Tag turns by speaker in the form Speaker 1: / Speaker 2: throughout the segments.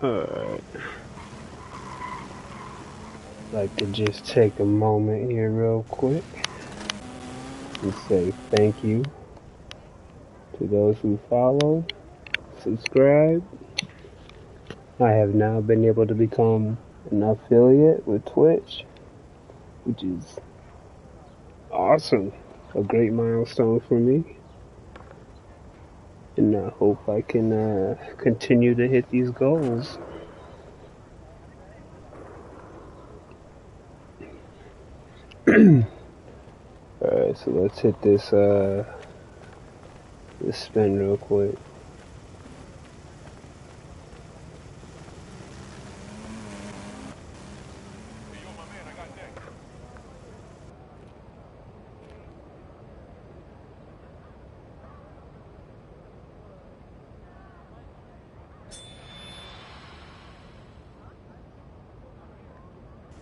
Speaker 1: Alright. Like to just take a moment here real quick and say thank you to those who followed, subscribed. I have now been able to become an affiliate with Twitch, which is awesome. A great milestone for me. And I hope I can continue to hit these goals. Alright, so let's hit this spin real quick.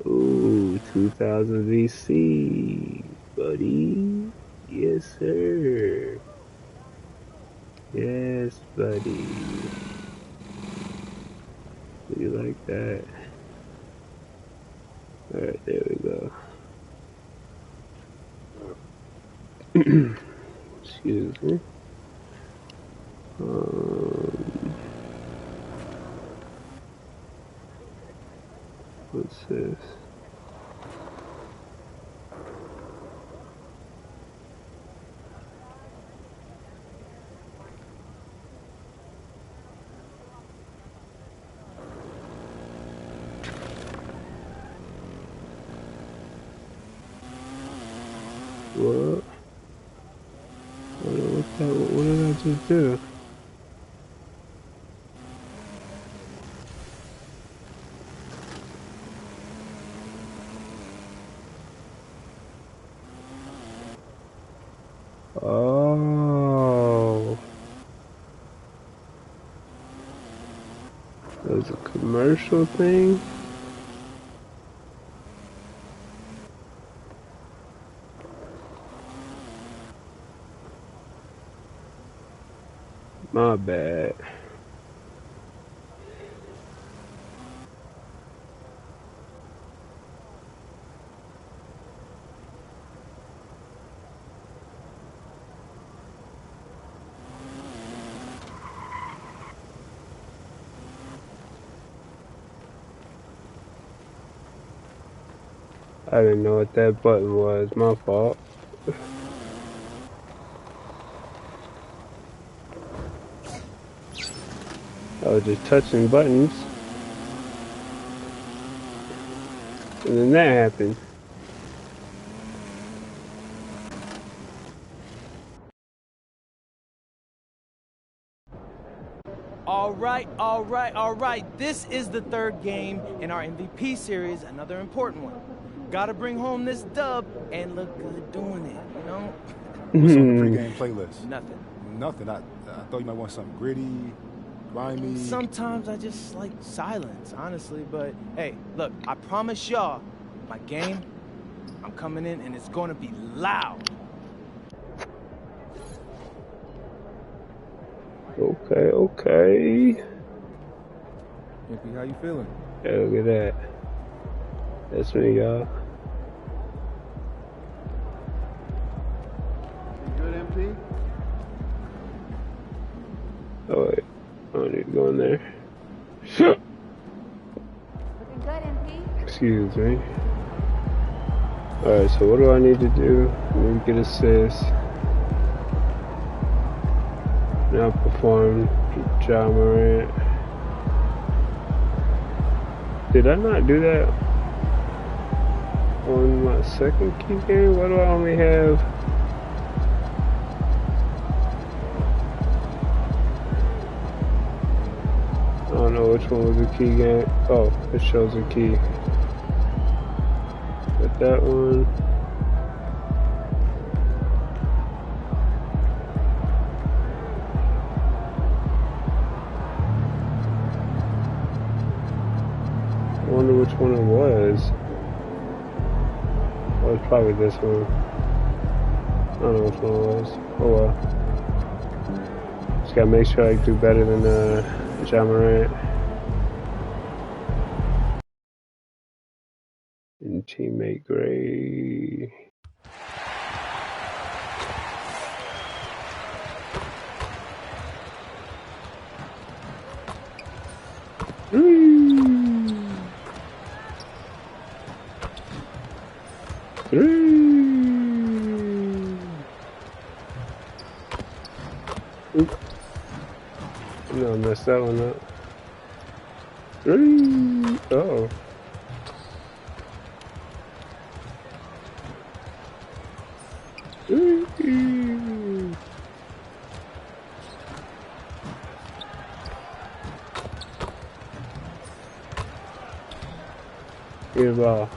Speaker 1: Ooh, 2000 VC, buddy. Yes, sir. Yes, buddy. You like that? Alright, there we go. Excuse me. What's this? What? What did I just do? Oh, that was a commercial thing? My bad. I didn't know what that button was. My fault. I was just touching buttons. And then that happened.
Speaker 2: All right. This is the third game in our MVP series, another important one. Gotta bring home this dub and look good doing it, you know?
Speaker 3: What's on the pregame playlist?
Speaker 2: Nothing.
Speaker 3: Nothing? I thought you might want something gritty, grimy.
Speaker 2: Sometimes I just like silence, honestly, but hey, look, I promise y'all, my game, I'm coming in and it's gonna be loud.
Speaker 1: Okay.
Speaker 3: MP, how you feeling?
Speaker 1: Yeah, look at that. That's me, y'all.
Speaker 4: You good, MP?
Speaker 1: Oh wait, I don't need to go in there.
Speaker 5: Looking good, MP.
Speaker 1: Excuse me. Alright, so what do I need to do? I need to get assists. Now perform John Morant. Did I not do that on my second key game? Why do I only have... I don't know which one was the key game. Oh, it shows a key. But that one... I wonder which one it was. Oh, it's probably this one. I don't know which one it was. Oh well. Just gotta make sure I do better than John Morant. And teammate Gray. Three. Oop. No, I messed that one up. Three. Uh-oh. Get the ball.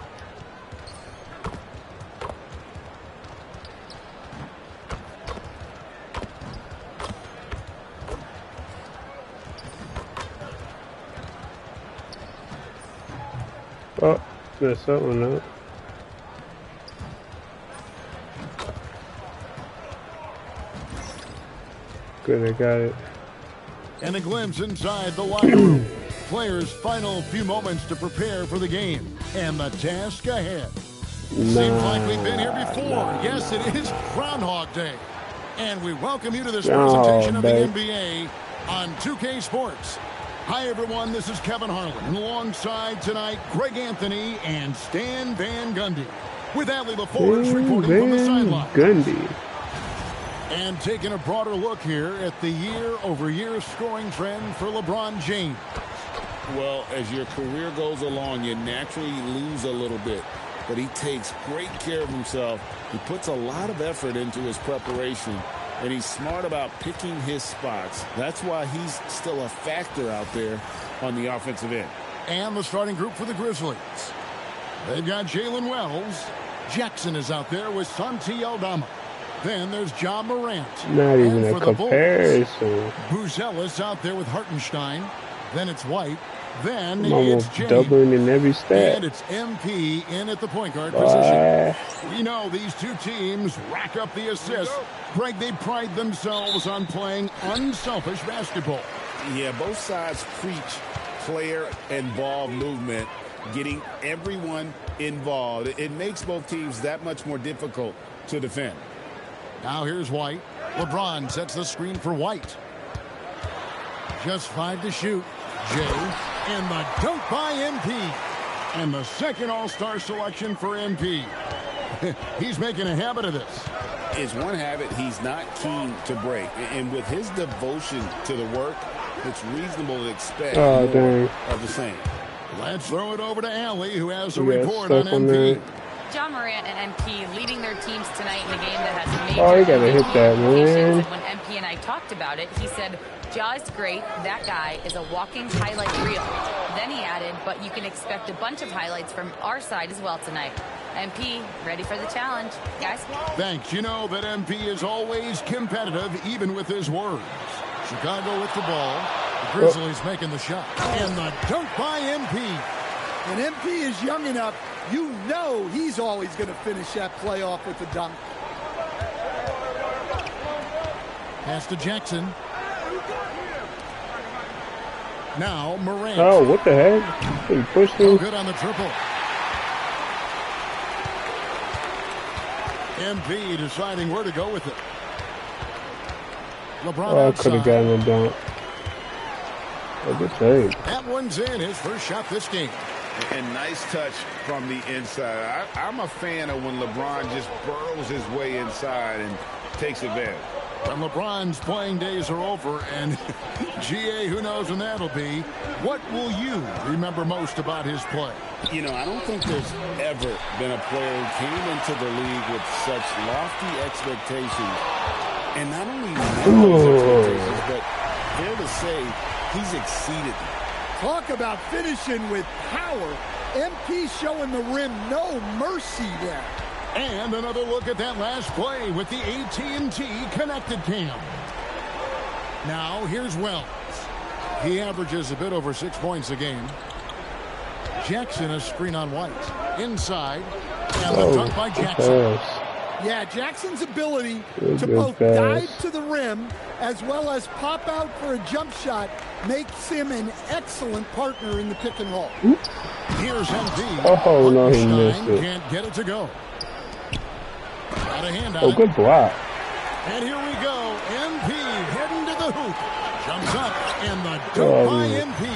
Speaker 1: Oh, messed that one up. Good, I got it.
Speaker 4: And a glimpse inside the locker room. Players' final few moments to prepare for the game and the task ahead. Seems like we've been here before. Yes, it is Groundhog Day. And we welcome you to this presentation of the NBA on 2K Sports. Hi, everyone. This is Kevin Harlan. And alongside tonight, Greg Anthony and Stan Van Gundy. With Adley LaForge reporting from the sideline.
Speaker 1: Gundy.
Speaker 4: And taking a broader look here at the year-over-year scoring trend for LeBron James.
Speaker 5: Well, as your career goes along, you naturally lose a little bit. But he takes great care of himself. He puts a lot of effort into his preparation. And he's smart about picking his spots. That's why he's still a factor out there on the offensive end.
Speaker 4: And the starting group for the Grizzlies. They've got Jalen Wells. Jackson is out there with Santi Aldama. Then there's John Morant.
Speaker 1: Not even a comparison.
Speaker 4: Buzelis out there with Hartenstein. Then it's White. Then
Speaker 1: I'm almost
Speaker 4: it's James.
Speaker 1: Doubling in every stat.
Speaker 4: And it's MP in at the point guard position. We know these two teams rack up the assists. Greg, they pride themselves on playing unselfish basketball.
Speaker 5: Yeah, both sides preach player and ball movement, getting everyone involved. It makes both teams that much more difficult to defend.
Speaker 4: Now here's White. LeBron sets the screen for White. Just 5 to shoot. Jay, and the dunk by MP. And the second All-Star selection for MP. He's making a habit of this.
Speaker 5: It's one habit he's not keen to break. And with his devotion to the work, it's reasonable to expect more of the same.
Speaker 4: Let's throw it over to Allie, who has a report on MP.
Speaker 6: John Morant and MP leading their teams tonight in a game that has major
Speaker 1: you gotta hit that, man.
Speaker 6: And when MP and I talked about it, he said, Ja is great. That guy is a walking highlight reel. Then he added, but you can expect a bunch of highlights from our side as well tonight. MP, ready for the challenge. Guys?
Speaker 4: Thanks. You know that MP is always competitive, even with his words. Chicago with the ball. The Grizzlies making the shot. And the dunk by MP.
Speaker 7: And MP is young enough, you know he's always going to finish that play off with the dunk.
Speaker 4: Pass to Jackson. Now Morant.
Speaker 1: Oh, what the heck? He pushed him.
Speaker 4: Oh, good on the triple. MP deciding where to go with it. LeBron
Speaker 1: I could have gotten a dunk. Oh, good save.
Speaker 4: That one's in, his first shot this game.
Speaker 5: And nice touch from the inside. I'm a fan of when LeBron just burrows his way inside and takes advantage.
Speaker 4: When LeBron's playing days are over, and GA, who knows when that'll be, what will you remember most about his play?
Speaker 5: You know, I don't think there's ever been a player who came into the league with such lofty expectations. And not only those expectations, but fair to say, he's exceeded them.
Speaker 7: Talk about finishing with power. MP showing the rim no mercy there.
Speaker 4: And another look at that last play with the AT&T connected cam. Now here's Wells. He averages a bit over 6 points a game. Jackson a screen on White. Inside. And the dunk by Jackson.
Speaker 7: Yeah, Jackson's ability to both dive to the rim as well as pop out for a jump shot makes him an excellent partner in the pick and roll.
Speaker 4: Here's MV.
Speaker 1: Oh, no, he missed it.
Speaker 4: Can't get it to go. Got a hand on
Speaker 1: Oh, good block.
Speaker 4: And here we go. MP heading to the hoop. Jumps up, and the dunk by MP.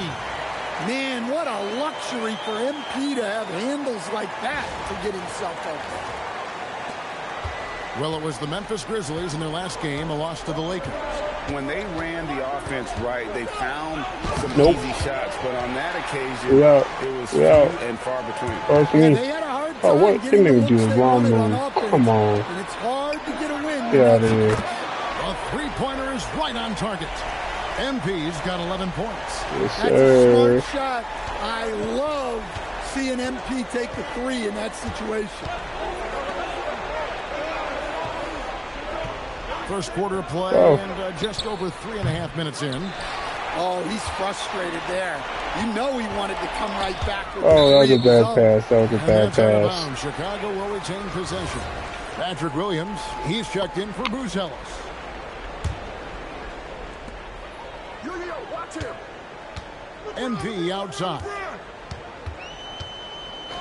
Speaker 7: Man, what a luxury for MP to have handles like that to get himself open.
Speaker 4: Well, it was the Memphis Grizzlies in their last game, a loss to the Lakers.
Speaker 5: When they ran the offense right, they found some easy shots, but on that occasion, it was few and far between.
Speaker 7: And they had a hard time
Speaker 1: what
Speaker 7: getting the
Speaker 1: nigga do
Speaker 7: looks
Speaker 1: is
Speaker 7: they
Speaker 1: wrong,
Speaker 7: wanted
Speaker 1: man.
Speaker 7: on offense.
Speaker 1: Come on.
Speaker 7: And it's hard to get a win.
Speaker 1: Get out of here.
Speaker 4: A three-pointer is right on target. MP's got 11 points.
Speaker 1: Yes,
Speaker 7: That's
Speaker 1: sir.
Speaker 7: a smart shot. I love seeing MP take the three in that situation.
Speaker 4: First quarter play and just over 3.5 minutes in.
Speaker 7: Oh, he's frustrated there. You know he wanted to come right back. With
Speaker 1: Oh, that was a
Speaker 7: the
Speaker 1: bad
Speaker 7: zone.
Speaker 1: pass. That was a
Speaker 4: And
Speaker 1: bad
Speaker 4: that's out of
Speaker 1: pass.
Speaker 4: bounds. Chicago will retain possession. Patrick Williams, he's checked in for Bruce Ellis. MP outside.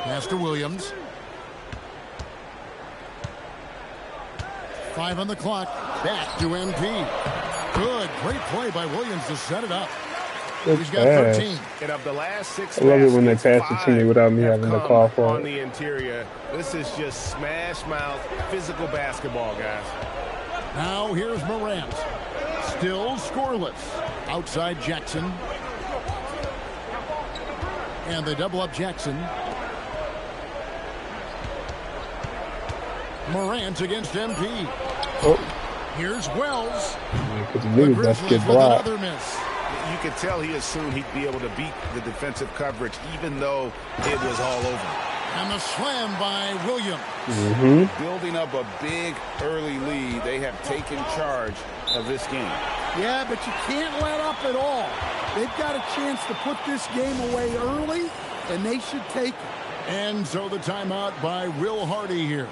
Speaker 4: Pass to Williams. 5 on the clock. Back to MP. Good. Great play by Williams to set it up. He's got 13.
Speaker 8: And of the last 6
Speaker 1: I love it when they pass it to me without me having to call for
Speaker 8: on
Speaker 1: it.
Speaker 8: the interior. This is just smash mouth physical basketball, guys.
Speaker 4: Now here's Morant. Still scoreless. Outside Jackson. And they double up Jackson. Morant against MP.
Speaker 1: Oh.
Speaker 4: Here's Wells.
Speaker 1: Because he knew that's get blocked.
Speaker 4: Another miss.
Speaker 8: You could tell he assumed he'd be able to beat the defensive coverage, even though it was all over.
Speaker 4: And the slam by Williams.
Speaker 5: Building up a big early lead, they have taken charge of this game.
Speaker 7: Yeah, but you can't let up at all. They've got a chance to put this game away early, and they should take it.
Speaker 4: And so the timeout by Will Hardy here.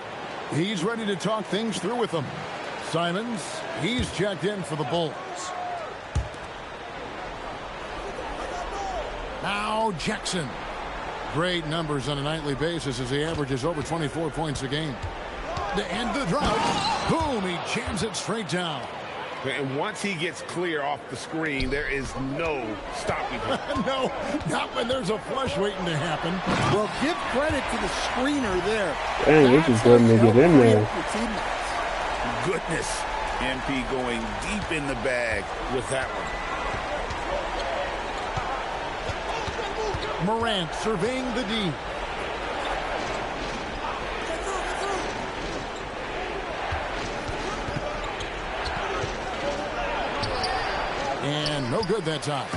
Speaker 4: He's ready to talk things through with them. Simons, he's checked in for the Bulls. Now Jackson. Great numbers on a nightly basis as he averages over 24 points a game. To end the drought, boom, he jams it straight down.
Speaker 8: And once he gets clear off the screen, there is no stopping him.
Speaker 4: No, not when there's a flush waiting to happen.
Speaker 7: Well, give credit to the screener there.
Speaker 1: Dang, this is letting me get in there.
Speaker 5: Goodness. MP going deep in the bag with that one.
Speaker 4: Morant surveying the D. And no good that time.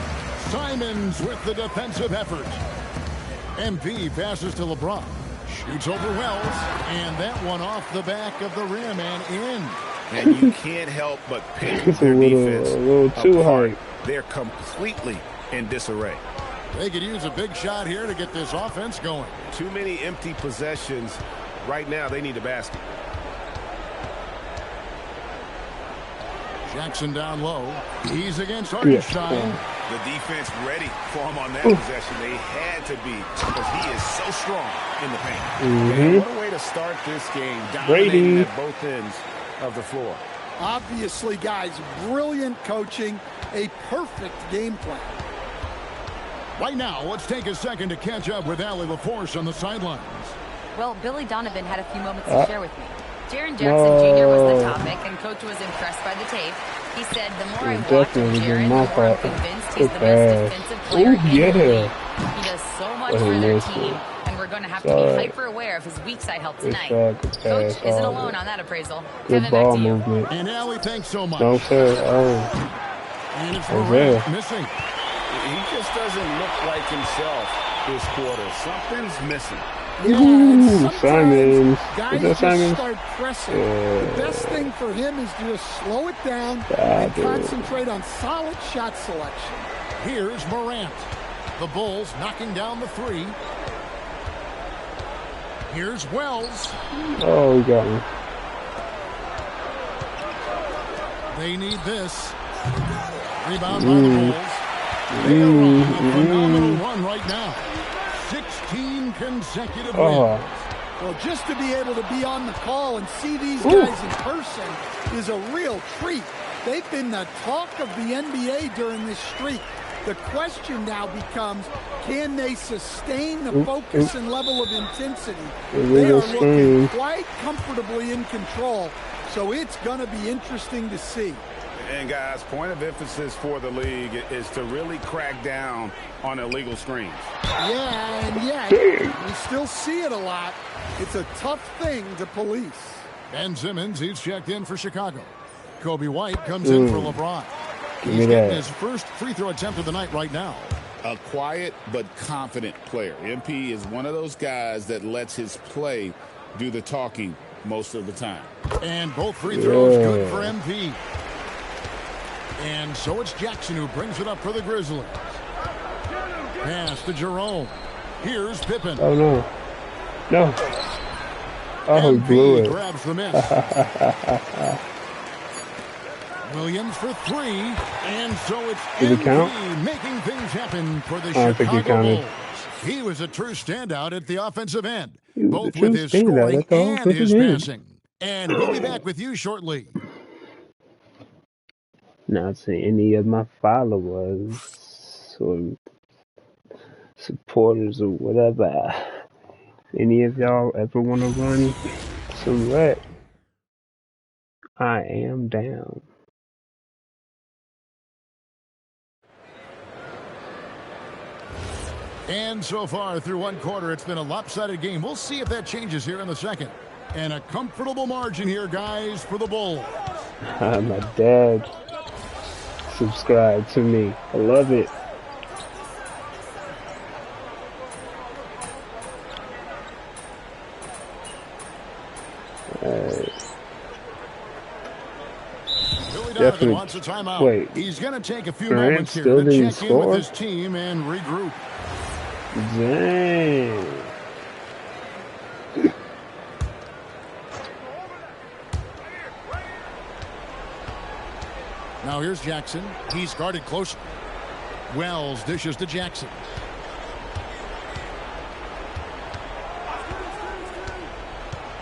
Speaker 4: Simons with the defensive effort. MP passes to LeBron. Shoots over Wells. And that one off the back of the rim and in.
Speaker 8: And you can't help but pick
Speaker 1: It's
Speaker 8: their
Speaker 1: a
Speaker 8: defense
Speaker 1: little too
Speaker 8: apart.
Speaker 1: high.
Speaker 8: They're completely in disarray.
Speaker 4: They could use a big shot here to get this offense going.
Speaker 8: Too many empty possessions. Right now, they need a basket.
Speaker 4: Jackson down low. He's against Hartenstein.
Speaker 8: The defense ready for him on that possession. They had to be because he is so strong in the paint. And what a way to start this game. Dominating at both ends of the floor.
Speaker 7: Obviously, guys, brilliant coaching, a perfect game plan.
Speaker 4: Right now, let's take a second to catch up with Allie LaForce on the sidelines.
Speaker 6: Well, Billy Donovan had a few moments to share with me. Jaren Jackson Jr. was the topic, and Coach was impressed by the tape. He said, the more I watch Jaren, the more I'm convinced he's the best defensive player in the league. He does so much for their team, and we're going to have to be hyper-aware of his weak side help tonight. Coach isn't alone on that appraisal.
Speaker 1: Good
Speaker 6: Kevin,
Speaker 1: ball
Speaker 6: back to you.
Speaker 1: movement.
Speaker 4: And Allie, thanks so much.
Speaker 1: No, sir.
Speaker 4: And it's
Speaker 1: there.
Speaker 4: missing.
Speaker 5: He just doesn't look like himself this quarter. Something's missing.
Speaker 1: Ooh, Simons.
Speaker 7: Guys
Speaker 1: Is that
Speaker 7: just
Speaker 1: Simons?
Speaker 7: start pressing. The best thing for him is to just slow it down and concentrate on solid shot selection.
Speaker 4: Here's Morant. The Bulls knocking down the three. Here's Wells.
Speaker 1: Oh, he got me.
Speaker 4: They need this. Rebound by the Bulls. They are on a phenomenal run right now. 16 consecutive wins.
Speaker 7: Well, just to be able to be on the call and see these guys in person is a real treat. They've been the talk of the NBA during this streak. The question now becomes, can they sustain the focus and level of intensity? They are looking quite comfortably in control, so it's going to be interesting to see.
Speaker 8: And, guys, point of emphasis for the league is to really crack down on illegal screens.
Speaker 7: Yeah, and yet, we still see it a lot. It's a tough thing to police.
Speaker 4: Ben Simmons, he's checked in for Chicago. Kobe White comes in for LeBron.
Speaker 1: He's getting
Speaker 4: his first free throw attempt of the night right now.
Speaker 5: A quiet but confident player. MP is one of those guys that lets his play do the talking most of the time.
Speaker 4: And both free throws good for MP. And so it's Jackson who brings it up for the Grizzlies. Pass to Jerome. Here's Pippen.
Speaker 1: Oh, no. No. Oh, he blew it.
Speaker 4: Grabs the miss. Williams for three. And so it's MP making things happen for the Chicago Bulls. He was a true standout at the offensive end, both with his scoring and his passing. And we'll be back with you shortly.
Speaker 1: Not to any of my followers or supporters or whatever. Any of y'all ever want to run some rec? I am down.
Speaker 4: And so far through one quarter, it's been a lopsided game. We'll see if that changes here in the second. And a comfortable margin here, guys, for the Bulls.
Speaker 1: My dad subscribed to me. I love it.
Speaker 4: Definitely wants a timeout.
Speaker 1: Wait,
Speaker 4: he's going to take a few moments here to check in with his team and regroup.
Speaker 1: Dang.
Speaker 4: Now here's Jackson. He's guarded close. Wells dishes to Jackson.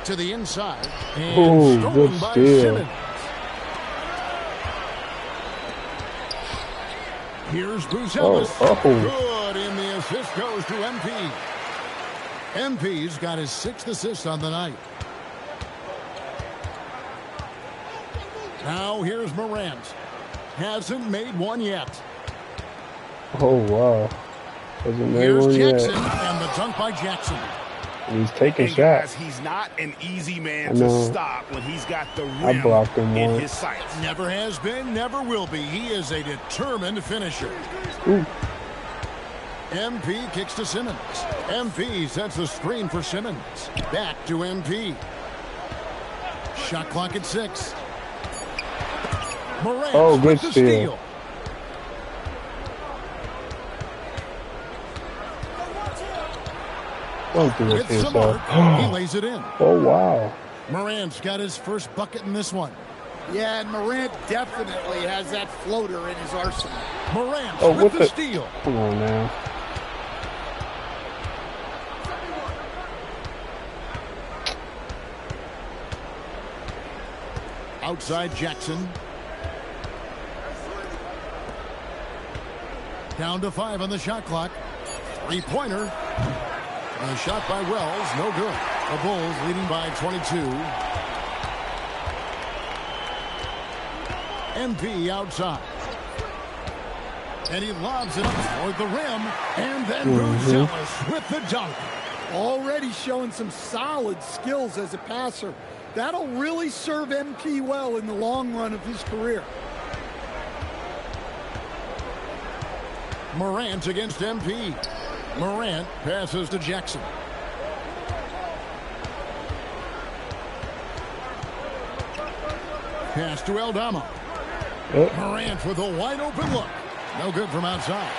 Speaker 4: To the inside. And stolen by Simmons. Here's Buzelis. Good, and the assist goes to MP. MP's got his 6th assist on the night. Now here's Morant. Hasn't made one yet.
Speaker 1: Oh, wow. Hasn't made
Speaker 4: here's
Speaker 1: one
Speaker 4: Jackson,
Speaker 1: yet.
Speaker 4: And the dunk by Jackson.
Speaker 1: And he's taking shots.
Speaker 8: Guys, he's not an easy man to stop when he's got the rim in his sights.
Speaker 4: Never has been, never will be. He is a determined finisher.
Speaker 1: Ooh.
Speaker 4: MP kicks to Simmons. MP sets the screen for Simmons. Back to MP. Shot clock at 6. Morant
Speaker 1: good
Speaker 4: with the steal.
Speaker 1: It's
Speaker 4: he lays it in.
Speaker 1: Oh, wow.
Speaker 4: Morant's got his first bucket in this one.
Speaker 7: Yeah, and Morant definitely has that floater in his arsenal.
Speaker 4: Morant with the steal.
Speaker 1: Come on now.
Speaker 4: Outside Jackson. Down to 5 on the shot clock. 3-pointer. A shot by Wells, no good. The Bulls leading by 22. MP outside. And he lobs it up toward the rim. And then Buzelis with the dunk.
Speaker 7: Already showing some solid skills as a passer. That'll really serve MP well in the long run of his career.
Speaker 4: Morant against MP. Morant passes to Jackson. Pass to Aldama. Morant with a wide open look. No good from outside.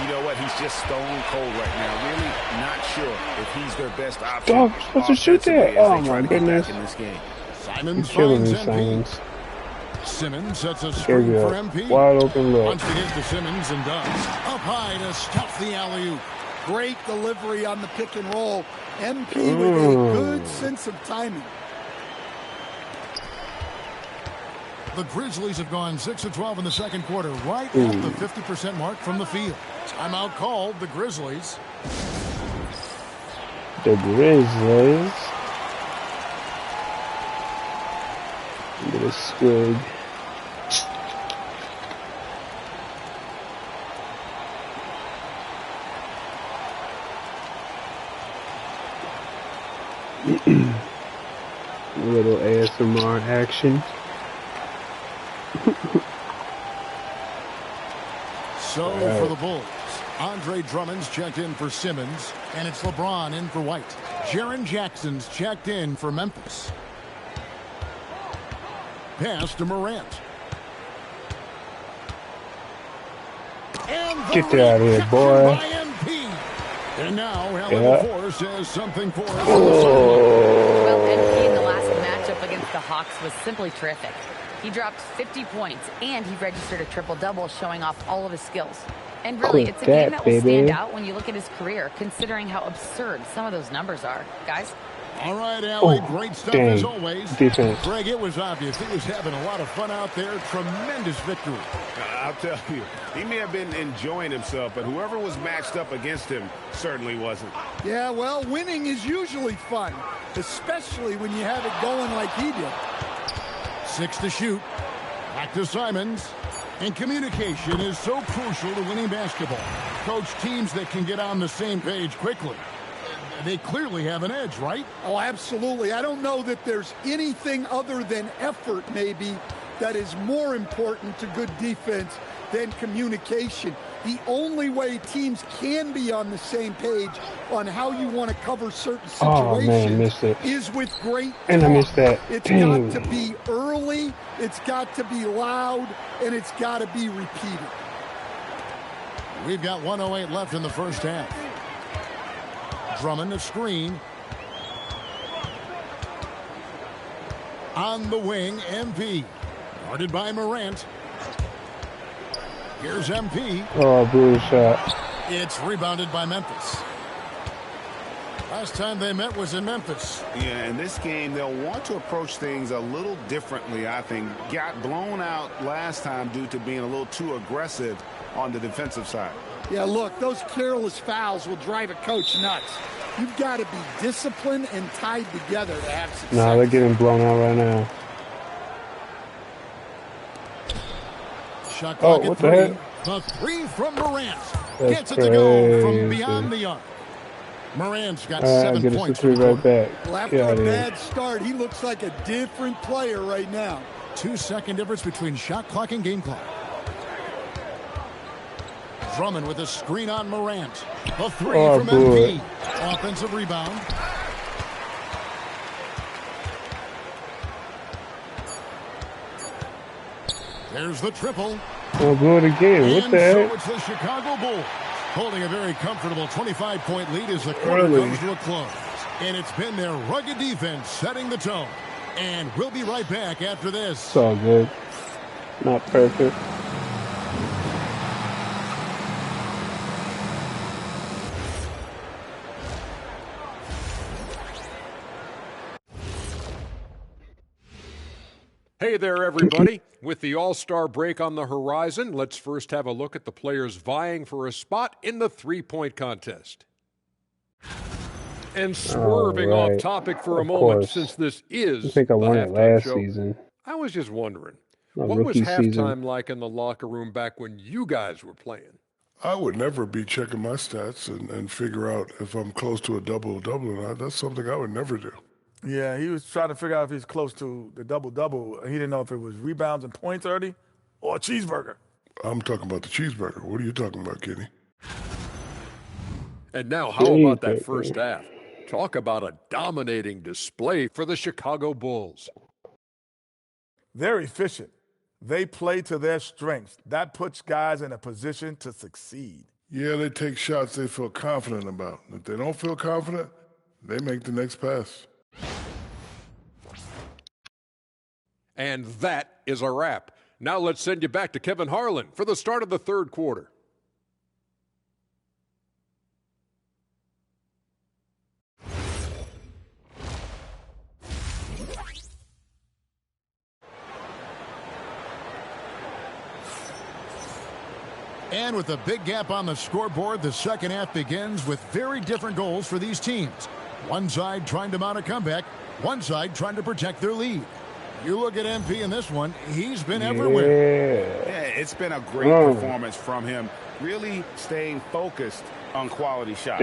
Speaker 8: You know what? He's just stone cold right now. Really not sure if he's their best option.
Speaker 1: Oh, you're supposed to shoot that. Oh, my goodness.
Speaker 8: In this game.
Speaker 4: Simons
Speaker 1: Killing
Speaker 4: finds
Speaker 1: me,
Speaker 4: MP.
Speaker 1: Simons.
Speaker 4: Simmons sets a
Speaker 1: There
Speaker 4: screen
Speaker 1: you
Speaker 4: for
Speaker 1: go.
Speaker 4: MP.
Speaker 1: Wide open look.
Speaker 4: Punts it into Simmons and does. Up high to stuff the alley-oop.
Speaker 7: Great delivery on the pick and roll. MP with a good sense of timing.
Speaker 4: The Grizzlies have gone 6 of 12 in the second quarter, right at the 50% mark from the field. Timeout called, the Grizzlies.
Speaker 1: The Grizzlies. Get a squig. A little ASMR action.
Speaker 4: So for the Bulls, Andre Drummond's checked in for Simmons, and it's LeBron in for White. Jaren Jackson's checked in for Memphis. Pass to Morant. And
Speaker 1: Get that out of here, boy.
Speaker 4: And now Allen Force has something for us.
Speaker 6: Well, MP in the last matchup against the Hawks was simply terrific. He dropped 50 points, and he registered a triple-double, showing off all of his skills. And really, it's a game that will stand out when you look at his career, considering how absurd some of those numbers are. Guys?
Speaker 4: All right, Allie, great stuff as always.
Speaker 1: Defense.
Speaker 4: Greg, it was obvious. He was having a lot of fun out there. Tremendous victory.
Speaker 8: I'll tell you, he may have been enjoying himself, but whoever was matched up against him certainly wasn't.
Speaker 7: Yeah, well, winning is usually fun, especially when you have it going like he did.
Speaker 4: 6 to shoot. Back to Simons. And communication is so crucial to winning basketball. Coach, teams that can get on the same page quickly, they clearly have an edge, right?
Speaker 7: Oh, absolutely. I don't know that there's anything other than effort, maybe, that is more important to good defense than communication. The only way teams can be on the same page on how you want to cover certain situations is with great talk.
Speaker 1: And I missed that.
Speaker 7: It's got to be early, it's got to be loud, and it's got to be repeated.
Speaker 4: We've got 1:08 left in the first half. Drummond a screen. On the wing, MP. Guarded by Morant. Here's MP.
Speaker 1: Oh, blue shot.
Speaker 4: It's rebounded by Memphis. Last time they met was in Memphis.
Speaker 8: Yeah, in this game, they'll want to approach things a little differently, I think. Got blown out last time due to being a little too aggressive on the defensive side.
Speaker 7: Yeah, look, those careless fouls will drive a coach nuts. You've got to be disciplined and tied together to have success.
Speaker 1: No, they're getting blown out right now.
Speaker 4: Shot clock
Speaker 1: what
Speaker 4: at 3.
Speaker 1: the heck?
Speaker 4: The 3 from Morant.
Speaker 1: That's
Speaker 4: Gets it to go from
Speaker 1: crazy.
Speaker 4: beyond the arc. Morant's got 7
Speaker 1: get
Speaker 4: points.
Speaker 1: us the 3 right back.
Speaker 7: Well, after a bad start, he looks like a different player right now.
Speaker 4: 2-second difference between shot clock and game clock. Drummond with a screen on Morant. The 3 from MP. Offensive rebound. There's the triple.
Speaker 1: Oh, blew it again. What the heck?
Speaker 4: So it's the Chicago Bulls holding a very comfortable 25-point lead as the quarter comes to a close. And it's been their rugged defense setting the tone. And we'll be right back after this.
Speaker 1: It's all good. Not perfect.
Speaker 9: Hey there, everybody. With the All-Star break on the horizon, let's first have a look at the players vying for a spot in the three-point contest. And swerving off topic for a moment, since this is
Speaker 1: I think I won it last
Speaker 9: show,
Speaker 1: season.
Speaker 9: I was just wondering,
Speaker 1: My
Speaker 9: what was
Speaker 1: rookie
Speaker 9: halftime
Speaker 1: season.
Speaker 9: like in the locker room back when you guys were playing?
Speaker 10: I would never be checking my stats and figure out if I'm close to a double-double or not. That's something I would never do.
Speaker 11: Yeah, he was trying to figure out if he's close to the double-double. He didn't know if it was rebounds and points already or a cheeseburger.
Speaker 10: I'm talking about the cheeseburger. What are you talking about, Kenny?
Speaker 9: And now, how about that first half? Talk about a dominating display for the Chicago Bulls.
Speaker 11: They're efficient. They play to their strengths. That puts guys in a position to succeed.
Speaker 10: Yeah, they take shots they feel confident about. If they don't feel confident, they make the next pass.
Speaker 9: And that is a wrap. Now let's send you back to Kevin Harlan for the start of the third quarter.
Speaker 4: And with a big gap on the scoreboard, the second half begins with very different goals for these teams. One side trying to mount a comeback, one side trying to protect their lead. You look at MP in this one, he's been everywhere.
Speaker 8: Yeah, it's been a great performance from him, really staying focused on quality shots.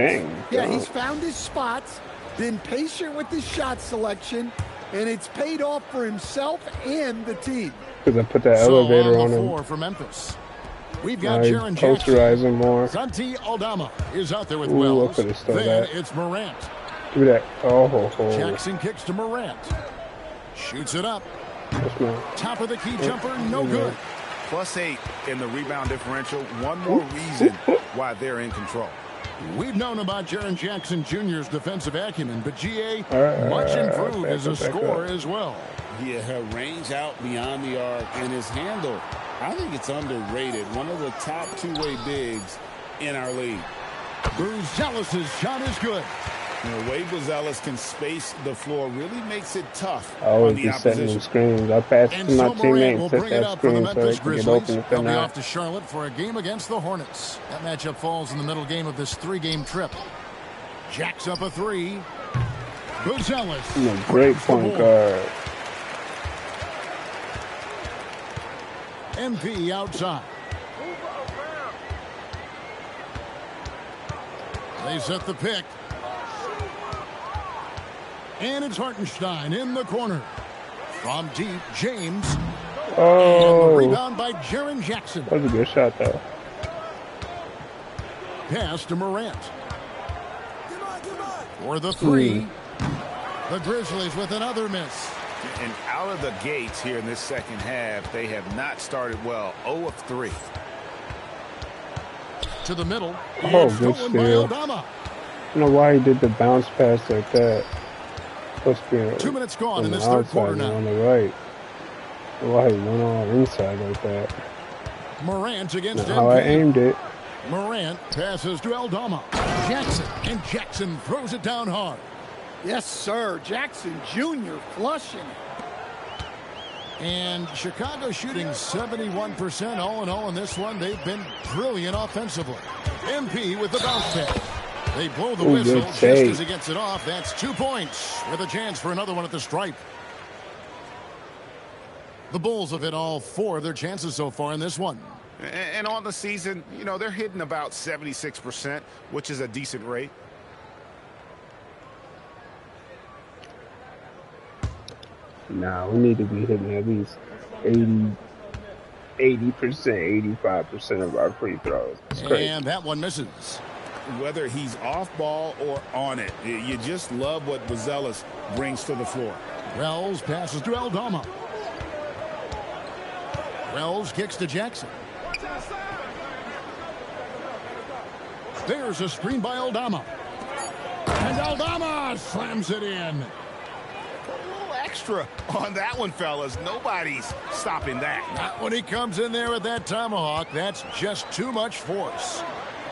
Speaker 7: Yeah, he's found his spots, been patient with his shot selection, and it's paid off for himself and the team.
Speaker 1: Because I put that elevator on
Speaker 4: the
Speaker 1: him.
Speaker 4: floor for Memphis. We've got Jaron
Speaker 1: Jackson. More.
Speaker 4: Santi Aldama is out there with Wells. Then it's Morant.
Speaker 1: Do that. Oh.
Speaker 4: Jackson kicks to Morant. Shoots it up. Top of the key jumper, no good.
Speaker 8: +8 in the rebound differential. One more reason why they're in control.
Speaker 4: We've known about Jaron Jackson Jr.'s defensive acumen, but GA much improved as a scorer as well.
Speaker 5: Yeah, range out beyond the arc, and his handle, I think it's underrated. One of the top two-way bigs in our league.
Speaker 4: Buzelis' shot is good.
Speaker 5: The way Buzelis can space the floor really makes it tough
Speaker 1: on the opposition. Screens. I pass it to my teammates.
Speaker 4: Will bring it up for the Memphis Grizzlies. They'll be off to Charlotte for a game against the Hornets. That matchup falls in the middle game of this 3-game trip. Jacks up a 3. Buzelis.
Speaker 1: Great point guard.
Speaker 4: MP outside. They set the pick. And it's Hartenstein in the corner. From deep, James.
Speaker 1: Oh.
Speaker 4: And the rebound by Jaron Jackson.
Speaker 1: That was a good shot, though.
Speaker 4: Pass to Morant. For the 3. The Grizzlies with another miss.
Speaker 8: And out of the gates here in this second half, they have not started well. 0 of 3.
Speaker 4: To the middle.
Speaker 1: Oh, good steal. I don't know why he did the bounce pass like that.
Speaker 4: 2 minutes gone in this third quarter now.
Speaker 1: On the right. Why he went all inside like that.
Speaker 4: Morant against
Speaker 1: how I aimed it.
Speaker 4: Morant passes to Aldama. Jackson. And Jackson throws it down hard.
Speaker 7: Yes, sir. Jackson Jr. flushing.
Speaker 4: And Chicago shooting 71% all in all in this one. They've been brilliant offensively. MP with the bounce pass. They blow the whistle just as he gets it off. That's 2 points with a chance for another one at the stripe. The Bulls have hit all 4 of their chances so far in this one.
Speaker 8: And on the season, you know, they're hitting about 76%, which is a decent rate.
Speaker 1: Nah, we need to be hitting at least 80%, 85% of our free throws.
Speaker 4: And that one misses.
Speaker 8: Whether he's off ball or on it, you just love what Buzelis brings to the floor.
Speaker 4: Wells passes to Aldama. Wells kicks to Jackson. There's a screen by Aldama. And Aldama slams it in.
Speaker 8: Extra on that one, fellas. Nobody's stopping that.
Speaker 4: Not when he comes in there with that tomahawk. That's just too much force.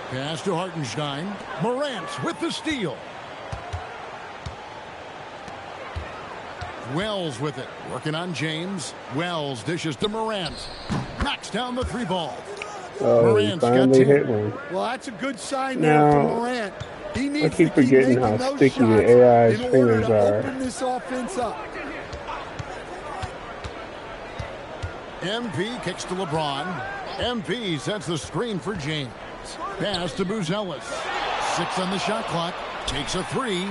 Speaker 4: Pass to Hartenstein. Morant with the steal. Wells with it. Working on James. Wells dishes to Morant. Knocks down the 3 ball.
Speaker 1: Morant's got 10.
Speaker 7: Well, that's a good sign there for Morant. He needs
Speaker 1: I keep
Speaker 7: to
Speaker 1: forgetting how sticky the AI's fingers are.
Speaker 7: Open this offense up.
Speaker 4: MP kicks to LeBron. MP sets the screen for James. Pass to Buzelis. 6 on the shot clock. Takes a 3.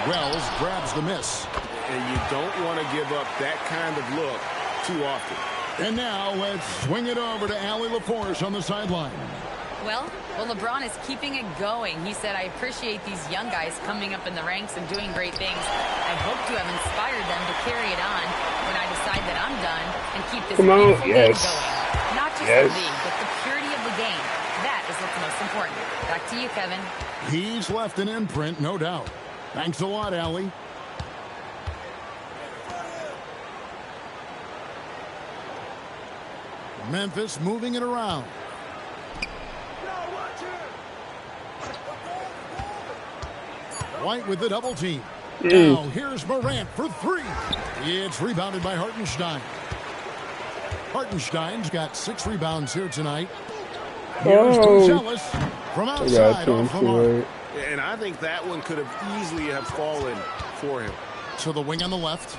Speaker 4: Wells grabs the miss.
Speaker 8: And you don't want to give up that kind of look too often.
Speaker 4: And now let's swing it over to Allie LaForce on the sideline.
Speaker 6: Well, LeBron is keeping it going. He said, I appreciate these young guys coming up in the ranks and doing great things. I hope to have inspired them to carry it on when I decide that I'm done and keep this game going. Not just the league, but the purity of the game. That is what most important. Back to you, Kevin.
Speaker 4: He's left an imprint, no doubt. Thanks a lot, Allie. Memphis moving it around. White with the double team. Now here's Morant for three. It's rebounded by Hartenstein. Hartenstein's got 6 rebounds here tonight. Here's Brucelis from outside off the mark.
Speaker 8: And I think that one could have easily have fallen for him.
Speaker 4: To the wing on the left.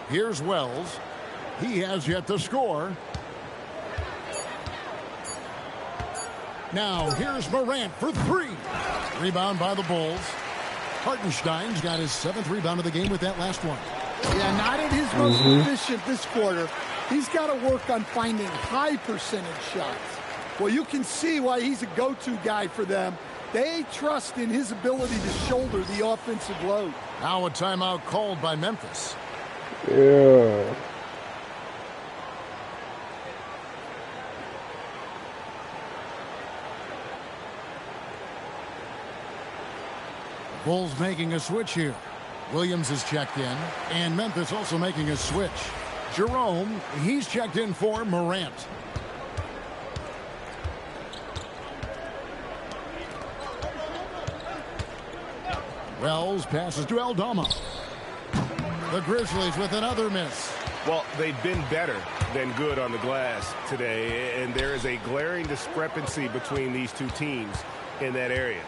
Speaker 4: Here's Wells. He has yet to score. Now here's Morant for three. Rebound by the Bulls. Hartenstein's got his 7th rebound of the game with that last one.
Speaker 7: Yeah, not at his most efficient this quarter. He's got to work on finding high percentage shots. Well, you can see why he's a go-to guy for them. They trust in his ability to shoulder the offensive load.
Speaker 4: Now a timeout called by Memphis.
Speaker 1: Yeah.
Speaker 4: Bulls making a switch here. Williams is checked in, and Memphis also making a switch. Jerome, he's checked in for Morant. Wells passes to Aldama. The Grizzlies with another miss.
Speaker 8: Well, they've been better than good on the glass today, and there is a glaring discrepancy between these two teams in that area.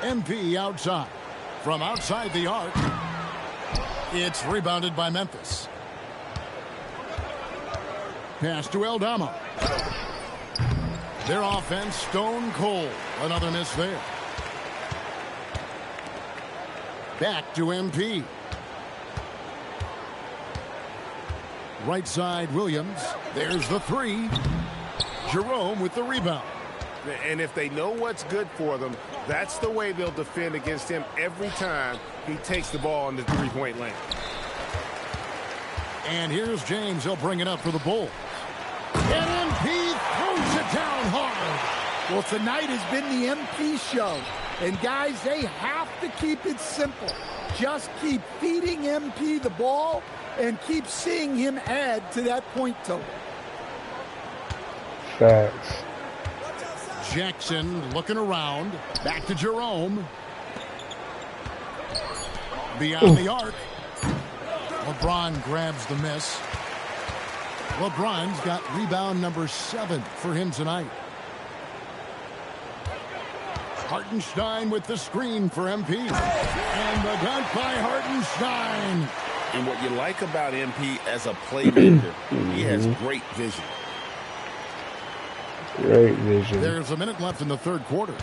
Speaker 4: MP outside. From outside the arc, it's rebounded by Memphis. Pass to Aldama. Their offense stone cold. Another miss there. Back to MP. Right side Williams. There's the three. Jerome with the rebound.
Speaker 8: And if they know what's good for them, that's the way they'll defend against him every time he takes the ball in the three-point lane.
Speaker 4: And here's James. He'll bring it up for the Bulls. And MP throws it down hard.
Speaker 7: Well, tonight has been the MP show. And, guys, they have to keep it simple. Just keep feeding MP the ball and keep seeing him add to that point total.
Speaker 1: Facts.
Speaker 4: Jackson looking around. Back to Jerome. Beyond the arc. LeBron grabs the miss. LeBron's got rebound number 7 for him tonight. Hartenstein with the screen for MP. And the dunk by Hartenstein.
Speaker 5: And what you like about MP as a playmaker, he has great vision.
Speaker 1: Great vision.
Speaker 4: There's a minute left in the third quarter.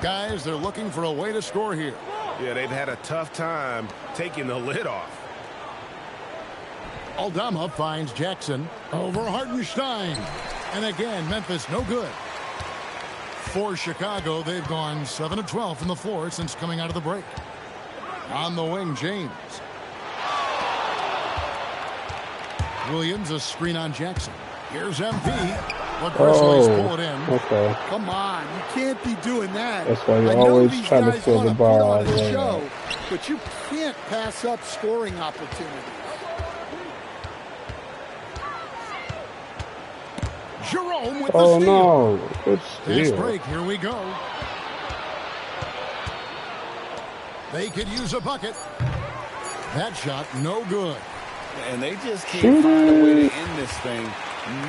Speaker 4: Guys, they're looking for a way to score here.
Speaker 8: Yeah, they've had a tough time taking the lid off.
Speaker 4: Aldama finds Jackson over Hartenstein. And again, Memphis no good. For Chicago, they've gone 7 of 12 from the floor since coming out of the break. On the wing, James. Williams, a screen on Jackson. Here's MP. But Grizzlies pull it in.
Speaker 1: Okay.
Speaker 7: Come on, you can't be doing that.
Speaker 1: That's why you always try to fill the ball all the way out.
Speaker 7: But you can't pass up scoring opportunities.
Speaker 4: Jerome with the steal.
Speaker 1: No. Good
Speaker 4: Fast
Speaker 1: steal.
Speaker 4: break. Here we go. They could use a bucket. That shot, no good.
Speaker 5: And they just can't find a way to end this thing.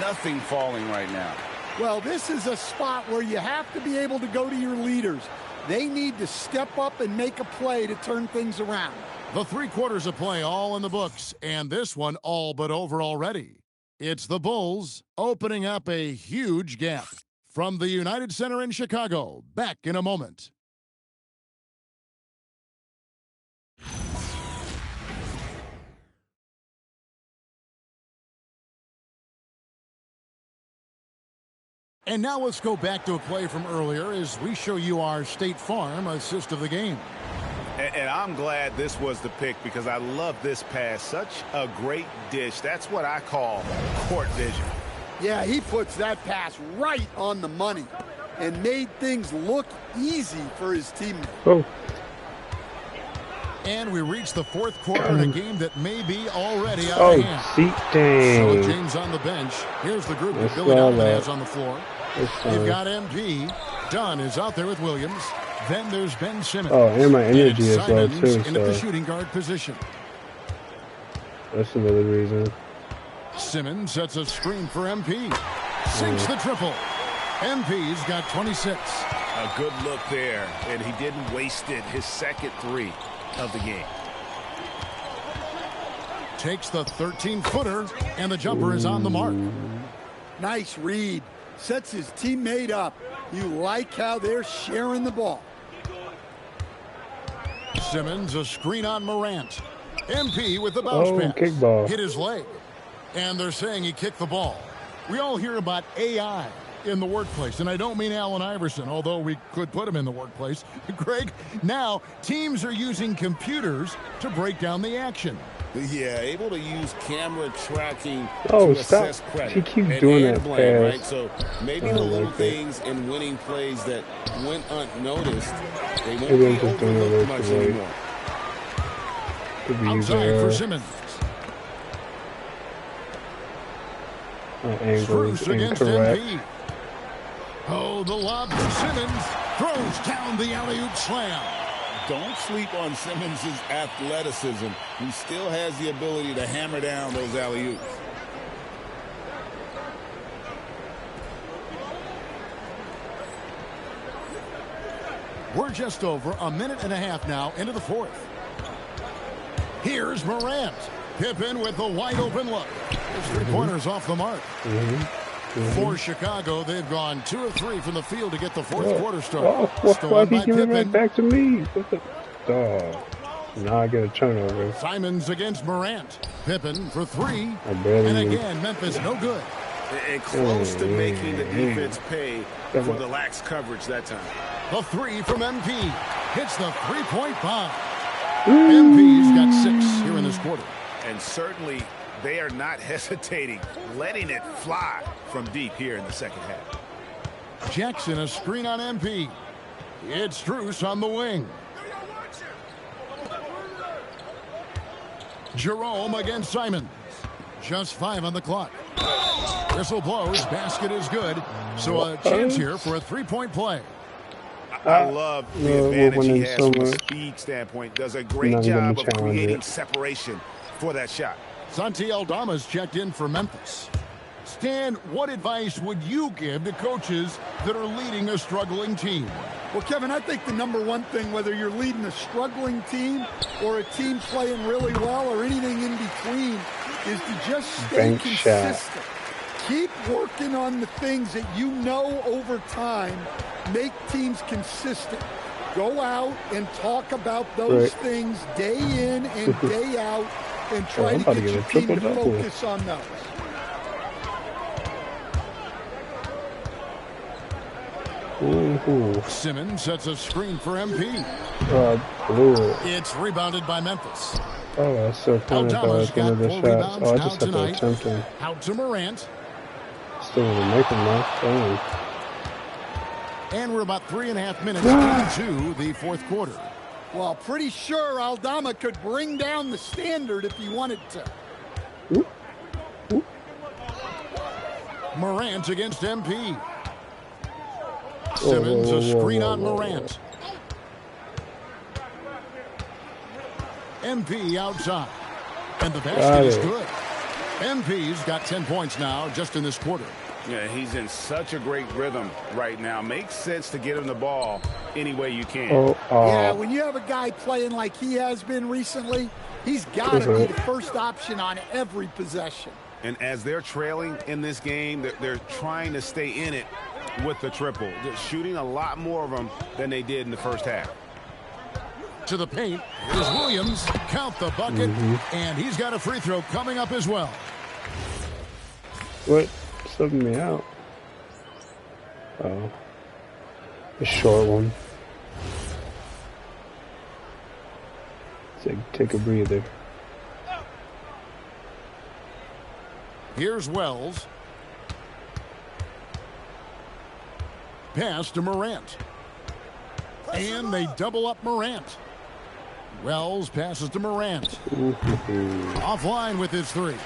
Speaker 5: Nothing falling right now.
Speaker 7: Well, this is a spot where you have to be able to go to your leaders. They need to step up and make a play to turn things around.
Speaker 4: The 3 quarters of play all in the books, and this one all but over already. It's the Bulls opening up a huge gap. From the United Center in Chicago, back in a moment. And now let's go back to a play from earlier as we show you our State Farm assist of the game.
Speaker 8: And I'm glad this was the pick because I love this pass. Such a great dish. That's what I call court vision.
Speaker 7: Yeah, he puts that pass right on the money and made things look easy for his teammates.
Speaker 1: Oh.
Speaker 4: And we reach the fourth quarter in a game that may be already out of hand.
Speaker 1: See, dang.
Speaker 4: So James on the bench. Here's the group that Billy Donovan has on the floor. You've got MP. Dunn is out there with Williams. Then there's Ben Simmons.
Speaker 1: Oh, and my energy is low too.
Speaker 4: Into the shooting guard position.
Speaker 1: That's another reason.
Speaker 4: Simmons sets a screen for MP. Sinks the triple. MP's got 26.
Speaker 8: A good look there, and he didn't waste it. His second three of the game.
Speaker 4: Takes the 13-footer, and the jumper is on the mark.
Speaker 7: Nice read. Sets his teammate up. You like how they're sharing the ball.
Speaker 4: Simmons, a screen on Morant. MP with the bounce pass.
Speaker 1: Kickball.
Speaker 4: Hit his leg. And they're saying he kicked the ball. We all hear about AI in the workplace, and I don't mean Allen Iverson, although we could put him in the workplace. Greg, now teams are using computers to break down the action.
Speaker 5: Yeah, able to use camera tracking
Speaker 1: to
Speaker 5: assess
Speaker 1: stop.
Speaker 5: credit.
Speaker 1: He keeps doing that
Speaker 5: blame,
Speaker 1: pass.
Speaker 5: right? So maybe the little things in winning plays that went unnoticed, they won't be overlooked much anymore.
Speaker 4: Outside for Simmons.
Speaker 1: Spruce
Speaker 4: against MP. Oh, the lob to Simmons. Throws down the alley-oop slam.
Speaker 5: Don't sleep on Simmons' athleticism. He still has the ability to hammer down those alley-oops.
Speaker 4: We're just over a minute and a half now into the fourth. Here's Morant. Pippen with the wide-open look. His three-pointers off the mark. For Chicago, they've gone 2 of 3 from the field to get the fourth quarter started.
Speaker 1: Why did he give it back to me? Now I get a turnover.
Speaker 4: Simons against Morant. Pippen for 3.
Speaker 1: And
Speaker 4: again, Memphis no good.
Speaker 8: And close to making the defense pay for the lax coverage that time.
Speaker 4: The 3 from MP. Hits the three-point bomb. MP's got 6 here in this quarter.
Speaker 8: And certainly they are not hesitating, letting it fly from deep here in the second half.
Speaker 4: Jackson, a screen on MP. It's Strus on the wing. Jerome against Simons. Just 5 on the clock. Whistle blows. Basket is good. So a chance here for a three-point play.
Speaker 8: I love the advantage he has from a speed standpoint. Does a great job of creating separation for that shot.
Speaker 4: Santi Aldama's checked in for Memphis. Stan, what advice would you give to coaches that are leading a struggling team?
Speaker 7: Well, Kevin, I think the number one thing, whether you're leading a struggling team or a team playing really well or anything in between, is to just stay consistent. Keep working on the things that you know over time make teams consistent. Go out and talk about those things day in and day out and try to get your team to focus on those.
Speaker 4: Simmons sets a screen for MP. It's rebounded by Memphis.
Speaker 1: That's so funny.
Speaker 4: Aldama's got 4 rebounds
Speaker 1: I
Speaker 4: now
Speaker 1: just have to
Speaker 4: tonight.
Speaker 1: attempt him.
Speaker 4: Out to Morant.
Speaker 1: Still want to make him now. Dang.
Speaker 4: And we're about 3.5 minutes into the fourth quarter.
Speaker 7: Well, pretty sure Aldama could bring down the standard if he wanted to.
Speaker 4: Morant against MP. Simmons, a screen on Morant. MP outside. And the basket is good. MP's got 10 points now just in this quarter.
Speaker 8: Yeah, he's in such a great rhythm right now. Makes sense to get him the ball any way you can.
Speaker 7: Yeah, when you have a guy playing like he has been recently, he's got to be the first option on every possession.
Speaker 8: And as they're trailing in this game, they're trying to stay in it with the triple. They're shooting a lot more of them than they did in the first half.
Speaker 4: To the paint. Here's Williams. Count the bucket. And he's got a free throw coming up as well.
Speaker 1: What? Subbing me out. A short one. Take a breather.
Speaker 4: Here's Wells. Pass to Morant. And they double up Morant. Wells passes to Morant. Offline with his three.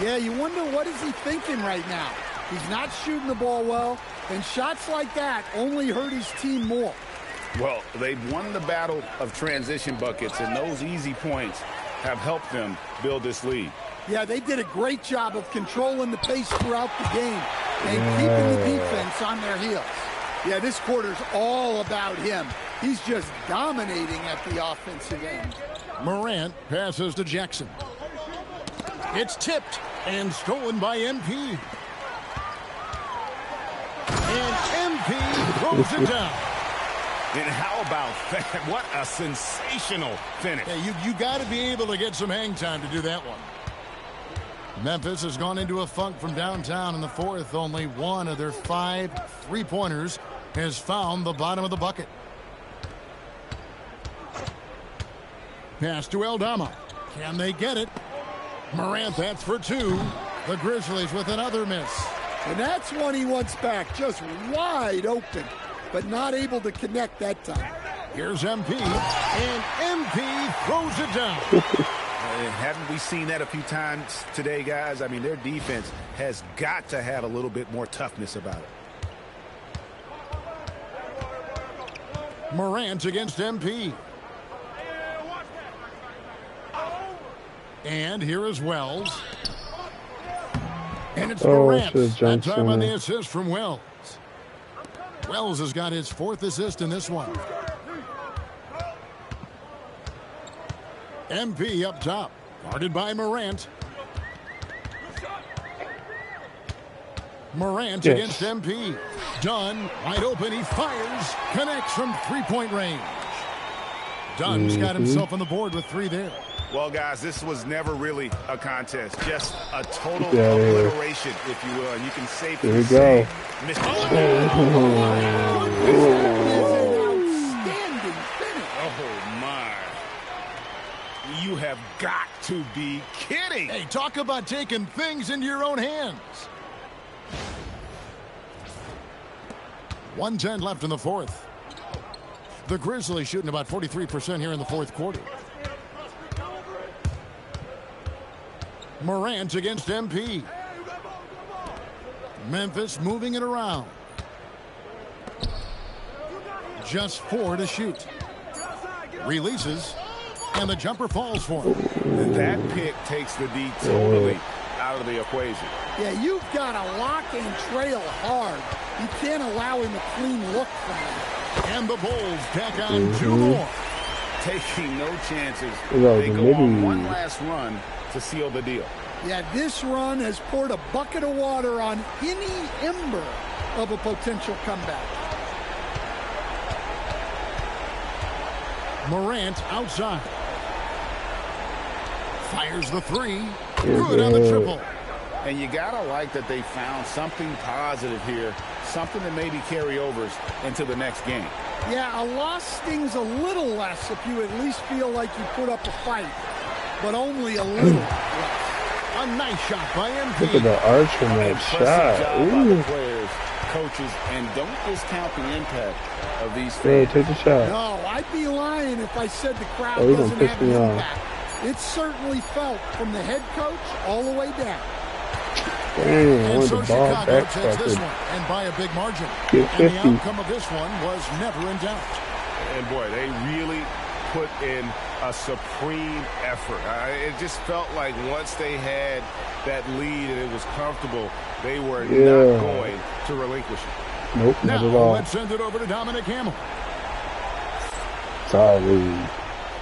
Speaker 7: Yeah, you wonder what is he thinking right now. He's not shooting the ball well, and shots like that only hurt his team more.
Speaker 8: Well, they've won the battle of transition buckets, and those easy points have helped them build this lead.
Speaker 7: Yeah, they did a great job of controlling the pace throughout the game and keeping the defense on their heels. Yeah, this quarter's all about him. He's just dominating at the offensive end.
Speaker 4: Morant passes to Jackson. It's tipped and stolen by MP. And MP throws it down.
Speaker 8: And how about that? What a sensational finish.
Speaker 4: Yeah, you got to be able to get some hang time to do that one. Memphis has gone into a funk from downtown in the fourth. Only one of their 5 3-pointers has found the bottom of the bucket. Pass to Eldama. Can they get it? Morant, that's for 2. The Grizzlies with another miss.
Speaker 7: And that's one he wants back, just wide open, but not able to connect that time.
Speaker 4: Here's MP, and MP throws it down.
Speaker 8: Haven't we seen that a few times today, guys? I mean, their defense has got to have a little bit more toughness about it.
Speaker 4: Morant against MP. And here is Wells. And it's Morant. That time on the assist from Wells. Wells has got his 4th assist in this one. MP up top. Guarded by Morant. Morant against MP. Dunn wide open. He fires. Connects from 3-point range. Dunn's got himself on the board with 3 there.
Speaker 8: Well, guys, this was never really a contest. Just a total obliteration, if you will. And you can safely say, Mr.
Speaker 7: Outstanding finish.
Speaker 8: Oh, my. You have got to be kidding.
Speaker 4: Hey, talk about taking things into your own hands. 1:10 left in the fourth. The Grizzlies shooting about 43% here in the fourth quarter. Morant against MP. Memphis moving it around. Just 4 to shoot. Releases, and the jumper falls for him.
Speaker 8: That pick takes the D totally out of the equation.
Speaker 7: Yeah, you've got to lock and trail hard. You can't allow him a clean look from him.
Speaker 4: And the Bulls tack on 2 more.
Speaker 8: Taking no chances. They go on one last run to seal the deal.
Speaker 7: Yeah, this run has poured a bucket of water on any ember of a potential comeback.
Speaker 4: Morant outside. Fires the 3. Good on the triple.
Speaker 8: And you got to like that they found something positive here, something that maybe carry overs into the next game.
Speaker 7: Yeah, a loss stings a little less if you at least feel like you put up a fight, but only a little less.
Speaker 4: A nice shot by MP.
Speaker 1: Look at the arch from that shot.
Speaker 8: By the players, coaches, and don't discount the impact of these fans.
Speaker 1: Take the shot.
Speaker 7: No, I'd be lying if I said the crowd doesn't have an impact. It certainly felt from the head coach all the way down.
Speaker 4: And so Chicago takes this one, and by a big margin. And the outcome of this one was never in doubt.
Speaker 8: And boy, they really put in a supreme effort. It just felt like once they had that lead and it was comfortable, they were not going to relinquish it.
Speaker 1: Nope, not at all.
Speaker 4: Let's send it over to Dominic Hamill.
Speaker 1: Sorry.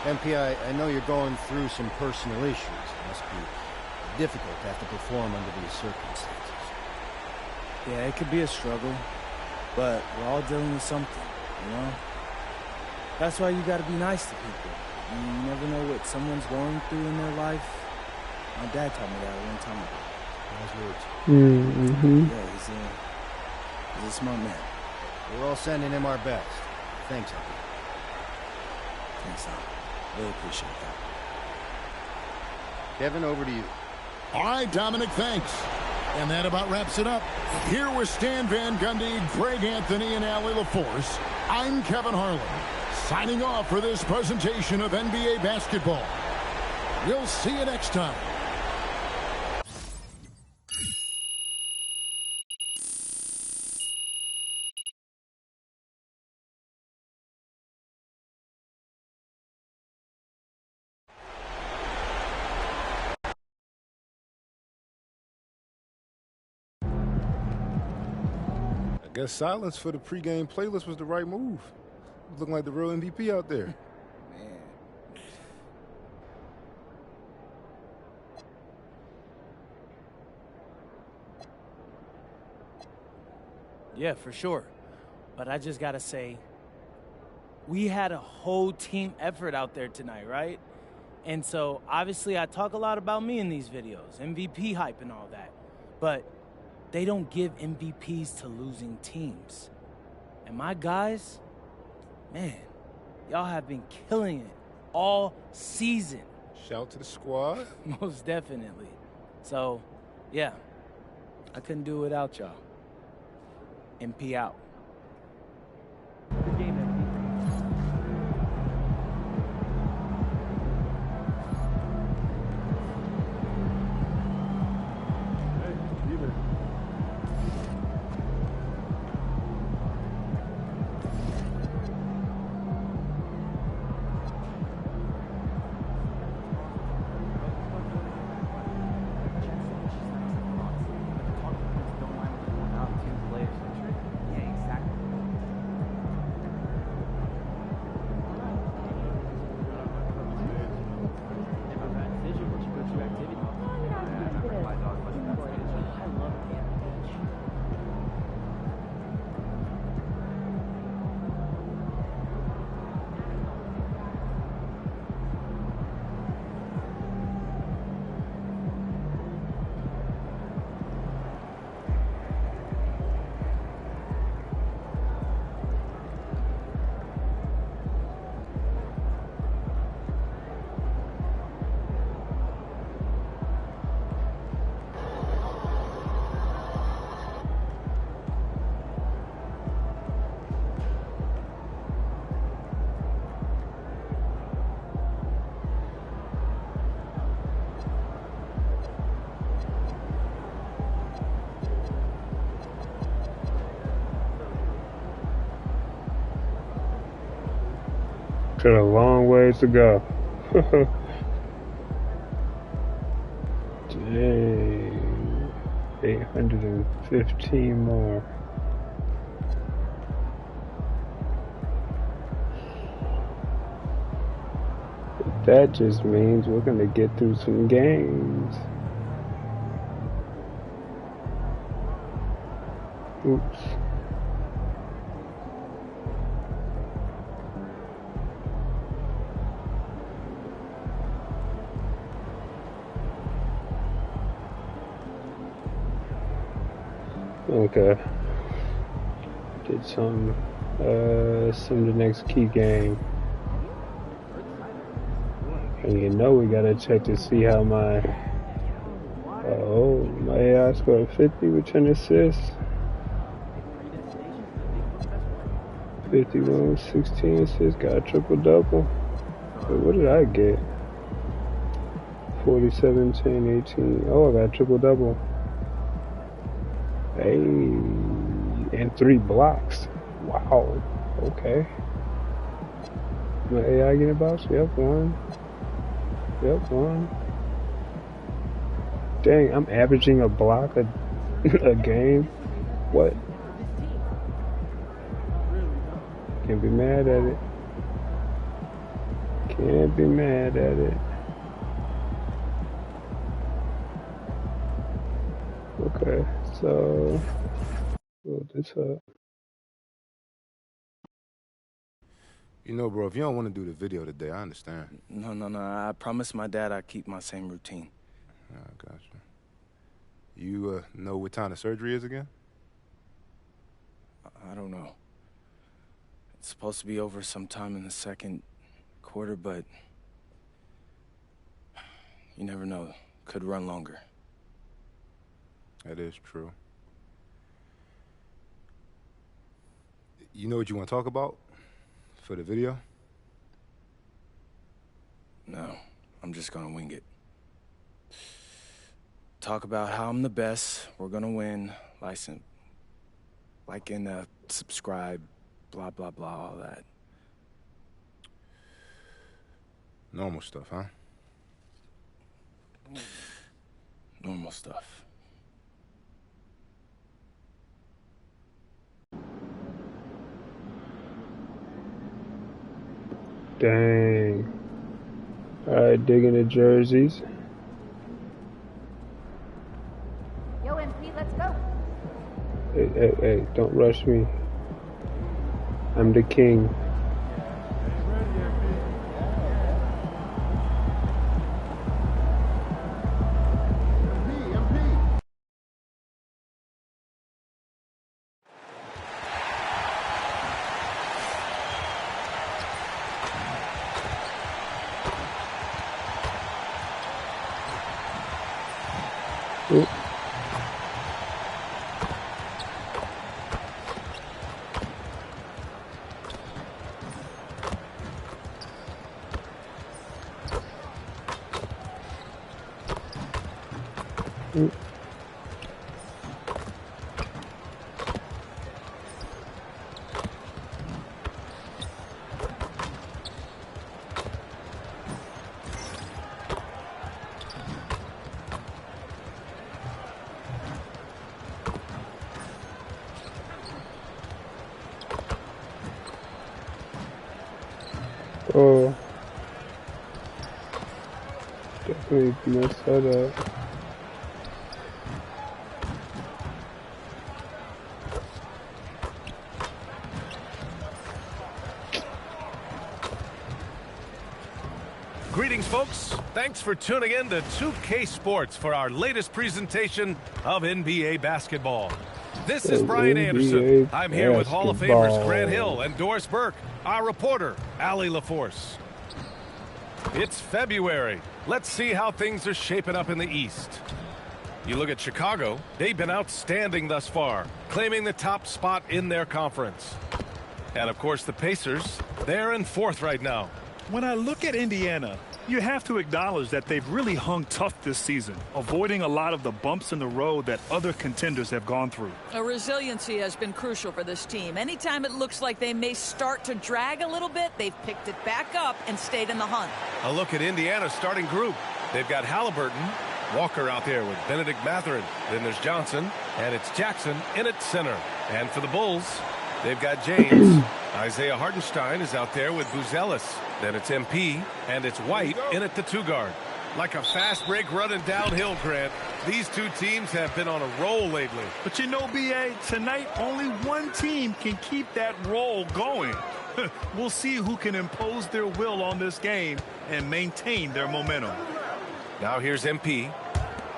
Speaker 12: MP, I know you're going through some personal issues. It must be difficult to have to perform under these circumstances.
Speaker 2: Yeah, it could be a struggle, but we're all dealing with something, you know? That's why you gotta be nice to people. You never know what someone's going through in their life. My dad told me that one time ago.
Speaker 12: Nice words.
Speaker 2: Yeah, he's a smart man.
Speaker 12: We're all sending him our best. Thanks, MP.
Speaker 2: Thanks, Al. Really appreciate that.
Speaker 12: Kevin, over to you.
Speaker 4: All right, Dominic, thanks. And that about wraps it up. Here with Stan Van Gundy, Greg Anthony, and Allie LaForce, I'm Kevin Harlan, signing off for this presentation of NBA basketball. We'll see you next time.
Speaker 3: I guess silence for the pregame playlist was the right move. Looking like the real MVP out there.
Speaker 2: Yeah, for sure. But I just got to say, we had a whole team effort out there tonight, right? And so, obviously, I talk a lot about me in these videos, MVP hype and all that. But they don't give MVPs to losing teams. And my guys, man, y'all have been killing it all season.
Speaker 3: Shout to the squad.
Speaker 2: Most definitely. So, yeah, I couldn't do it without y'all. MP out. Good game, MP.
Speaker 1: Got a long ways to go. Dang. 815 more. That just means we're gonna get through some games. Oops. Okay. Did some the next key game. And you know we gotta check to see how my AI scored 50 with 10 assists. 51 with 16 assists, got a triple-double. Wait, what did I get? 47, 10, 18. Oh, I got a triple-double. Hey, and 3 blocks. Wow. Okay. My AI getting about? Yep, 1. Yep, 1. Dang, I'm averaging a block a game. What? Can't be mad at it. Can't be mad at it. Okay, so build this up.
Speaker 3: You know, bro, if you don't want to do the video today, I understand.
Speaker 2: No. I promised my dad I'd keep my same routine.
Speaker 3: I got you. You know what time the surgery is again?
Speaker 2: I don't know. It's supposed to be over sometime in the second quarter, but You never know. Could run longer.
Speaker 3: That is true. You know what you want to talk about for the video?
Speaker 2: No, I'm just gonna wing it. Talk about how I'm the best, we're gonna win, like in subscribe, blah, blah, blah, all that.
Speaker 3: Normal stuff, huh?
Speaker 2: Normal stuff.
Speaker 1: Dang. Alright, digging the jerseys.
Speaker 6: Yo, MP, let's go.
Speaker 1: Hey, don't rush me. I'm the king. Ooh. Ooh. Oh, definitely messed that up.
Speaker 13: Greetings, folks. Thanks for tuning in to 2K Sports for our latest presentation of NBA basketball. This is Brian Anderson. I'm here with Hall of Famers Grant Hill and Doris Burke, our reporter, Allie LaForce. It's February. Let's see how things are shaping up in the East. You look at Chicago, they've been outstanding thus far, claiming the top spot in their conference. And, of course, the Pacers, they're in fourth right now.
Speaker 14: When I look at Indiana, you have to acknowledge that they've really hung tough this season, avoiding a lot of the bumps in the road that other contenders have gone through.
Speaker 15: Resiliency has been crucial for this team. Anytime it looks like they may start to drag a little bit, they've picked it back up and stayed in the hunt.
Speaker 13: A look at Indiana's starting group. They've got Halliburton, Walker out there with Benedict Mathurin. Then there's Johnson, and it's Jackson in at center. And for the Bulls, they've got James. Isaiah Hartenstein is out there with Buzelis. Then it's MP, and it's White in at the two-guard. Like a fast break running downhill, Grant. These two teams have been on a roll lately.
Speaker 14: But you know, B.A., tonight only one team can keep that roll going. We'll see who can impose their will on this game and maintain their momentum.
Speaker 13: Now here's MP.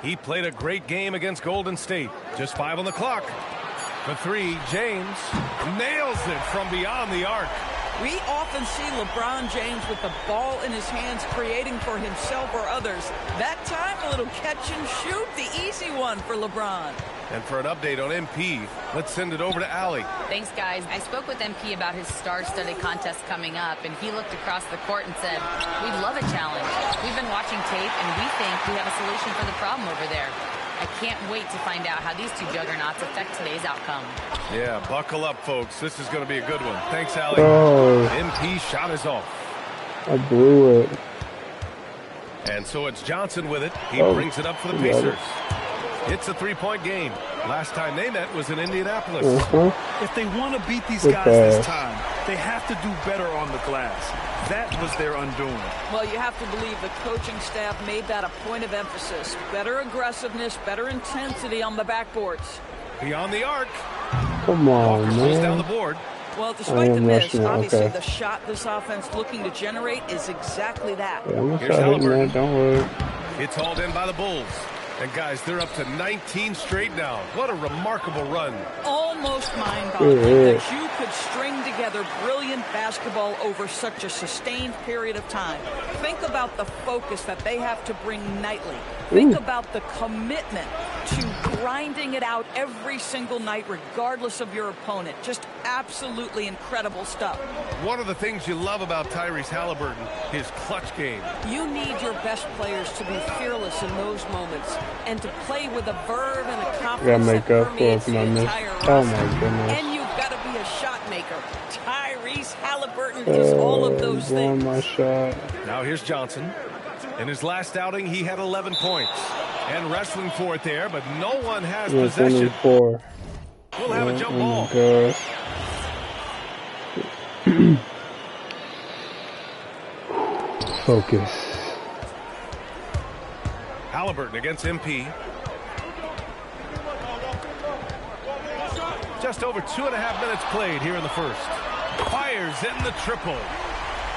Speaker 13: He played a great game against Golden State. Just 5 on the clock. For three, James nails it from beyond the arc.
Speaker 15: We often see LeBron James with the ball in his hands creating for himself or others. That time, a little catch and shoot, the easy one for LeBron.
Speaker 13: And for an update on MP, let's send it over to Allie.
Speaker 6: Thanks, guys. I spoke with MP about his star-studded contest coming up, and he looked across the court and said, "We'd love a challenge. We've been watching tape, and we think we have a solution for the problem over there." I can't wait to find out how these two juggernauts affect today's outcome.
Speaker 13: Yeah, buckle up, folks. This is going to be a good one. Thanks, Allie.
Speaker 1: Oh.
Speaker 13: MP shot is off.
Speaker 1: I blew it.
Speaker 13: And so it's Johnson with it. He brings it up for the Pacers. It's a three-point game. Last time they met was in Indianapolis.
Speaker 14: If they want to beat these guys this time, they have to do better on the glass. That was their undoing.
Speaker 15: Well, you have to believe the coaching staff made that a point of emphasis. Better aggressiveness, better intensity on the backboards.
Speaker 13: Beyond the arc.
Speaker 1: Come on,
Speaker 13: Walker
Speaker 1: man.
Speaker 13: down the board.
Speaker 15: Well, despite the miss, obviously
Speaker 1: okay.
Speaker 15: the shot this offense looking to generate is exactly that.
Speaker 1: Yeah, I'm gonna start hitting that, don't worry.
Speaker 13: It's hauled in by the Bulls. And guys, they're up to 19 straight now. What a remarkable run.
Speaker 15: Almost mind-boggling that you could string together brilliant basketball over such a sustained period of time. Think about the focus that they have to bring nightly. Think about the commitment to grinding it out every single night, regardless of your opponent. Just absolutely incredible stuff.
Speaker 13: One of the things you love about Tyrese Halliburton, his clutch game.
Speaker 15: You need your best players to be fearless in those moments and to play with a verve and a confidence that permeates the entire roster.
Speaker 1: Oh my goodness.
Speaker 15: And you've got to be a shot maker. Tyrese Halliburton does all of those things.
Speaker 1: My shot.
Speaker 13: Now here's Johnson. In his last outing, he had 11 points. And wrestling for it there, but no one has possession. We'll have a jump ball.
Speaker 1: Focus.
Speaker 13: Halliburton against MP. Just over 2.5 minutes played here in the first. Fires in the triple.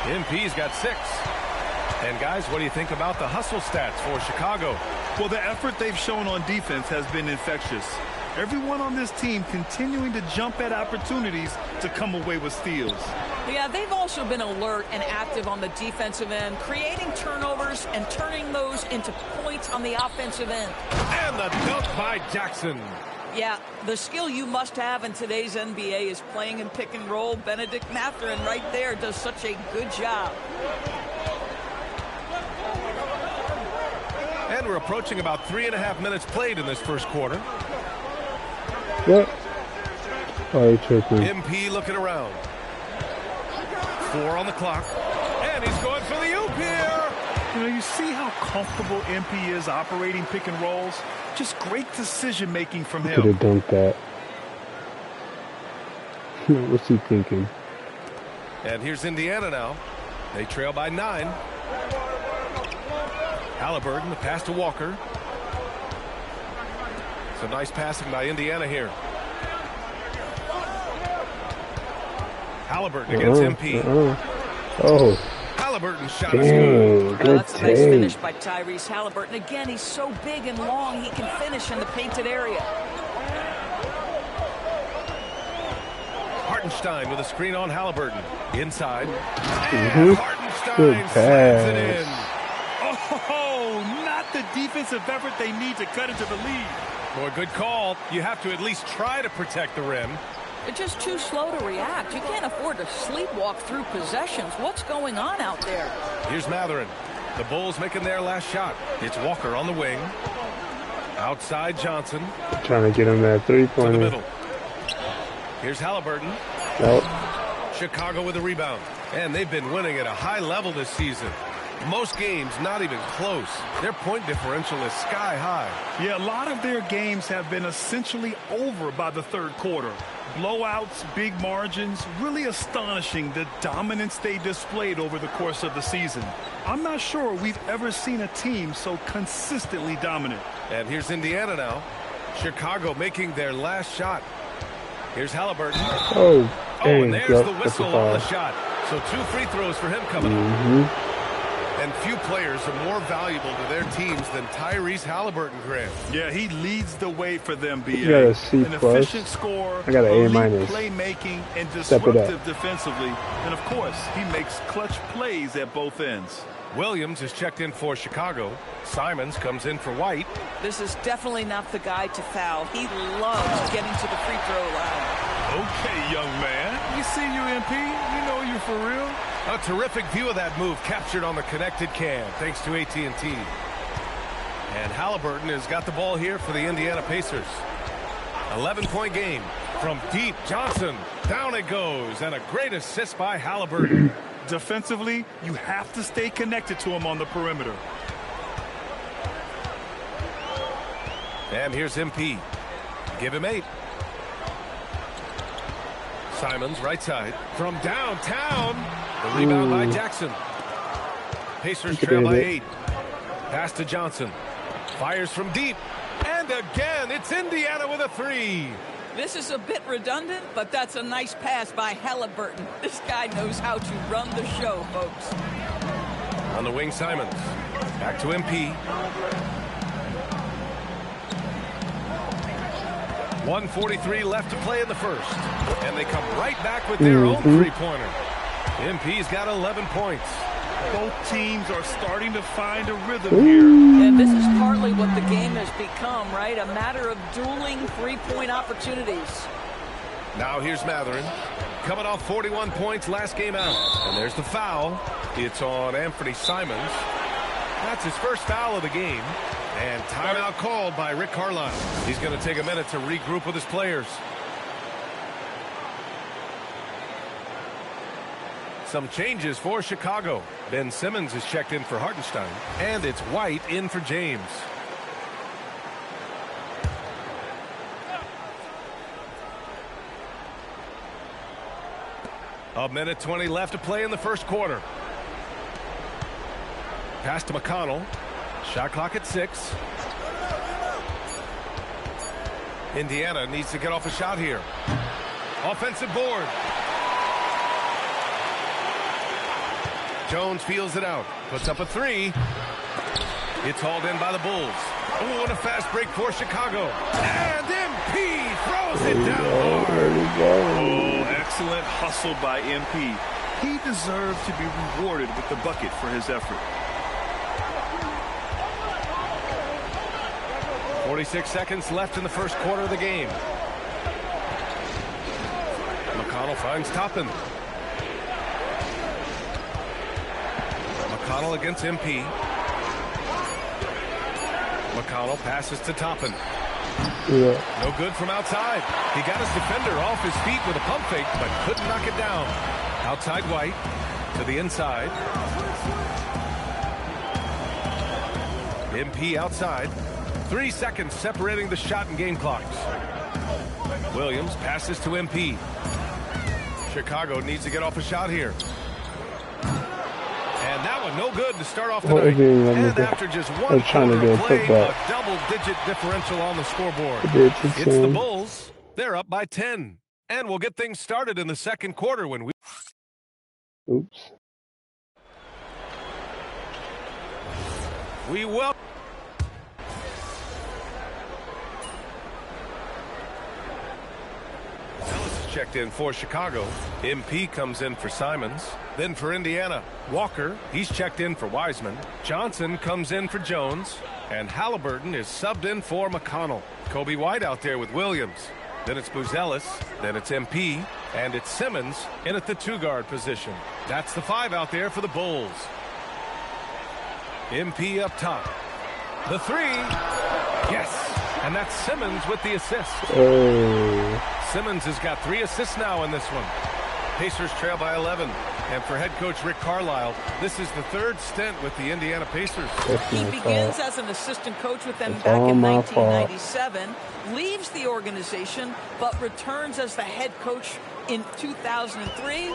Speaker 13: MP's got 6. And guys, what do you think about the hustle stats for Chicago?
Speaker 14: Well, the effort they've shown on defense has been infectious. Everyone on this team continuing to jump at opportunities to come away with steals.
Speaker 15: Yeah, they've also been alert and active on the defensive end, creating turnovers and turning those into points on the offensive end.
Speaker 13: And the dunk by Jackson.
Speaker 15: Yeah, the skill you must have in today's NBA is playing in pick and roll. Benedict Mathurin right there does such a good job.
Speaker 13: And we're approaching about 3.5 minutes played in this first quarter.
Speaker 1: What? Oh, he tripping.
Speaker 13: MP looking around. 4 on the clock. And he's going for the oop here.
Speaker 14: You know, you see how comfortable MP is operating pick and rolls. Just great decision making from him.
Speaker 1: Could have dunked that. What's he thinking?
Speaker 13: And here's Indiana now. They trail by 9. Halliburton, the pass to Walker. Some nice passing by Indiana here. Halliburton against MP.
Speaker 1: Oh.
Speaker 13: Halliburton's shot is good.
Speaker 15: That's a nice finish by Tyrese Halliburton. Again, he's so big and long, he can finish in the painted area.
Speaker 13: Hartenstein with a screen on Halliburton. Inside. And Hartenstein
Speaker 1: good
Speaker 13: slams it in.
Speaker 14: Oh, not the defensive effort they need to cut into the lead.
Speaker 13: Boy, good call. You have to at least try to protect the rim.
Speaker 15: They're just too slow to react. You can't afford to sleepwalk through possessions. What's going on out there?
Speaker 13: Here's Mathurin. The Bulls making their last shot. It's Walker on the wing. Outside Johnson.
Speaker 1: Trying to get him that three-pointer.
Speaker 13: To the middle. Here's Halliburton.
Speaker 1: Nope.
Speaker 13: Chicago with a rebound. And they've been winning at a high level this season. Most games not even close. Their point differential is sky high.
Speaker 14: Yeah, a lot of their games have been essentially over by the third quarter. Blowouts, big margins, really astonishing the dominance they displayed over the course of the season. I'm not sure we've ever seen a team so consistently dominant.
Speaker 13: And here's Indiana now. Chicago making their last shot. Here's Halliburton.
Speaker 1: Oh,
Speaker 13: and there's the whistle on the shot. So 2 free throws for him coming up. And few players are more valuable to their teams than Tyrese Halliburton, Graham.
Speaker 14: Yeah, he leads the way for them, B.A.
Speaker 1: You got a C+.
Speaker 14: An efficient score,
Speaker 1: I got an A-.
Speaker 14: playmaking, and disruptive defensively. And, of course, he makes clutch plays at both ends.
Speaker 13: Williams is checked in for Chicago. Simons comes in for White.
Speaker 15: This is definitely not the guy to foul. He loves getting to the free throw line.
Speaker 14: Okay, young man. We see you, MP. You know you're for real.
Speaker 13: A terrific view of that move captured on the connected cam, thanks to AT&T. And Halliburton has got the ball here for the Indiana Pacers. 11-point game from deep. Johnson, down it goes, and a great assist by Halliburton.
Speaker 14: Defensively, you have to stay connected to him on the perimeter.
Speaker 13: And here's MP. Give him 8. Simons, right side. From downtown. The rebound by Jackson. Pacers trail by 8. Pass to Johnson. Fires from deep. And again, it's Indiana with a 3.
Speaker 15: This is a bit redundant, but that's a nice pass by Halliburton. This guy knows how to run the show, folks.
Speaker 13: On the wing, Simons. Back to MP. 1:43 left to play in the first. And they come right back with their own three-pointer. MP's got 11 points.
Speaker 14: Both teams are starting to find a rhythm here.
Speaker 15: And this is partly what the game has become, right? A matter of dueling three-point opportunities.
Speaker 13: Now here's Matherin. Coming off 41 points last game out. And there's the foul. It's on Anthony Simons. That's his first foul of the game. And timeout called by Rick Carlisle. He's going to take a minute to regroup with his players. Some changes for Chicago. Ben Simmons is checked in for Hartenstein. And it's White in for James. A minute 20 left to play in the first quarter. Pass to McConnell. Shot clock at 6. Indiana needs to get off a shot here. Offensive board. Jones feels it out. Puts up a 3. It's hauled in by the Bulls. Oh, and a fast break for Chicago. And MP throws it down.
Speaker 14: Oh, excellent hustle by MP. He deserved to be rewarded with the bucket for his effort.
Speaker 13: 46 seconds left in the first quarter of the game. McConnell finds Toppin. McConnell against MP. McConnell passes to Toppin. No good from outside. He got his defender off his feet with a pump fake, but couldn't knock it down. Outside White to the inside. MP outside. 3 seconds separating the shot and game clocks. Williams passes to MP. Chicago needs to get off a shot here. And that one no good to start off the night. And after just one quarter of play, a double-digit differential on the scoreboard. It's the Bulls. They're up by 10. And we'll get things started in the second quarter when we...
Speaker 1: Oops.
Speaker 13: We will... Checked in for Chicago. MP comes in for Simons. Then for Indiana, Walker. He's checked in for Wiseman. Johnson comes in for Jones. And Halliburton is subbed in for McConnell. Kobe White out there with Williams. Then it's Buzelis. Then it's MP. And it's Simmons in at the 2-guard position. That's the 5 out there for the Bulls. MP up top. The 3. Yes. And that's Simmons with the assist. Simmons has got 3 assists now in this one. Pacers trail by 11. And for head coach Rick Carlisle, this is the 3rd stint with the Indiana Pacers.
Speaker 15: He begins as an assistant coach with them back in 1997, leaves the organization, but returns as the head coach in 2003,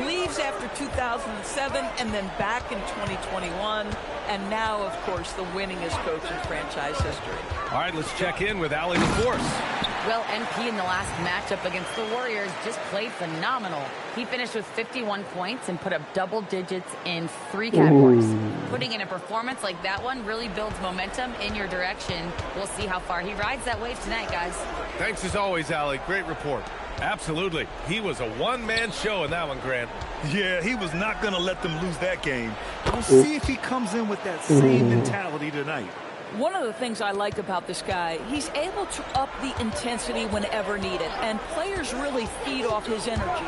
Speaker 15: leaves after 2007, and then back in 2021. And now, of course, the winningest coach in franchise history.
Speaker 13: All right, let's check in with Allie LaForce.
Speaker 6: Well, MP in the last matchup against the Warriors just played phenomenal. He finished with 51 points and put up double digits in 3 categories. Putting in a performance like that one really builds momentum in your direction. We'll see how far he rides that wave tonight, guys.
Speaker 13: Thanks as always, Allie. Great report. Absolutely. He was a one-man show in that one, Grant.
Speaker 14: Yeah, he was not going to let them lose that game. We'll see if he comes in with that same mentality tonight.
Speaker 15: One of the things I like about this guy, he's able to up the intensity whenever needed, and players really feed off his energy.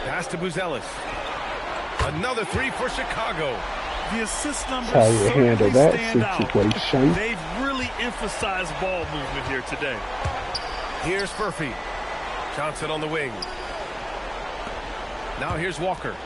Speaker 13: Pass to Buzelis. Another 3 for Chicago.
Speaker 14: The assist numbers
Speaker 1: how you handle that
Speaker 14: stand
Speaker 1: situation.
Speaker 14: Out. They've really emphasized ball movement here today.
Speaker 13: Here's Furphy. Johnson on the wing. Now here's Walker.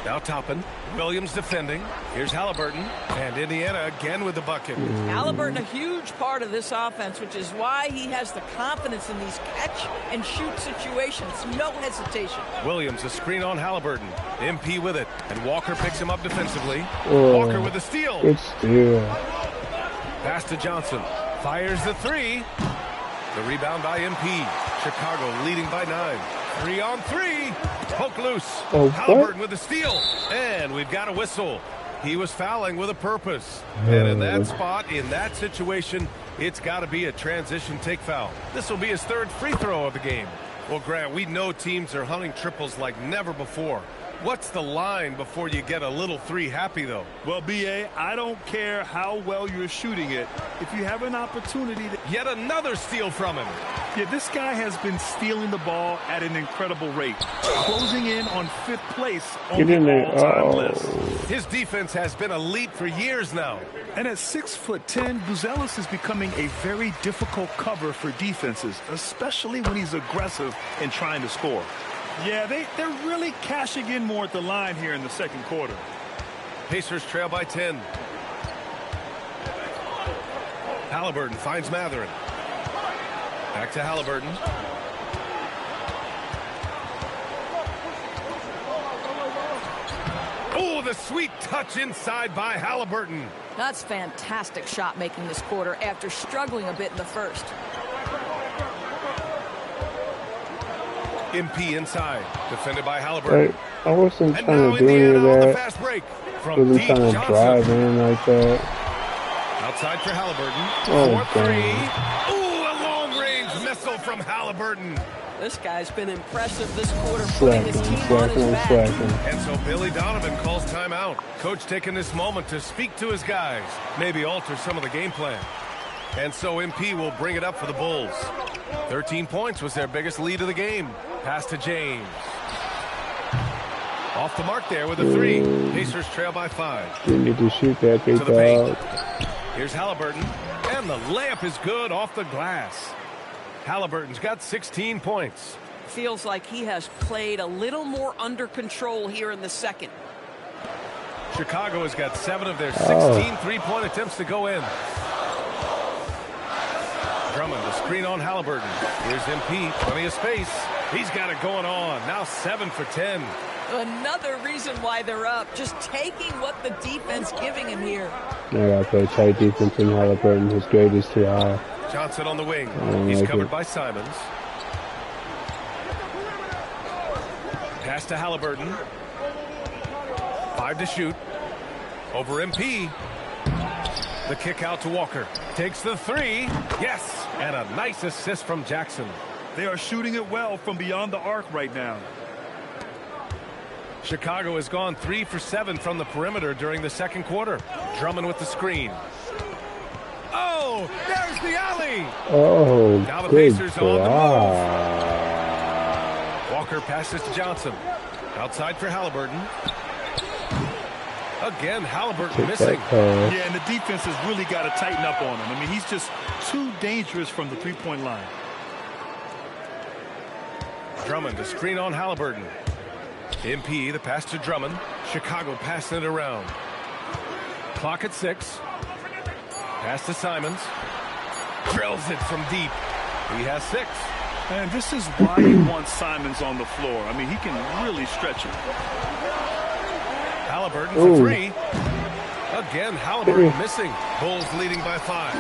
Speaker 13: Now Toppin. Williams defending. Here's Halliburton. And Indiana again with the bucket.
Speaker 15: Halliburton, a huge part of this offense, which is why he has the confidence in these catch-and-shoot situations. No hesitation.
Speaker 13: Williams, a screen on Halliburton. MP with it. And Walker picks him up defensively. Walker with the steal.
Speaker 1: Good steal.
Speaker 13: Pass to Johnson. Fires the 3. The rebound by MP. Chicago leading by 9. 3-on-3. Poke loose. Halliburton with the steal. And we've got a whistle. He was fouling with a purpose. And in that spot, in that situation, it's got to be a transition take foul. This will be his third free throw of the game. Well, Grant, we know teams are hunting triples like never before. What's the line before you get a little three happy, though?
Speaker 14: Well, B.A., I don't care how well you're shooting it. If you have an opportunity to...
Speaker 13: Yet another steal from him.
Speaker 14: Yeah, this guy has been stealing the ball at an incredible rate. Closing in on 5th place on the all-time list.
Speaker 13: His defense has been elite for years now.
Speaker 14: And at 6'10", Buzelis is becoming a very difficult cover for defenses, especially when he's aggressive and trying to score. Yeah, they're really cashing in more at the line here in the second quarter.
Speaker 13: Pacers trail by 10. Halliburton finds Matherin. Back to Halliburton. Oh, the sweet touch inside by Halliburton.
Speaker 15: That's fantastic shot making this quarter after struggling a bit in the first.
Speaker 13: MP inside, defended by Halliburton.
Speaker 1: I wasn't trying to do any of that.
Speaker 13: Fast break from
Speaker 1: wasn't trying to drive in like that.
Speaker 13: Outside for Halliburton.
Speaker 1: Oh,
Speaker 13: 4-3. Ooh, a long-range missile from Halliburton.
Speaker 15: This guy's been impressive this quarter, putting his team on his back.
Speaker 13: And so Billy Donovan calls timeout. Coach taking this moment to speak to his guys, maybe alter some of the game plan. And so MP will bring it up for the Bulls. 13 points was their biggest lead of the game. Pass to James. Off the mark there with a 3. Pacers trail by 5.
Speaker 1: Didn't need to shoot that big dog.
Speaker 13: Here's Halliburton. And the layup is good off the glass. Halliburton's got 16 points.
Speaker 15: Feels like he has played a little more under control here in the second.
Speaker 13: Chicago has got 7 of their 16 three-point attempts to go in. Drummond, the screen on Halliburton. Here's MP, plenty of space. He's got it going on. Now 7 for 10.
Speaker 15: Another reason why they're up. Just taking what the defense giving him here.
Speaker 1: I gotta play tight defense in Halliburton. His grade is too high.
Speaker 13: Johnson on the wing. He's covered by Simons. Pass to Halliburton. 5 to shoot. Over MP. The kick out to Walker. Takes the 3. Yes. And a nice assist from Jackson.
Speaker 14: They are shooting it well from beyond the arc right now.
Speaker 13: Chicago has gone 3 for 7 from the perimeter during the second quarter. Drummond with the screen. Oh, there's the alley.
Speaker 1: Oh,
Speaker 13: now the
Speaker 1: good
Speaker 13: Pacers on the move. Walker passes to Johnson. Outside for Halliburton. Again, Halliburton missing.
Speaker 14: Yeah, and the defense has really got to tighten up on him. I mean, he's just too dangerous from the three-point line.
Speaker 13: Drummond, the screen on Halliburton. MP, the pass to Drummond. Chicago passing it around. Clock at 6. Pass to Simons. Drills it from deep. He has 6.
Speaker 14: And this is why he wants Simons on the floor. I mean, he can really stretch it.
Speaker 13: Halliburton for 3. Again, Halliburton missing. Bulls leading by 5.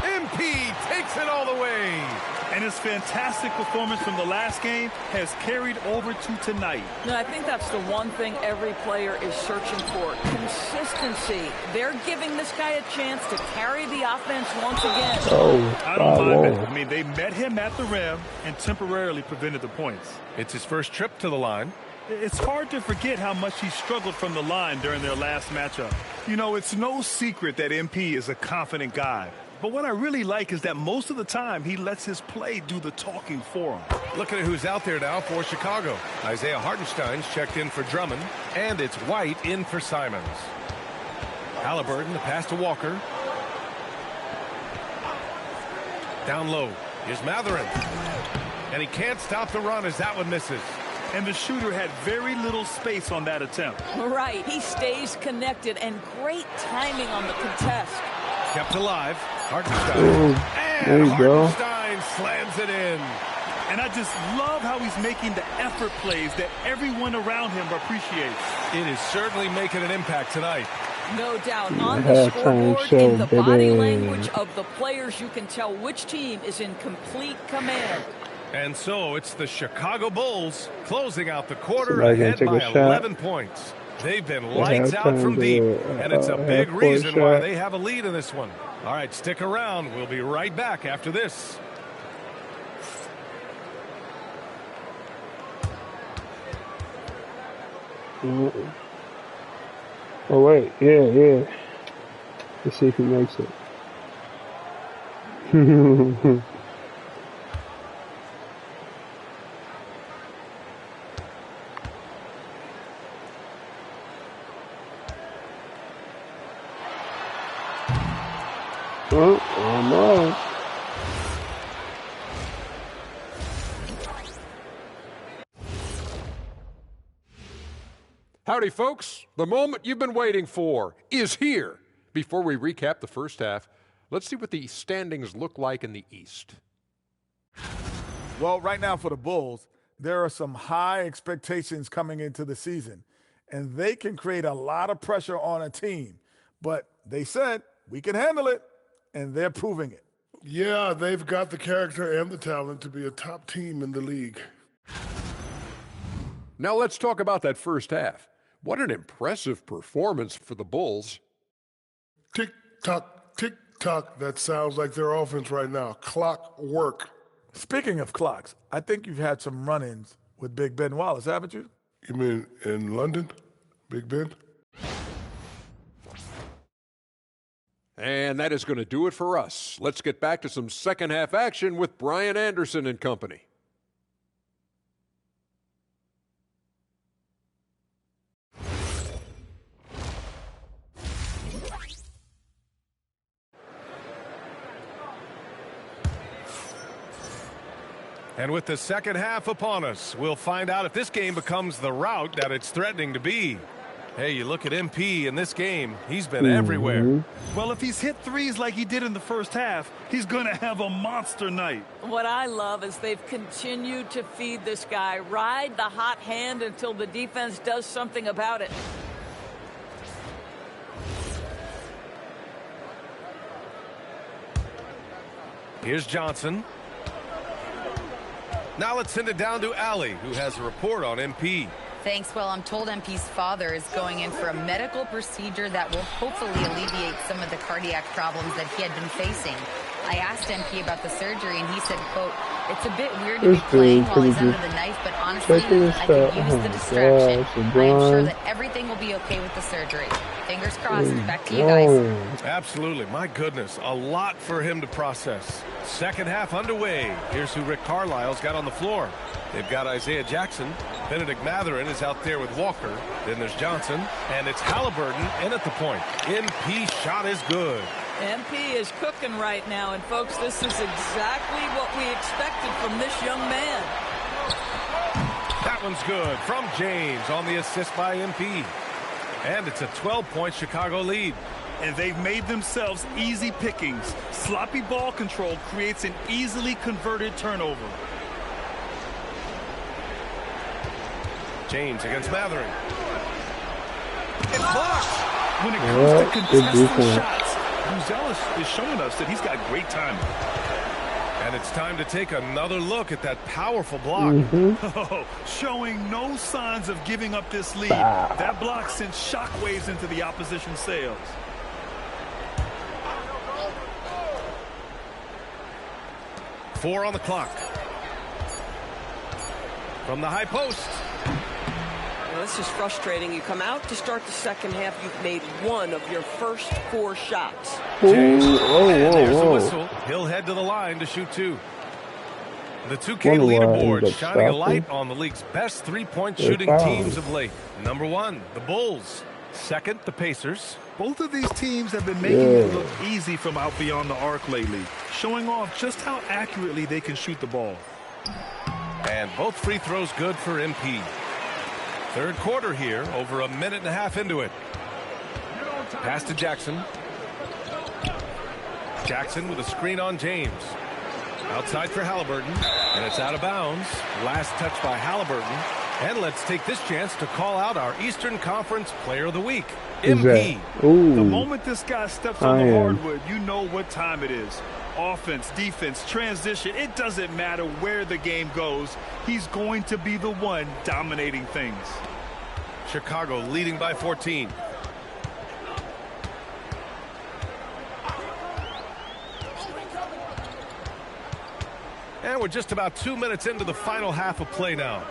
Speaker 13: MP takes it all the way.
Speaker 14: And his fantastic performance from the last game has carried over to tonight.
Speaker 15: No, I think that's the one thing every player is searching for. Consistency. They're giving this guy a chance to carry the offense once again.
Speaker 14: I don't mind it. I mean, they met him at the rim and temporarily prevented the points.
Speaker 13: It's his first trip to the line.
Speaker 14: It's hard to forget how much he struggled from the line during their last matchup. You know, it's no secret that MP is a confident guy. But what I really like is that most of the time he lets his play do the talking for him.
Speaker 13: Looking at who's out there now for Chicago. Isaiah Hartenstein's checked in for Drummond, and it's White in for Simons. Halliburton, the pass to Walker. Down low. Here's Matherin. And he can't stop the run as that one misses.
Speaker 14: And the shooter had very little space on that attempt.
Speaker 15: Right. He stays connected, and great timing on the contest.
Speaker 13: Kept alive. Hartenstein. And Hartenstein slams it in.
Speaker 14: And I just love how he's making the effort plays that everyone around him appreciates.
Speaker 13: It is certainly making an impact tonight.
Speaker 15: No doubt. On the scoreboard, in the body language of the players, you can tell which team is in complete command.
Speaker 13: And so it's the Chicago Bulls closing out the quarter ahead by 11 points. They've been lights out from deep, and it's a big reason why they have a lead in this one. All right, stick around. We'll be right back after this.
Speaker 1: Oh, wait. Yeah. Let's see if he makes it. Oh, almost.
Speaker 9: Howdy, folks. The moment you've been waiting for is here. Before we recap the first half, let's see what the standings look like in the East.
Speaker 11: Well, right now for the Bulls, there are some high expectations coming into the season, and they can create a lot of pressure on a team. But they said, we can handle it, and they're proving it.
Speaker 10: Yeah, they've got the character and the talent to be a top team in the league.
Speaker 9: Now let's talk about that first half. What an impressive performance for the Bulls.
Speaker 10: Tick-tock, tick-tock. That sounds like their offense right now. Clockwork.
Speaker 11: Speaking of clocks, I think you've had some run-ins with Big Ben Wallace, haven't you?
Speaker 10: You mean in London, Big Ben?
Speaker 9: And that is going to do it for us. Let's get back to some second half action with Brian Anderson and company.
Speaker 13: And with the second half upon us, we'll find out if this game becomes the rout that it's threatening to be. Hey, you look at MP in this game, he's been everywhere.
Speaker 14: Well, if he's hit threes like he did in the first half, he's going to have a monster night.
Speaker 15: What I love is they've continued to feed this guy, ride the hot hand until the defense does something about it.
Speaker 13: Here's Johnson. Now let's send it down to Allie, who has a report on MP.
Speaker 6: Thanks. Well, I'm told MP's father is going in for a medical procedure that will hopefully alleviate some of the cardiac problems that he had been facing. I asked MP about the surgery, and he said, quote, "It's a bit weird to be playing while he's under the knife, but honestly, I could use the distraction. I am sure that everything will be okay with the surgery. Fingers crossed." Back to you guys.
Speaker 13: Absolutely. My goodness, a lot for him to process. Second half underway. Here's who Rick Carlisle's got on the floor. They've got Isaiah Jackson. Benedict Matherin is out there with Walker. Then there's Johnson, and it's Halliburton in at the point. MP shot is good.
Speaker 15: MP is cooking right now, and folks, this is exactly what we expected from this young man.
Speaker 13: That one's good from James on the assist by MP. And it's a 12-point Chicago lead.
Speaker 14: And they've made themselves easy pickings. Sloppy ball control creates an easily converted turnover.
Speaker 13: James against Matherin. It's blocked.
Speaker 14: When it comes to contested shots, Buzelis is showing us that he's got great timing.
Speaker 13: And it's time to take another look at that powerful block.
Speaker 14: Showing no signs of giving up this lead. That block sent shockwaves into the opposition sails.
Speaker 13: Four on the clock. From the high post.
Speaker 16: Well, this is frustrating. You come out to start the second half, you've made one of your first 4 shots.
Speaker 13: James, and there's the whistle. He'll head to the line to shoot 2. The 2K leaderboard shining a light on the league's best three-point shooting teams of late. Number 1, the Bulls. Second, the Pacers.
Speaker 14: Both of these teams have been making it look easy from out beyond the arc lately, showing off just how accurately they can shoot the ball.
Speaker 13: And both free throws good for MP. Third quarter here, over a minute and a half into it. Pass to Jackson. Jackson with a screen on James. Outside for Halliburton, and it's out of bounds. Last touch by Halliburton. And let's take this chance to call out our Eastern Conference Player of the Week, MP.
Speaker 14: The moment this guy steps on the hardwood, you know what time it is. Offense, defense, transition, it doesn't matter where the game goes. He's going to be the one dominating things.
Speaker 13: Chicago leading by 14. And we're just about 2 minutes into the final half of play now.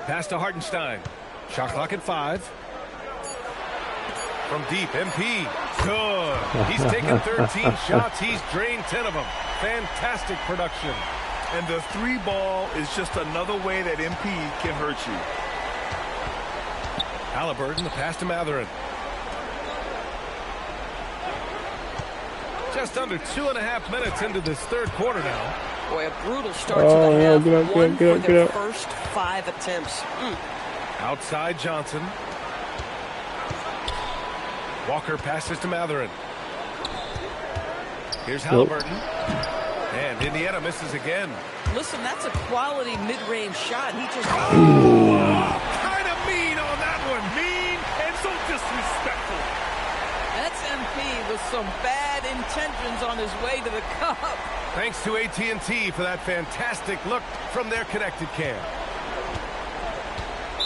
Speaker 13: Pass to Hartenstein. Shot clock at 5. From deep, MP. Good. He's taken 13 shots. He's drained 10 of them. Fantastic production.
Speaker 14: And the 3-ball is just another way that MP can hurt you.
Speaker 13: Halliburton, the pass to Mathurin. Just under 2.5 minutes into this third quarter now.
Speaker 16: Boy, a brutal start to the half. One for their first 5 attempts.
Speaker 13: Outside Johnson. Walker passes to Mathurin. Here's Halliburton. And Indiana misses again.
Speaker 15: Listen, that's a quality mid-range shot. He just...
Speaker 14: Kind of mean on that one. Mean and so disrespectful.
Speaker 15: That's MP with some bad intentions on his way to the cup.
Speaker 13: Thanks to AT&T for that fantastic look from their connected cam.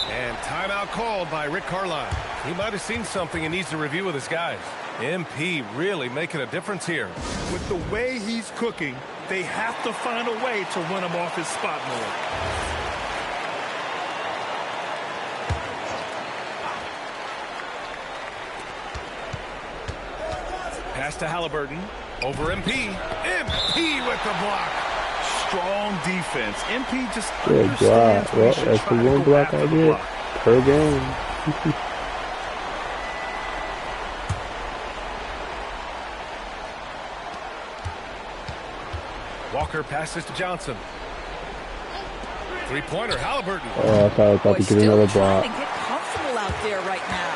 Speaker 13: And timeout called by Rick Carlisle. He might have seen something he needs to review with his guys. MP really making a difference here.
Speaker 14: With the way he's cooking, they have to find a way to run him off his spot more.
Speaker 13: Pass to Halliburton. Over MP. MP with the block.
Speaker 14: Strong defense. MP just
Speaker 1: good
Speaker 14: understands
Speaker 1: block. Well, that's the one block I did per game.
Speaker 13: Walker passes to Johnson. 3-pointer, Halliburton.
Speaker 1: Oh, I thought I was about to get another block.
Speaker 15: To get comfortable out there right now.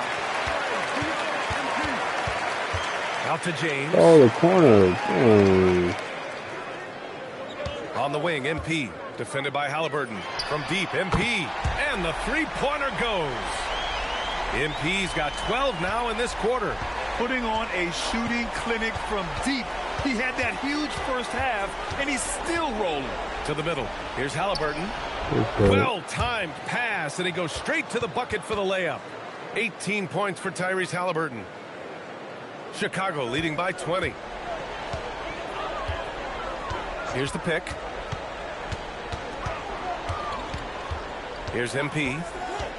Speaker 13: Out to James.
Speaker 1: Oh, the corner. Dang.
Speaker 13: On the wing, MP. Defended by Halliburton. From deep, MP. And the 3-pointer goes. MP's got 12 now in this quarter.
Speaker 14: Putting on a shooting clinic from deep. He had that huge first half, and he's still rolling.
Speaker 13: To the middle. Here's Halliburton. Well-timed pass, and he goes straight to the bucket for the layup. 18 points for Tyrese Halliburton. Chicago leading by 20. Here's the pick. Here's MP.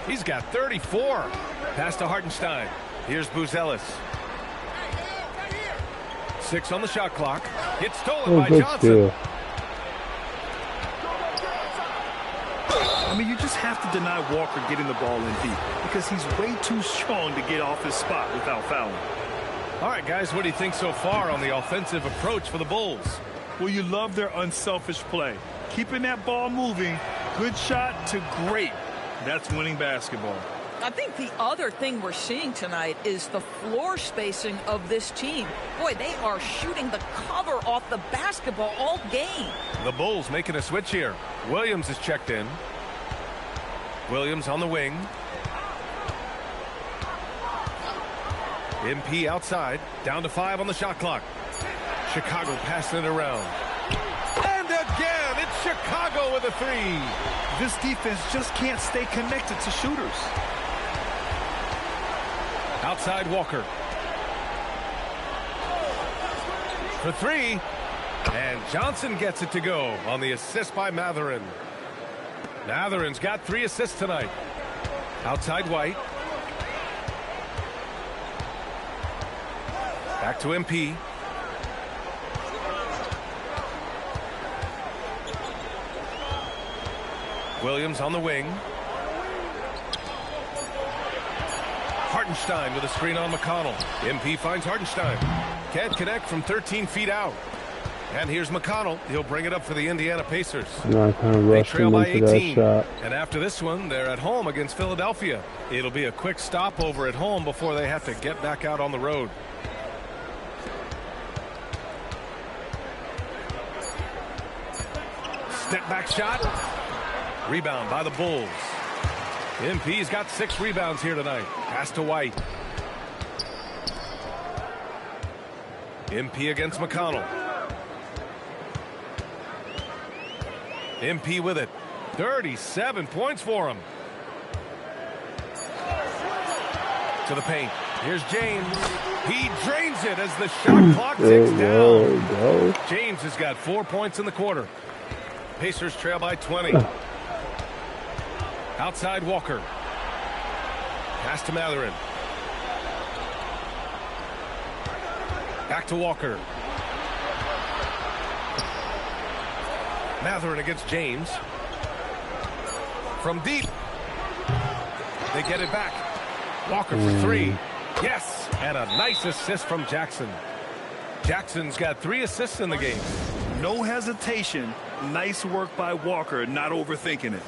Speaker 13: He's got 34. Pass to Hartenstein. Here's Buzelis. 6 on the shot clock. It's stolen by Johnson.
Speaker 1: Steal.
Speaker 14: I mean, you just have to deny Walker getting the ball in deep because he's way too strong to get off his spot without fouling.
Speaker 13: All right, guys, what do you think so far on the offensive approach for the Bulls?
Speaker 14: Well, you love their unselfish play. Keeping that ball moving, good shot to great. That's winning basketball.
Speaker 15: I think the other thing we're seeing tonight is the floor spacing of this team. Boy, they are shooting the cover off the basketball all game.
Speaker 13: The Bulls making a switch here. Williams is checked in. Williams on the wing. MP outside. Down to 5 on the shot clock. Chicago passing it around. And again, it's Chicago with a 3.
Speaker 14: This defense just can't stay connected to shooters.
Speaker 13: Outside Walker. For 3. And Johnson gets it to go on the assist by Mathurin. Mathurin's got 3 assists tonight. Outside White. Back to MP. Williams on the wing. Hartenstein with a screen on McConnell. MP finds Hartenstein. Can't connect from 13 feet out. And here's McConnell. He'll bring it up for the Indiana Pacers.
Speaker 1: I kind of
Speaker 13: They
Speaker 1: rushed
Speaker 13: trail
Speaker 1: him
Speaker 13: by
Speaker 1: into
Speaker 13: 18.
Speaker 1: that shot.
Speaker 13: And after this one, they're at home against Philadelphia. It'll be a quick stopover at home before they have to get back out on the road. Step back shot. Rebound by the Bulls. MP's got 6 rebounds here tonight. Pass to White. MP against McConnell. MP with it. 37 points for him. To the paint. Here's James. He drains it as the shot clock ticks down. James has got 4 points in the quarter. Pacers trail by 20. Outside Walker. Pass to Matherin. Back to Walker. Matherin against James. From deep. They get it back. Walker for three. Yes, and a nice assist from Jackson. Jackson's got 3 assists in the game.
Speaker 14: No hesitation. Nice work by Walker, not overthinking it.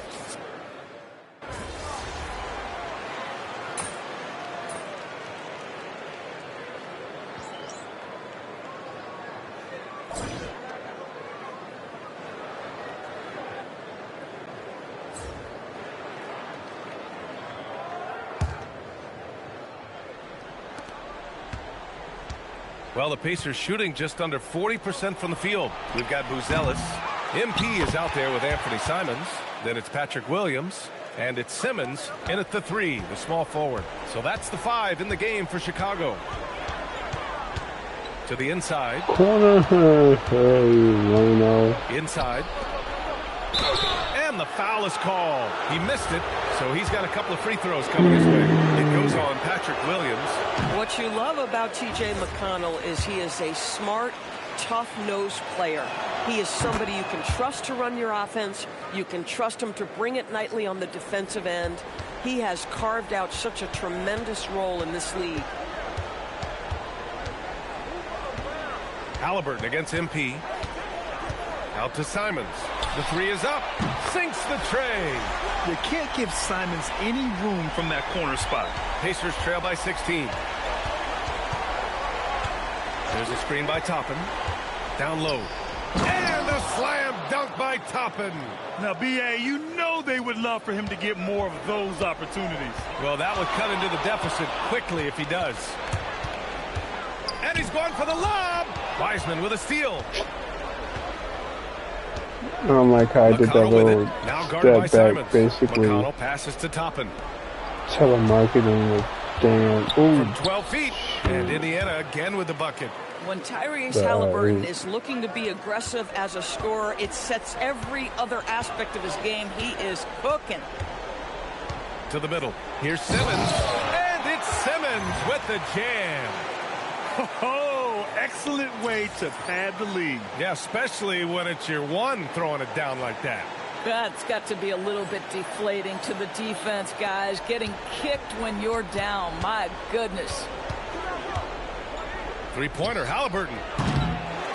Speaker 13: Well, the Pacers shooting just under 40% from the field. We've got Buzelis. MP is out there with Anthony Simons. Then it's Patrick Williams. And it's Simmons in at the 3, the small forward. So that's the 5 in the game for Chicago. To the inside. Inside. And the foul is called. He missed it, so he's got a couple of free throws coming his way. It goes on Patrick Williams.
Speaker 16: What you love about T.J. McConnell is he is a smart, tough-nosed player. He is somebody you can trust to run your offense. You can trust him to bring it nightly on the defensive end. He has carved out such a tremendous role in this league.
Speaker 13: Halliburton against MP. Out to Simons. The 3 is up. Sinks the tray.
Speaker 14: You can't give Simons any room from that corner spot.
Speaker 13: Pacers trail by 16. There's a screen by Toppin. Down low. And a slam dunk by Toppin.
Speaker 14: Now, B.A., you know they would love for him to get more of those opportunities.
Speaker 13: Well, that would cut into the deficit quickly if he does. And he's going for the lob. Wiseman with a steal.
Speaker 1: I don't like how I did that little step back, basically.
Speaker 13: McConnell passes to Toppin.
Speaker 1: Telemarketing with damn.
Speaker 13: From 12 feet. And Indiana again with the bucket.
Speaker 15: When Tyrese Halliburton is looking to be aggressive as a scorer, it sets every other aspect of his game. He is cooking.
Speaker 13: To the middle. Here's Simmons. And it's Simmons with the jam.
Speaker 14: Oh, excellent way to pad the lead.
Speaker 13: Yeah, especially when it's your one throwing it down like that.
Speaker 15: That's got to be a little bit deflating to the defense, guys. Getting kicked when you're down. My goodness.
Speaker 13: Three-pointer, Halliburton.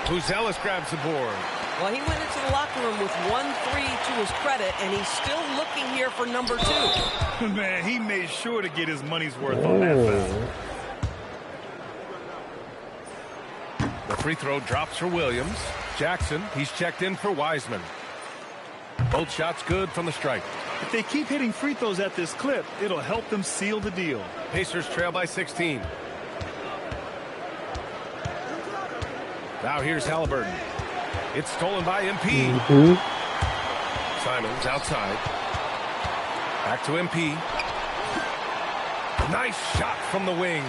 Speaker 13: Buzelis grabs the board.
Speaker 16: Well, he went into the locker room with 1-3 to his credit, and he's still looking here for number 2.
Speaker 14: Man, he made sure to get his money's worth on that foul.
Speaker 13: The free throw drops for Williams. Jackson, he's checked in for Wiseman. Both shots good from the stripe.
Speaker 14: If they keep hitting free throws at this clip, it'll help them seal the deal.
Speaker 13: Pacers trail by 16. Now here's Halliburton. It's stolen by MP. Simons outside. Back to MP. Nice shot from the wing.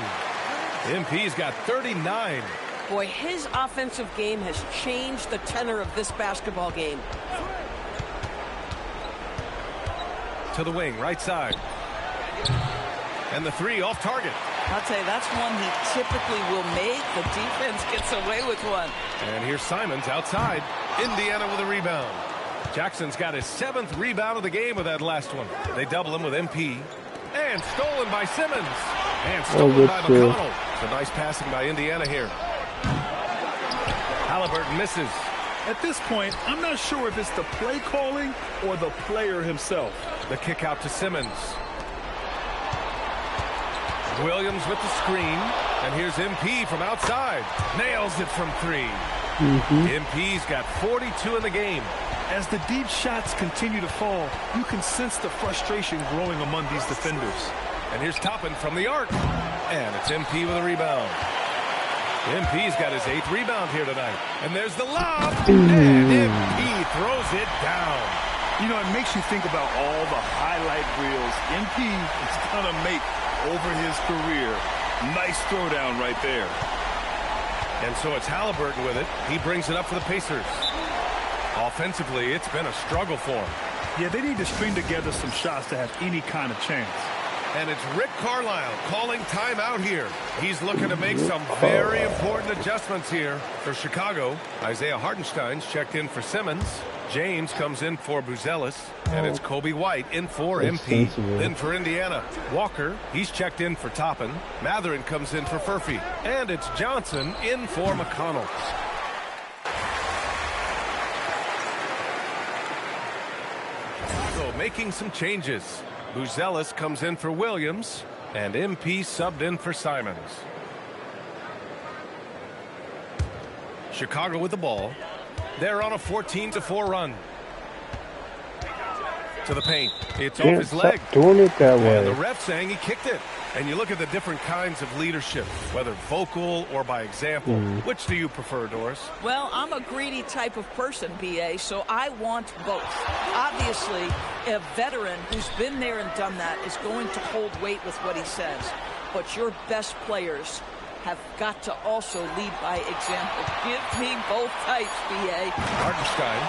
Speaker 13: MP's got 39.
Speaker 16: Boy, his offensive game has changed the tenor of this basketball game.
Speaker 13: To the wing, right side. And the 3 off target.
Speaker 15: I'll tell you, that's one he typically will make. The defense gets away with one.
Speaker 13: And here's Simons outside. Indiana with a rebound. Jackson's got his 7th rebound of the game with that last one. They double him with MP. And stolen by Simmons. And stolen by McConnell. So nice passing by Indiana here. Halliburton misses.
Speaker 14: At this point, I'm not sure if it's the play calling or the player himself.
Speaker 13: The kick out to Simmons. Williams with the screen. And here's MP from outside. Nails it from 3. MP's got 42 in the game.
Speaker 14: As the deep shots continue to fall, you can sense the frustration growing among these defenders.
Speaker 13: And here's Toppin from the arc. And it's MP with a rebound. MP's got his 8th rebound here tonight. And there's the lob. And MP throws it down.
Speaker 14: You know, it makes you think about all the highlight reels MP is going to make over his career. Nice throwdown right there.
Speaker 13: And so it's Halliburton with it. He brings it up for the Pacers. Offensively, it's been a struggle for him.
Speaker 14: Yeah, they need to string together some shots to have any kind of chance.
Speaker 13: And it's Rick Carlisle calling timeout here. He's looking to make some very important adjustments here for Chicago. Isaiah Hartenstein's checked in for Simmons. James comes in for Buzelis. And it's Kobe White in for MP. Then for Indiana, Walker, he's checked in for Toppin. Matherin comes in for Furphy. And it's Johnson in for McConnell. So making some changes. Buzelis comes in for Williams, and MP subbed in for Simons. Chicago with the ball. They're on a 14-4 run. To the paint. It's off his leg.
Speaker 1: Doing it that way.
Speaker 13: And the ref saying he kicked it. And you look at the different kinds of leadership, whether vocal or by example. Which do you prefer, Doris?
Speaker 15: Well, I'm a greedy type of person, B.A., so I want both. Obviously, a veteran who's been there and done that is going to hold weight with what he says. But your best players have got to also lead by example. Give me both types, B.A.
Speaker 13: Hartenstein.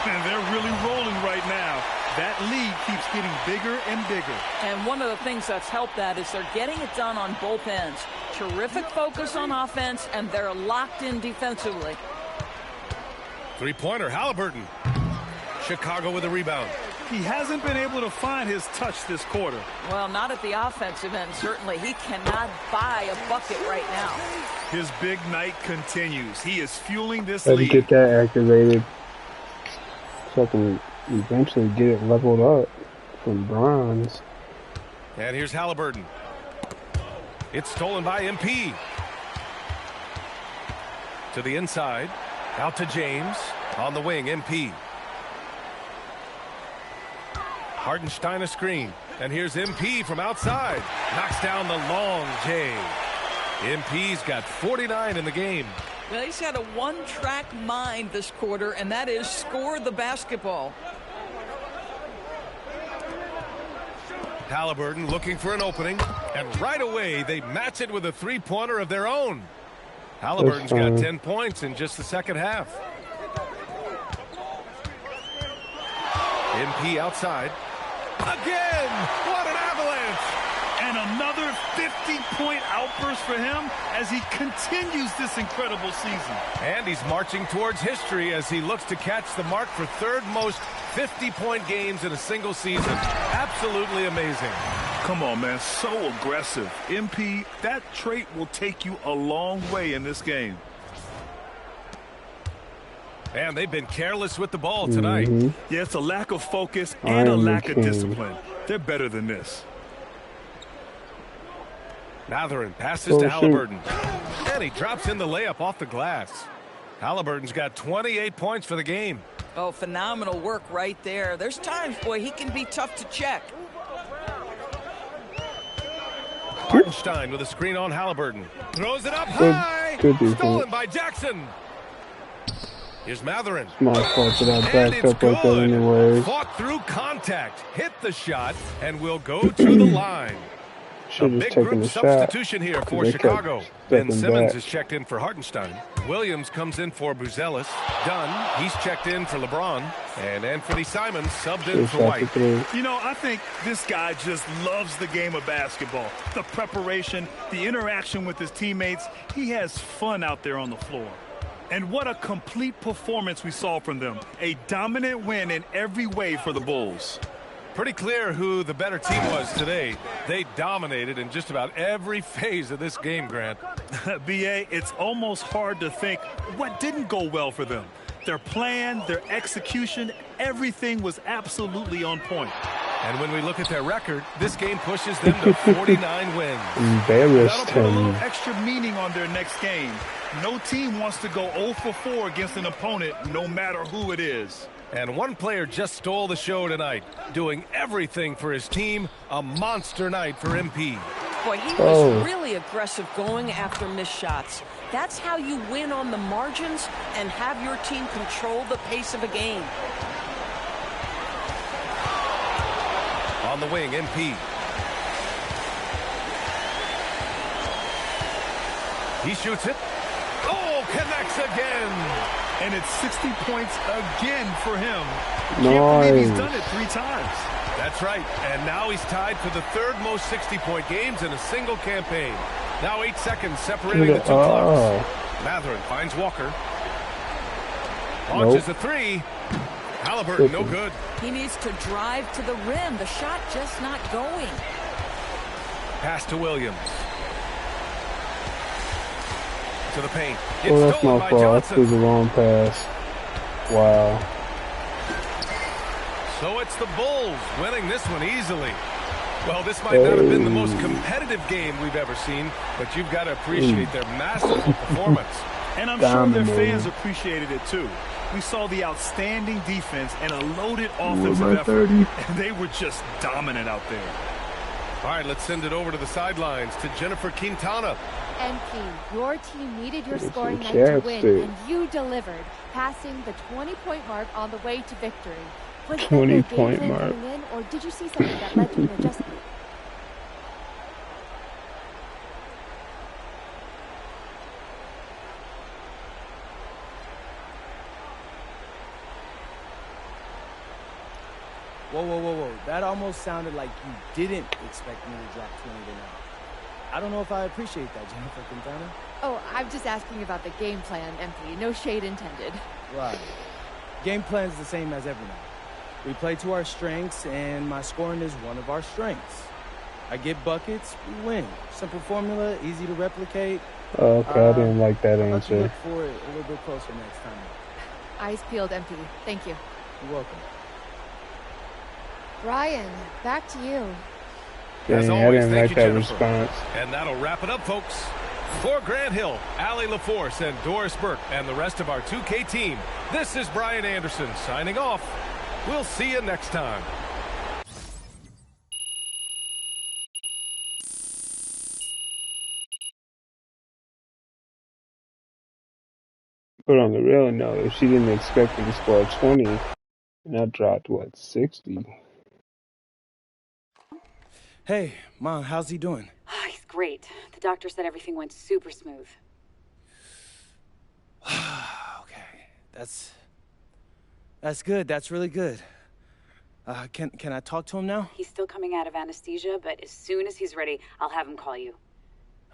Speaker 14: And they're really rolling right now. That lead keeps getting bigger and bigger.
Speaker 15: And one of the things that's helped that is they're getting it done on both ends. Terrific focus on offense, and they're locked in defensively.
Speaker 13: Three-pointer, Halliburton. Chicago with a rebound.
Speaker 14: He hasn't been able to find his touch this quarter.
Speaker 15: Well, not at the offensive end, certainly. He cannot buy a bucket right now.
Speaker 14: His big night continues. He is fueling this
Speaker 1: Let's
Speaker 14: lead.
Speaker 1: get that activated so I can eventually get it leveled up from bronze.
Speaker 13: And here's Halliburton. It's stolen by MP. To the inside. Out to James. On the wing, MP. Hartenstein a screen. And here's MP from outside. Knocks down the long J. MP's got 49 in the game.
Speaker 15: Well, he's had a one-track mind this quarter, and that is score the basketball.
Speaker 13: Halliburton looking for an opening, and right away they match it with a three-pointer of their own. Halliburton's got 10 points in just the second half. MP outside. Again! What an avalanche!
Speaker 14: And another 50-point outburst for him as he continues this incredible season.
Speaker 13: And he's marching towards history as he looks to catch the mark for third most 50-point games in a single season. Absolutely amazing.
Speaker 14: Come on, man. So aggressive. MP, that trait will take you a long way in this game.
Speaker 13: And they've been careless with the ball tonight.
Speaker 14: Yeah, it's a lack of focus and a lack of discipline. They're better than this.
Speaker 13: Matherin passes to Halliburton. And he drops in the layup off the glass. Halliburton's got 28 points for the game.
Speaker 15: Oh, phenomenal work right there. There's times, boy, he can be tough to check.
Speaker 13: Hartenstein with a screen on Halliburton. Throws it up high. Stolen by Jackson. Here's Matherin.
Speaker 1: My fault that I backed up like that anyway.
Speaker 13: Fought through contact. Hit the shot and will go to the line. A big group substitution here for Chicago. Ben Simmons is checked in for Hartenstein. Williams comes in for Buzelis. Dunn, he's checked in for LeBron. And Anthony Simons subbed in for White.
Speaker 14: You know, I think this guy just loves the game of basketball. The preparation, the interaction with his teammates. He has fun out there on the floor. And what a complete performance we saw from them. A dominant win in every way for the Bulls.
Speaker 13: Pretty clear who the better team was today. They dominated in just about every phase of this game, Grant.
Speaker 14: B.A., it's almost hard to think what didn't go well for them. Their plan, their execution, everything was absolutely on point.
Speaker 13: And when we look at their record, this game pushes them to 49 wins.
Speaker 14: That'll put a little extra meaning on their next game. No team wants to go 0 for 4 against an opponent, no matter who it is.
Speaker 13: And one player just stole the show tonight, doing everything for his team. A monster night for MP.
Speaker 15: Boy, he was really aggressive going after missed shots. That's how you win on the margins and have your team control the pace of a game.
Speaker 13: On the wing, MP. He shoots it. Oh, connects again.
Speaker 14: And it's 60 points again for him.
Speaker 1: Nice.
Speaker 14: Can't believe he's done it 3 times.
Speaker 13: That's right. And now he's tied for the 3rd most 60-point games in a single campaign. Now 8 seconds separating the 2 clocks. Matherin finds Walker. Launches a 3. Halliburton, no good.
Speaker 15: He needs to drive to the rim. The shot just not going.
Speaker 13: Pass to Williams. To the paint.
Speaker 1: Oh, that's my fault. That was a long pass. Wow.
Speaker 13: So it's the Bulls winning this one easily. Well, this might not have been the most competitive game we've ever seen, but you've got to appreciate their masterful performance.
Speaker 14: And I'm sure their fans appreciated it too. We saw the outstanding defense and a loaded offensive effort. And they were just dominant out there.
Speaker 13: All right, let's send it over to the sidelines to Jennifer Quintana.
Speaker 17: MP, your team needed your scoring night to win, and you delivered, passing the 20-point mark on the way to victory. Was that their game plan coming in, or did you see something that led to an adjustment?
Speaker 2: Whoa. That almost sounded like you didn't expect me to drop 20 tonight. I don't know if I appreciate that, Jennifer Quintana.
Speaker 17: Oh, I'm just asking about the game plan, MP. No shade intended.
Speaker 2: Right. Game plan's the same as every night. We play to our strengths, and my scoring is one of our strengths. I get buckets, we win. Simple formula, easy to replicate.
Speaker 1: Okay, I didn't like that
Speaker 2: I'll
Speaker 1: answer.
Speaker 2: look for it a little bit closer next time.
Speaker 17: Eyes peeled, MP. Thank you.
Speaker 2: You're welcome.
Speaker 17: Brian, back to you.
Speaker 13: As
Speaker 1: Dang, I
Speaker 13: always,
Speaker 1: didn't
Speaker 13: thank
Speaker 1: like
Speaker 13: you,
Speaker 1: that
Speaker 13: Jennifer.
Speaker 1: response.
Speaker 13: And that'll wrap it up, folks. For Grant Hill, Allie LaForce, and Doris Burke, and the rest of our 2K team, this is Brian Anderson signing off. We'll see you next time.
Speaker 1: But on the real note, if she didn't expect me to score 20, and I dropped, what, 60?
Speaker 2: Hey, Mom, how's he doing?
Speaker 18: Oh, he's great. The doctor said everything went super smooth.
Speaker 2: Okay, that's good. That's really good. Can I talk to him now?
Speaker 18: He's still coming out of anesthesia, but as soon as he's ready, I'll have him call you.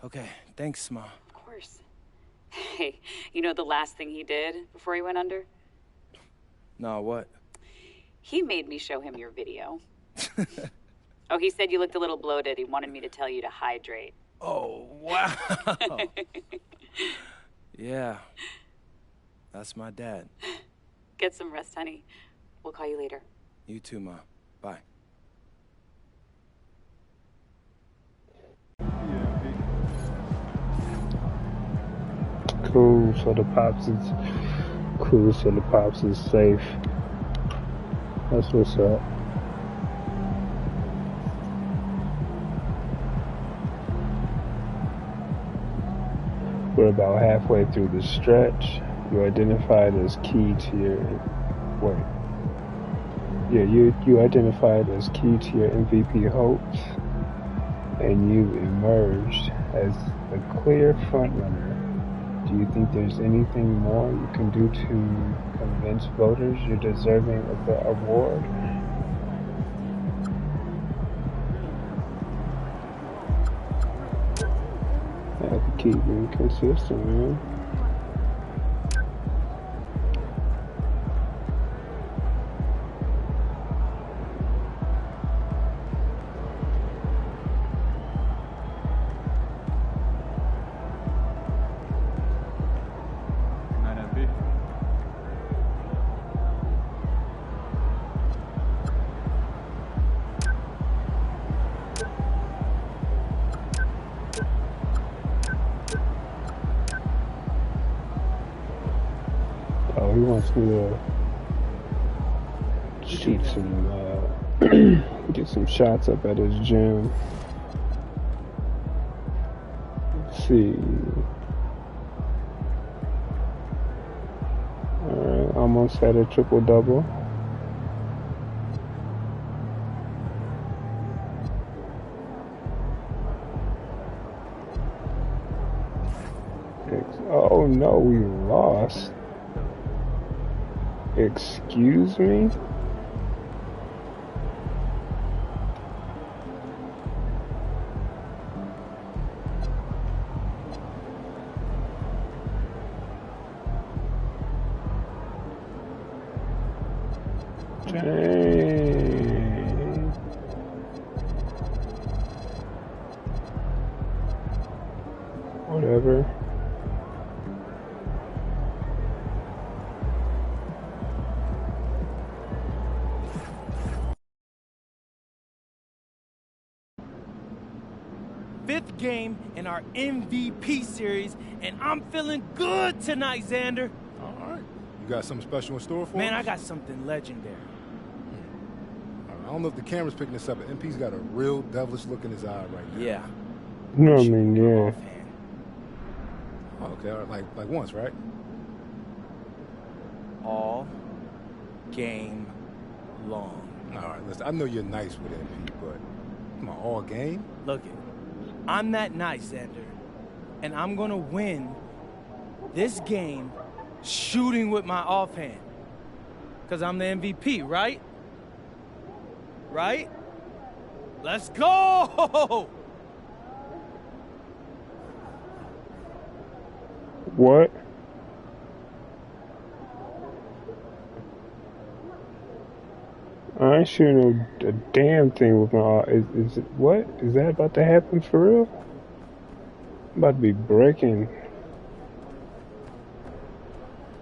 Speaker 2: Okay, thanks, Mom.
Speaker 18: Of course. Hey, you know the last thing he did before he went under?
Speaker 2: No, what?
Speaker 18: He made me show him your video. Oh, he said you looked a little bloated. He wanted me to tell you to hydrate.
Speaker 2: Oh, wow. Yeah. That's my dad.
Speaker 18: Get some rest, honey. We'll call you later.
Speaker 2: You too, Mom. Bye.
Speaker 1: Cool, so the Pops is safe. That's what's up. We're about halfway through the stretch. You identified as key to your you identified as key to your MVP hopes, and you emerged as the clear frontrunner. Do you think there's anything more you can do to convince voters you're deserving of the award? I have to keep being consistent, man. Oh, he wants me to shoot some, get some shots up at his gym. Let's see. Alright, almost had a triple-double. we lost. Excuse me? Dang. Whatever.
Speaker 2: Fifth game in our MVP series, and I'm feeling good tonight, Xander.
Speaker 3: All right. You got something special in store for us?
Speaker 2: Man, I got something legendary.
Speaker 3: I don't know if the camera's picking this up, but MP's got a real devilish look in his eye right now.
Speaker 2: Yeah.
Speaker 1: No, I mean, yeah.
Speaker 3: Oh, okay, all right. Like once, right?
Speaker 2: All game long.
Speaker 3: All right, listen, I know you're nice with MP, but come on, all game?
Speaker 2: Look it. I'm that nice, Xander. And I'm going to win this game shooting with my offhand. Because I'm the MVP, right? Right? Let's go!
Speaker 1: What? I ain't shooting a damn thing with my. Is it what? Is that about to happen for real? I'm about to be breaking.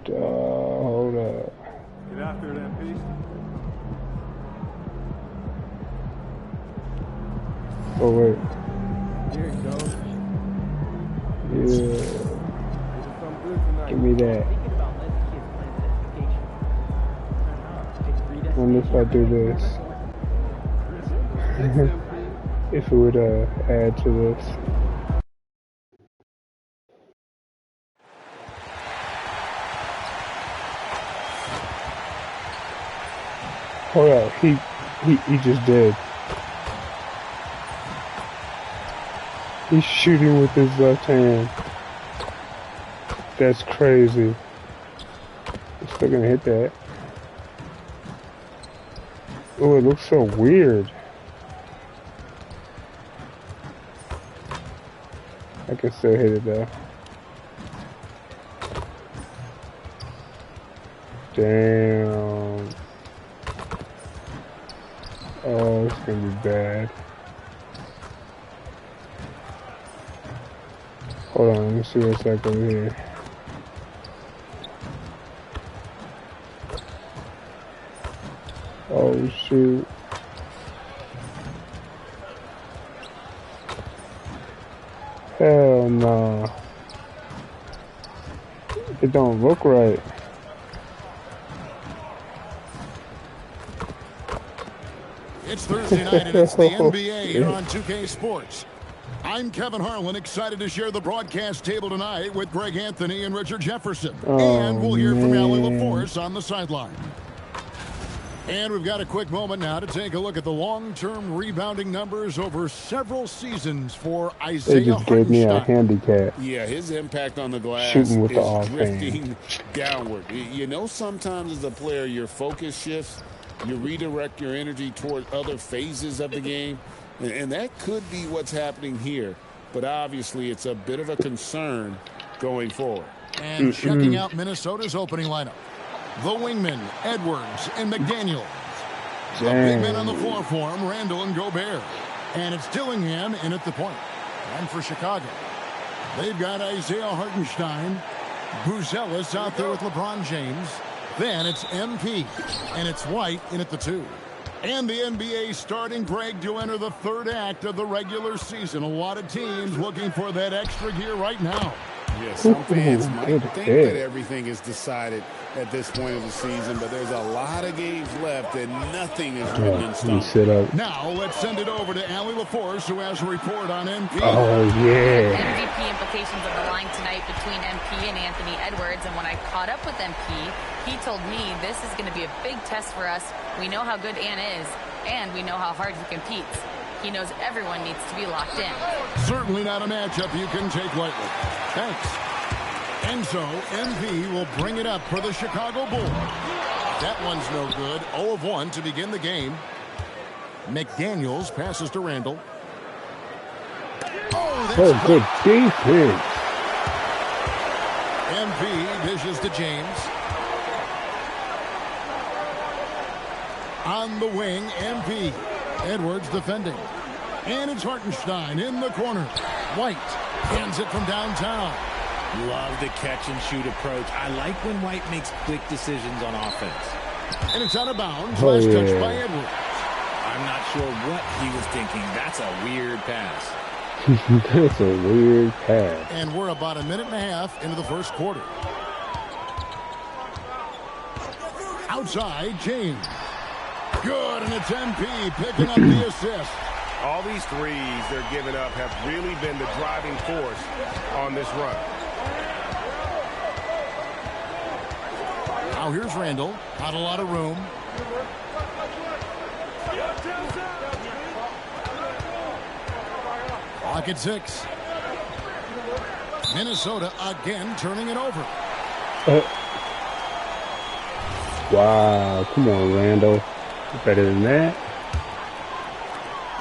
Speaker 1: Hold up.
Speaker 3: Get after it, MP.
Speaker 1: Oh wait.
Speaker 2: Here it goes.
Speaker 1: Yeah. Give me that. Wonder if I do this. If it would add to this. Hold up, he just did. He's shooting with his left hand. That's crazy. I'm still gonna hit that. Oh, it looks so weird. I can still hit it though. Damn. Oh, it's gonna be bad. Hold on, let me see what's like over here. Oh shoot. Hell no. It don't look right.
Speaker 4: It's Thursday night and it's the NBA here on 2K Sports. I'm Kevin Harlan, excited to share the broadcast table tonight with Greg Anthony and Richard Jefferson. And we'll hear from Allie LaForce on the sideline. And we've got a quick moment now to take a look at the long-term rebounding numbers over several seasons for Isaiah
Speaker 1: They just gave me a
Speaker 4: Hartenstein.
Speaker 1: handicap.
Speaker 5: Yeah, his impact on the glass
Speaker 1: Shooting with the
Speaker 5: is
Speaker 1: offhand.
Speaker 5: drifting downward. You know, sometimes as a player, your focus shifts. You redirect your energy toward other phases of the game. And that could be what's happening here. But obviously, it's a bit of a concern going forward.
Speaker 4: And checking out Minnesota's opening lineup. The wingmen, Edwards and McDaniels. The big men on the floor for him, Randall and Gobert. And it's Dillingham in at the point. And for Chicago, they've got Isaiah Hartenstein, Buzelis out there with LeBron James. Then it's MP, and it's White in at the 2. And the NBA starting break to enter the third act of the regular season. A lot of teams looking for that extra gear right now.
Speaker 5: Yeah, some fans might think that everything is decided at this point of the season, but there's a lot of games left and nothing is written in stone.
Speaker 1: Sit up.
Speaker 4: Now let's send it over to Allie LaForce, who has a report on MP.
Speaker 1: Oh, yeah.
Speaker 6: MVP implications of the line tonight between MP and Anthony Edwards. And when I caught up with MP, he told me this is going to be a big test for us. We know how good Ann is, and we know how hard he competes. He knows everyone needs to be locked in.
Speaker 4: Certainly not a matchup you can take lightly. Thanks. And so MP will bring it up for the Chicago Bulls. That one's no good. 0 of 1 to begin the game. McDaniels passes to Randall. Oh, that's
Speaker 1: good defense.
Speaker 4: MP dishes to James. On the wing, MP. Edwards defending. And it's Hartenstein in the corner. White hands it from downtown.
Speaker 19: Love the catch and shoot approach. I like when White makes quick decisions on offense.
Speaker 4: And it's out of bounds. Last touch by Edwards.
Speaker 19: I'm not sure what he was thinking. That's a weird pass.
Speaker 1: That's a weird pass.
Speaker 4: And we're about a minute and a half into the first quarter. Outside, James. Good, and it's MP picking up the assist.
Speaker 8: All these threes they're giving up have really been the driving force on this run.
Speaker 4: Now here's Randall. Not a lot of room. Clock at 6. Minnesota again turning it over.
Speaker 1: Wow, come on, Randall. Better than that.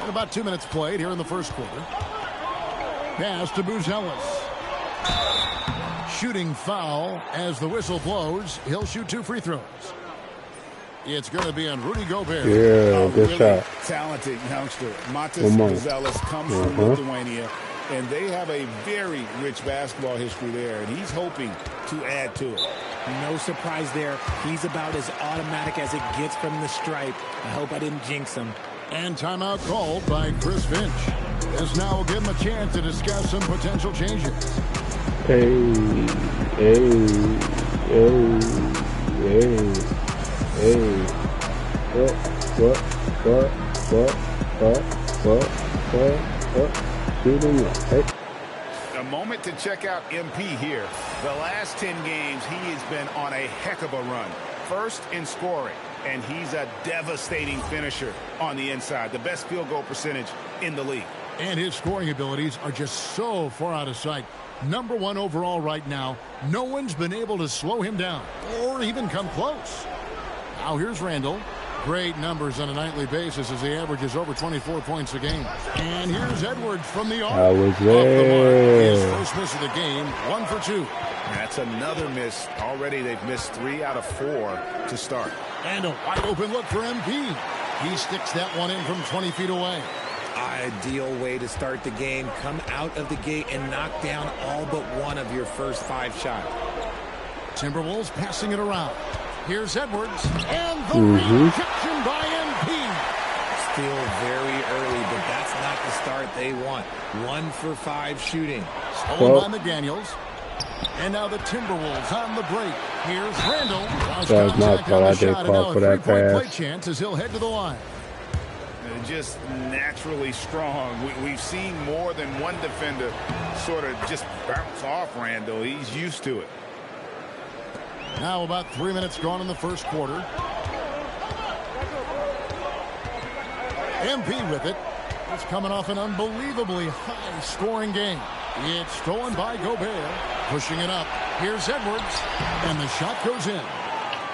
Speaker 4: And about 2 minutes played here in the first quarter. Pass to Buzelis. Shooting foul as the whistle blows. He'll shoot 2 free throws. It's going to be on Rudy Gobert.
Speaker 1: Yeah, good
Speaker 5: really
Speaker 1: shot.
Speaker 5: Talented youngster. Montes Buzelis comes from Lithuania, and they have a very rich basketball history there, and he's hoping to add to it.
Speaker 19: No surprise there. He's about as automatic as it gets from the stripe. I hope I didn't jinx him.
Speaker 4: And timeout called by Chris Finch. This now will give him a chance to discuss some potential changes.
Speaker 1: Hey. What?
Speaker 8: A moment to check out MP here. The last 10 games, he has been on a heck of a run. First in scoring, and he's a devastating finisher on the inside. The best field goal percentage in the league.
Speaker 4: And his scoring abilities are just so far out of sight. Number 1 overall right now. No one's been able to slow him down or even come close. Now here's Randall. Great numbers on a nightly basis as he averages over 24 points a game. And here's Edwards from the arc.
Speaker 1: I was there.
Speaker 4: His first miss of the game, 1 for 2.
Speaker 8: That's another miss. Already they've missed 3 out of 4 to start.
Speaker 4: And a wide open look for MP. He sticks that one in from 20 feet away.
Speaker 19: Ideal way to start the game. Come out of the gate and knock down all but one of your first 5 shots.
Speaker 4: Timberwolves passing it around. Here's Edwards. And the rejection by MP.
Speaker 19: Still very early, but that's not the start they want. 1 for 5 shooting.
Speaker 4: Stolen by McDaniels. And now the Timberwolves on the break. Here's Randall.
Speaker 1: That was my fault. I did call for that
Speaker 4: play
Speaker 1: pass.
Speaker 4: chance as he'll head to the line.
Speaker 8: Just naturally strong. We've seen more than one defender sort of just bounce off Randall. He's used to it.
Speaker 4: Now about 3 minutes gone in the first quarter. MP with it. It's coming off an unbelievably high-scoring game. It's stolen by Gobert. Pushing it up. Here's Edwards. And the shot goes in.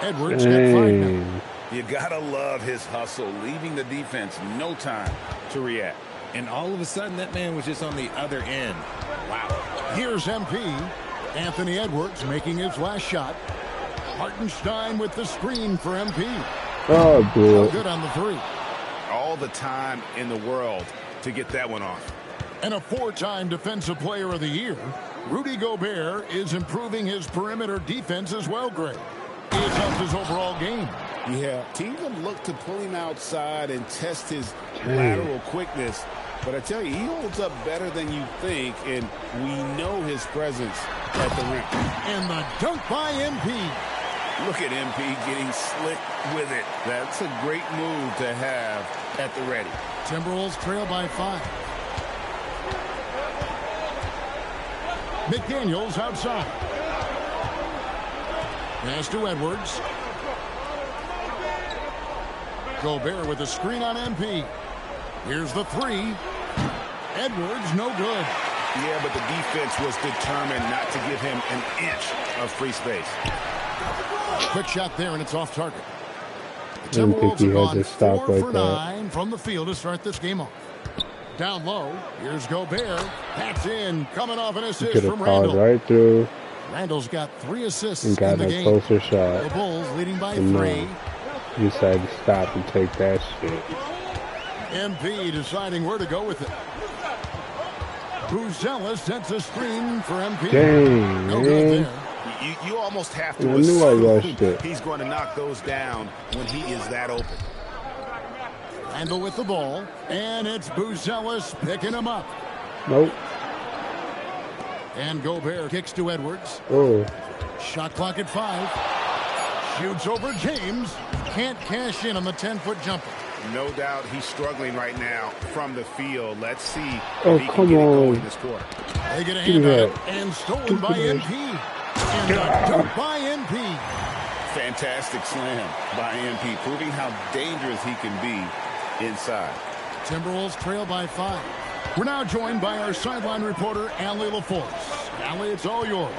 Speaker 4: Edwards got 5 now.
Speaker 5: You gotta love his hustle, leaving the defense no time to react.
Speaker 19: And all of a sudden, that man was just on the other end. Wow.
Speaker 4: Here's MP. Anthony Edwards making his last shot. Hartenstein with the screen for MP.
Speaker 1: Oh,
Speaker 4: No
Speaker 1: good.
Speaker 4: good on the 3.
Speaker 8: All the time in the world to get that one off.
Speaker 4: And a 4-time Defensive Player of the Year, Rudy Gobert is improving his perimeter defense as well, Greg. It's up his overall game.
Speaker 5: Yeah, teams have looked to pull him outside and test his lateral quickness. But I tell you, he holds up better than you think, and we know his presence at the rim.
Speaker 4: And the dunk by MP.
Speaker 5: Look at MP getting slick with it. That's a great move to have at the ready.
Speaker 4: Timberwolves trail by 5. McDaniels outside. Pass to Edwards. Gobert with a screen on MP. Here's the 3. Edwards, no good.
Speaker 8: Yeah, but the defense was determined not to give him an inch of free space.
Speaker 4: Quick shot there, and it's off target.
Speaker 1: I didn't think he had to stop like that.
Speaker 4: 9 from the field to start this game off. Down low, here's Gobert. That's in, coming off an assist from Randall.
Speaker 1: Right through.
Speaker 4: Randall's got 3 assists
Speaker 1: and got
Speaker 4: in the
Speaker 1: a
Speaker 4: game.
Speaker 1: Closer shot.
Speaker 4: The Bulls leading by
Speaker 1: and
Speaker 4: 3.
Speaker 1: He decided to stop and take that shit.
Speaker 4: MP deciding where to go with it. Buzella sets a screen for MP.
Speaker 1: Dang,
Speaker 4: no
Speaker 1: man.
Speaker 4: good there.
Speaker 8: You almost have to
Speaker 1: I knew I rushed it.
Speaker 8: He's going to knock those down when he is that open.
Speaker 4: Randall with the ball, and it's Buzelis picking him up.
Speaker 1: Nope.
Speaker 4: And Gobert kicks to Edwards.
Speaker 1: Oh.
Speaker 4: Shot clock at 5. Shoots over James. Can't cash in on the 10-foot jumper.
Speaker 8: No doubt he's struggling right now from the field. Let's see
Speaker 1: Oh,
Speaker 8: if he can
Speaker 1: come
Speaker 8: get it
Speaker 1: on.
Speaker 8: going this quarter.
Speaker 4: They get a
Speaker 1: Give me
Speaker 4: handout
Speaker 1: that.
Speaker 4: and stolen by MP. And a dunk by MP.
Speaker 5: Fantastic slam by MP, proving how dangerous he can be inside.
Speaker 4: Timberwolves trail by 5. We're now joined by our sideline reporter, Allie LaForce. Allie, it's all yours.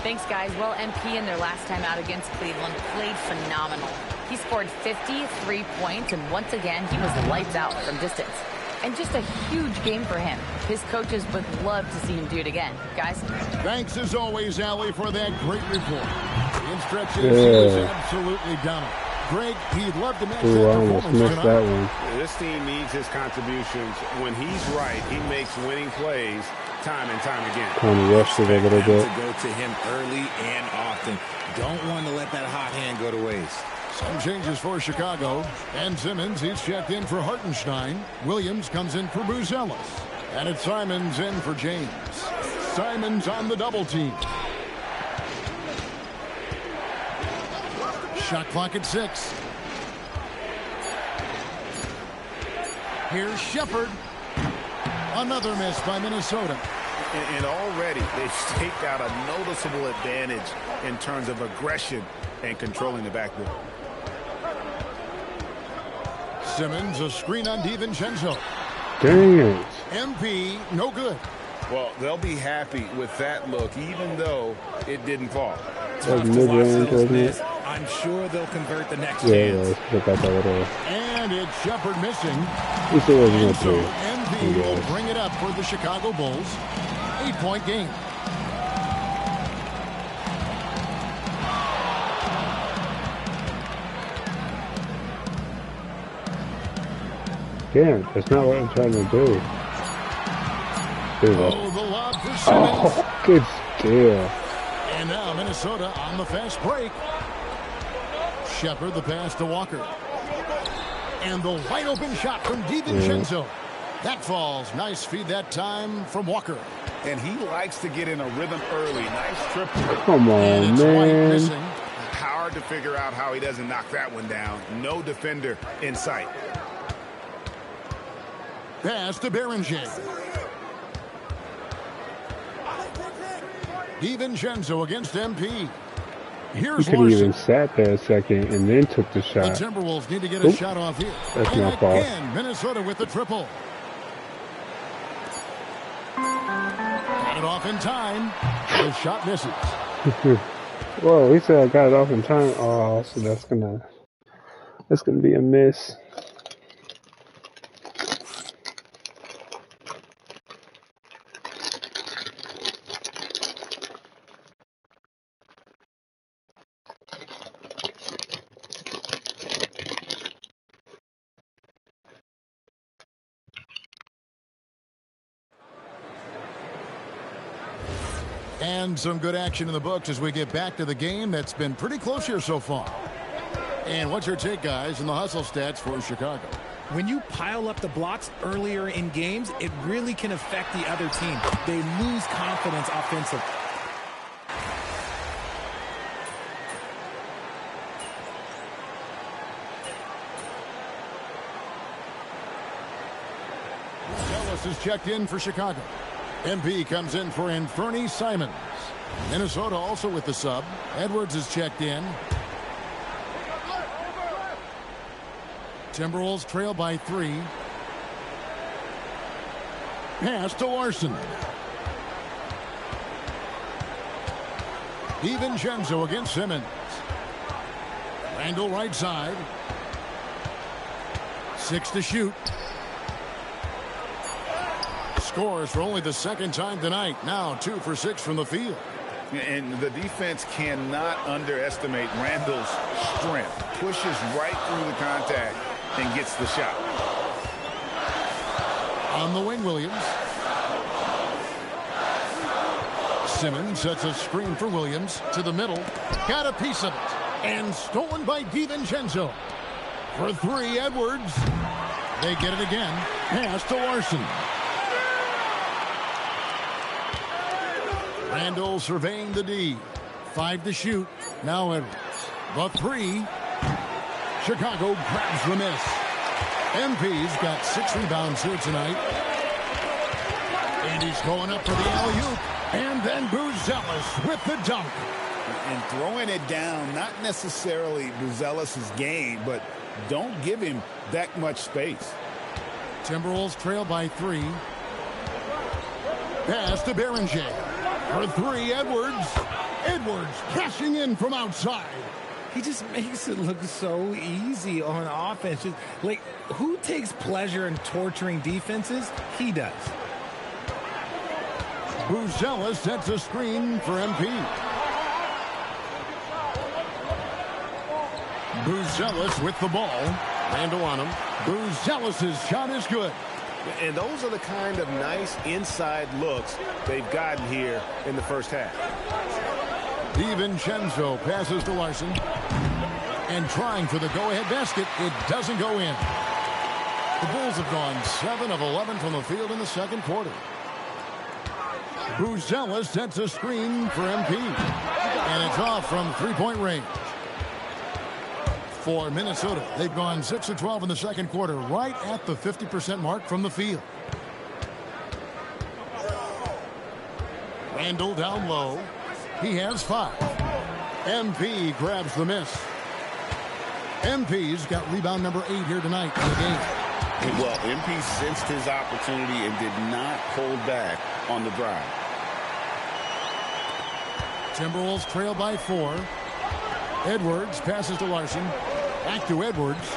Speaker 6: Thanks, guys. Well, MP in their last time out against Cleveland played phenomenal. He scored 53 points, and once again, he was lights out from distance. And just a huge game for him. His coaches would love to see him do it again. Guys?
Speaker 4: Thanks, as always, Allie, for that great report. In stretches, he was absolutely dominant. Greg, he'd love to match that performance tonight.
Speaker 1: That one.
Speaker 8: This team needs his contributions. When he's right, he makes winning plays time and time again.
Speaker 1: Kind of rushed it a little bit.
Speaker 19: To go to him early and often. Don't want to let that hot hand go to waste.
Speaker 4: Some changes for Chicago. And Simmons, he's checked in for Hartenstein. Williams comes in for Buzelis. And it's Simons in for James. Simons on the double team. Shot clock at 6. Here's Shepard. Another miss by Minnesota.
Speaker 8: And already they've staked out a noticeable advantage in terms of aggression and controlling the backboard.
Speaker 4: Simmons, a screen on DiVincenzo.
Speaker 1: Dang it.
Speaker 4: MP, no good.
Speaker 8: Well, they'll be happy with that look, even though it didn't fall.
Speaker 1: That mid-range, wasn't it?
Speaker 19: I'm sure they'll convert the next
Speaker 1: Yeah,
Speaker 19: chance.
Speaker 1: look at that little.
Speaker 4: And it's Shepard missing.
Speaker 1: This wasn't
Speaker 4: And
Speaker 1: up
Speaker 4: so
Speaker 1: there.
Speaker 4: MP will bring it up for the Chicago Bulls. 8-point game.
Speaker 1: Damn, that's not what I'm trying to do. There you go.
Speaker 4: Oh, the lob for Simmons.
Speaker 1: Oh, good steal.
Speaker 4: And now Minnesota on the fast break. Shepard the pass to Walker. And the wide open shot from DiVincenzo. That falls. Nice feed that time from Walker.
Speaker 8: And he likes to get in a rhythm early. Nice triple.
Speaker 1: Come on,
Speaker 4: And it's White
Speaker 1: man.
Speaker 4: missing.
Speaker 8: Hard to figure out how he doesn't knock that one down. No defender in sight.
Speaker 4: Pass to Berenger. DiVincenzo against MP.
Speaker 1: He
Speaker 4: Here's
Speaker 1: could have even
Speaker 4: Larson.
Speaker 1: sat there a second and then took the
Speaker 4: The
Speaker 1: shot.
Speaker 4: Timberwolves need to get a
Speaker 1: Oop.
Speaker 4: shot off here.
Speaker 1: That's
Speaker 4: And
Speaker 1: my fault.
Speaker 4: again, Minnesota with the triple. Got it off in time. The shot misses.
Speaker 1: Whoa, he said I got it off in time. Oh, so that's gonna be a miss.
Speaker 4: And some good action in the books as we get back to the game that's been pretty close here so far. And what's your take, guys, in the hustle stats for Chicago?
Speaker 19: When you pile up the blocks earlier in games, it really can affect the other team. They lose confidence offensively.
Speaker 4: Ellis is checked in for Chicago. MP comes in for Anthony Simons. Minnesota also with the sub. Edwards is checked in. Timberwolves trail by 3. Pass to Larson. DiVincenzo against Simmons. Randall right side. 6 to shoot. Scores for only the second time tonight. Now 2 for 6 from the field.
Speaker 20: And the defense cannot underestimate Randall's strength. Pushes right through the contact and gets the shot.
Speaker 4: On the wing, Williams. Simmons sets a screen for Williams to the middle. Got a piece of it. And stolen by DiVincenzo. For 3, Edwards. They get it again. Pass to Larson. Randall surveying the D. 5 to shoot. Now Edwards. The 3. Chicago grabs the miss. MP's got 6 rebounds here tonight. And he's going up for the alley-oop. And then Buzelis with the dunk.
Speaker 20: And throwing it down, not necessarily Buzelis' game, but don't give him that much space.
Speaker 4: Timberwolves trail by 3. Pass to Berenger. For 3, Edwards. Edwards cashing in from outside.
Speaker 19: He just makes it look so easy on offense. Just, like, who takes pleasure in torturing defenses? He does.
Speaker 4: Buzelis sets a screen for MP. Buzelis with the ball. Randall on him. Buzelis' shot is good.
Speaker 8: And those are the kind of nice inside looks they've gotten here in the first half.
Speaker 4: DiVincenzo passes to Larson. And trying for the go-ahead basket. It doesn't go in. The Bulls have gone 7 of 11 from the field in the second quarter. Buzelis sets a screen for MP. And it's off from three-point range. For Minnesota, they've gone 6 of 12 in the second quarter, right at the 50% mark from the field. Randall down low. He has 5. MP grabs the miss. MP's got rebound number 8 here tonight in the game.
Speaker 5: Well, MP sensed his opportunity and did not hold back on the drive.
Speaker 4: Timberwolves trail by 4. Edwards passes to Larson. Back to Edwards.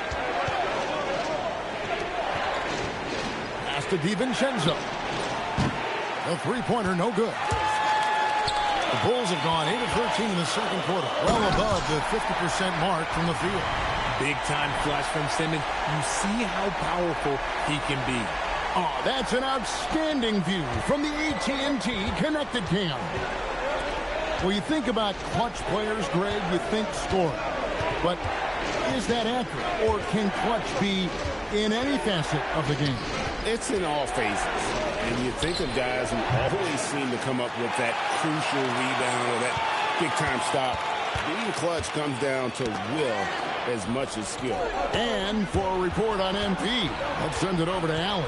Speaker 4: Pass to DiVincenzo. The three-pointer no good. The Bulls have gone 8 of 13 in the second quarter, well above the 50% mark from the field.
Speaker 19: Big-time flush from Simmons. You see how powerful he can be.
Speaker 4: Oh, that's an outstanding view from the AT&T Connected Cam. When you think about clutch players, Greg, you think score. But is that accurate? Or can clutch be in any facet of the game?
Speaker 5: It's in all phases. And you think of guys who always seem to come up with that crucial rebound or that big-time stop. Being clutch comes down to will as much as skill.
Speaker 4: And for a report on MP, let's send it over to Allie.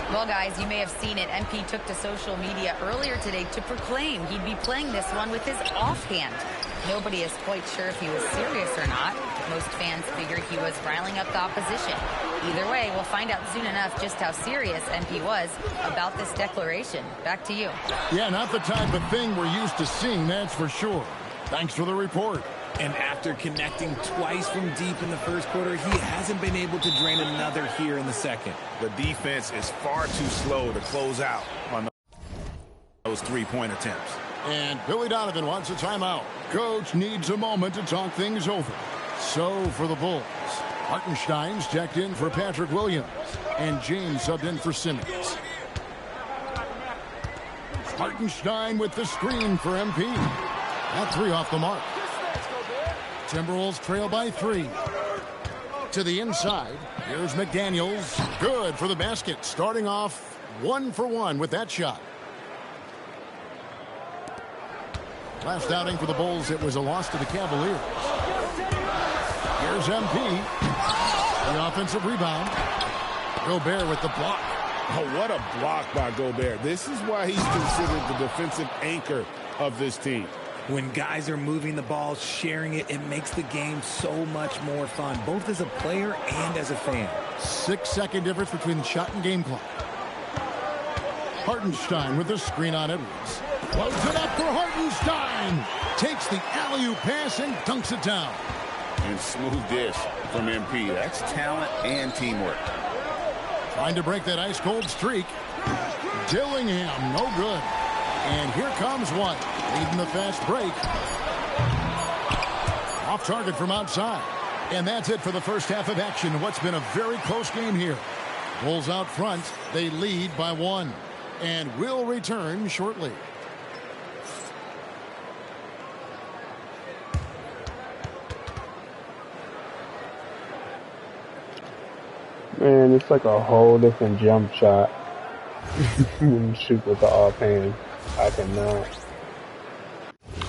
Speaker 6: Well, guys, you may have seen it. MP took to social media earlier today to proclaim he'd be playing this one with his offhand. Nobody is quite sure if he was serious or not. Most fans figured he was riling up the opposition. Either way, we'll find out soon enough just how serious MP was about this declaration. Back to you.
Speaker 4: Yeah, not the type of thing we're used to seeing, that's for sure. Thanks for the report.
Speaker 19: And after connecting twice from deep in the first quarter, he hasn't been able to drain another here in the second.
Speaker 20: The defense is far too slow to close out on those three-point attempts.
Speaker 4: And Billy Donovan wants a timeout. Coach needs a moment to talk things over. So for the Bulls, Hartenstein's checked in for Patrick Williams, and James subbed in for Simmons. Hartenstein with the screen for MP. That 3 off the mark. Timberwolves trail by 3. To the inside. Here's McDaniels. Good for the basket. Starting off 1 for 1 with that shot. Last outing for the Bulls, it was a loss to the Cavaliers. Here's MP. The offensive rebound. Gobert with the block.
Speaker 5: Oh, what a block by Gobert. This is why he's considered the defensive anchor of this team.
Speaker 19: When guys are moving the ball, sharing it, it makes the game so much more fun, both as a player and as a fan.
Speaker 4: 6-second difference between the shot and game clock. Hartenstein with the screen on Edwards. Loads it up for Hartenstein. Takes the alley-oop pass and dunks it down.
Speaker 20: And smooth dish from MP. That's talent and teamwork.
Speaker 4: Trying to break that ice-cold streak. Dillingham, no good. And here comes one, leading the fast break. Off target from outside. And that's it for the first half of action. What's been a very close game here. Bulls out front. They lead by 1. And will return shortly.
Speaker 1: Man, it's like a whole different jump shot when you shoot with the offhand. I cannot.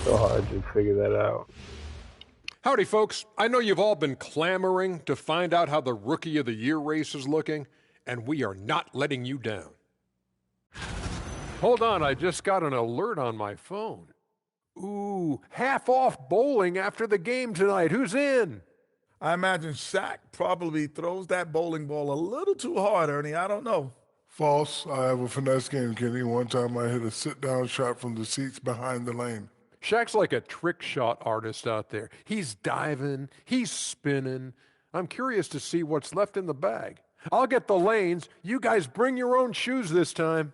Speaker 1: So hard to figure that out.
Speaker 9: Howdy, folks. I know you've all been clamoring to find out how the Rookie of the Year race is looking, and we are not letting you down. Hold on, I just got an alert on my phone. Ooh, half off bowling after the game tonight. Who's in?
Speaker 11: I imagine Shaq probably throws that bowling ball a little too hard, Ernie. I don't know.
Speaker 10: False. I have a finesse game, Kenny. One time I hit a sit-down shot from the seats behind the lane.
Speaker 9: Shaq's like a trick shot artist out there. He's diving, he's spinning. I'm curious to see what's left in the bag. I'll get the lanes. You guys bring your own shoes this time.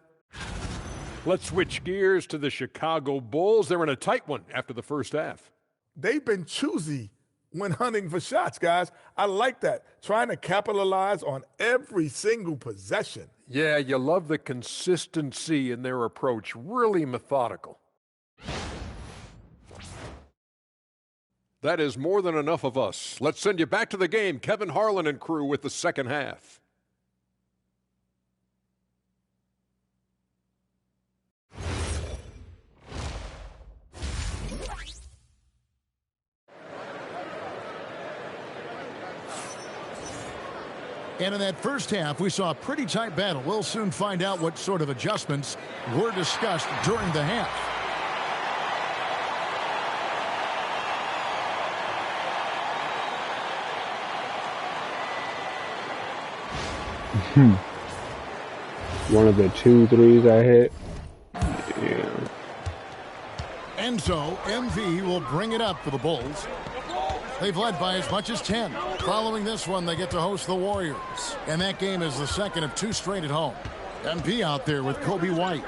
Speaker 9: Let's switch gears to the Chicago Bulls. They're in a tight one after the first half.
Speaker 11: They've been choosy when hunting for shots, guys. I like that. Trying to capitalize on every single possession.
Speaker 9: Yeah, you love the consistency in their approach. Really methodical. That is more than enough of us. Let's send you back to the game. Kevin Harlan and crew with the second half.
Speaker 4: And in that first half, we saw a pretty tight battle. We'll soon find out what sort of adjustments were discussed during the half.
Speaker 1: One of the 2 threes I hit. Yeah.
Speaker 4: And so, MV will bring it up for the Bulls. They've led by as much as 10. Following this one, they get to host the Warriors. And that game is the second of 2 straight at home. MP out there with Kobe White.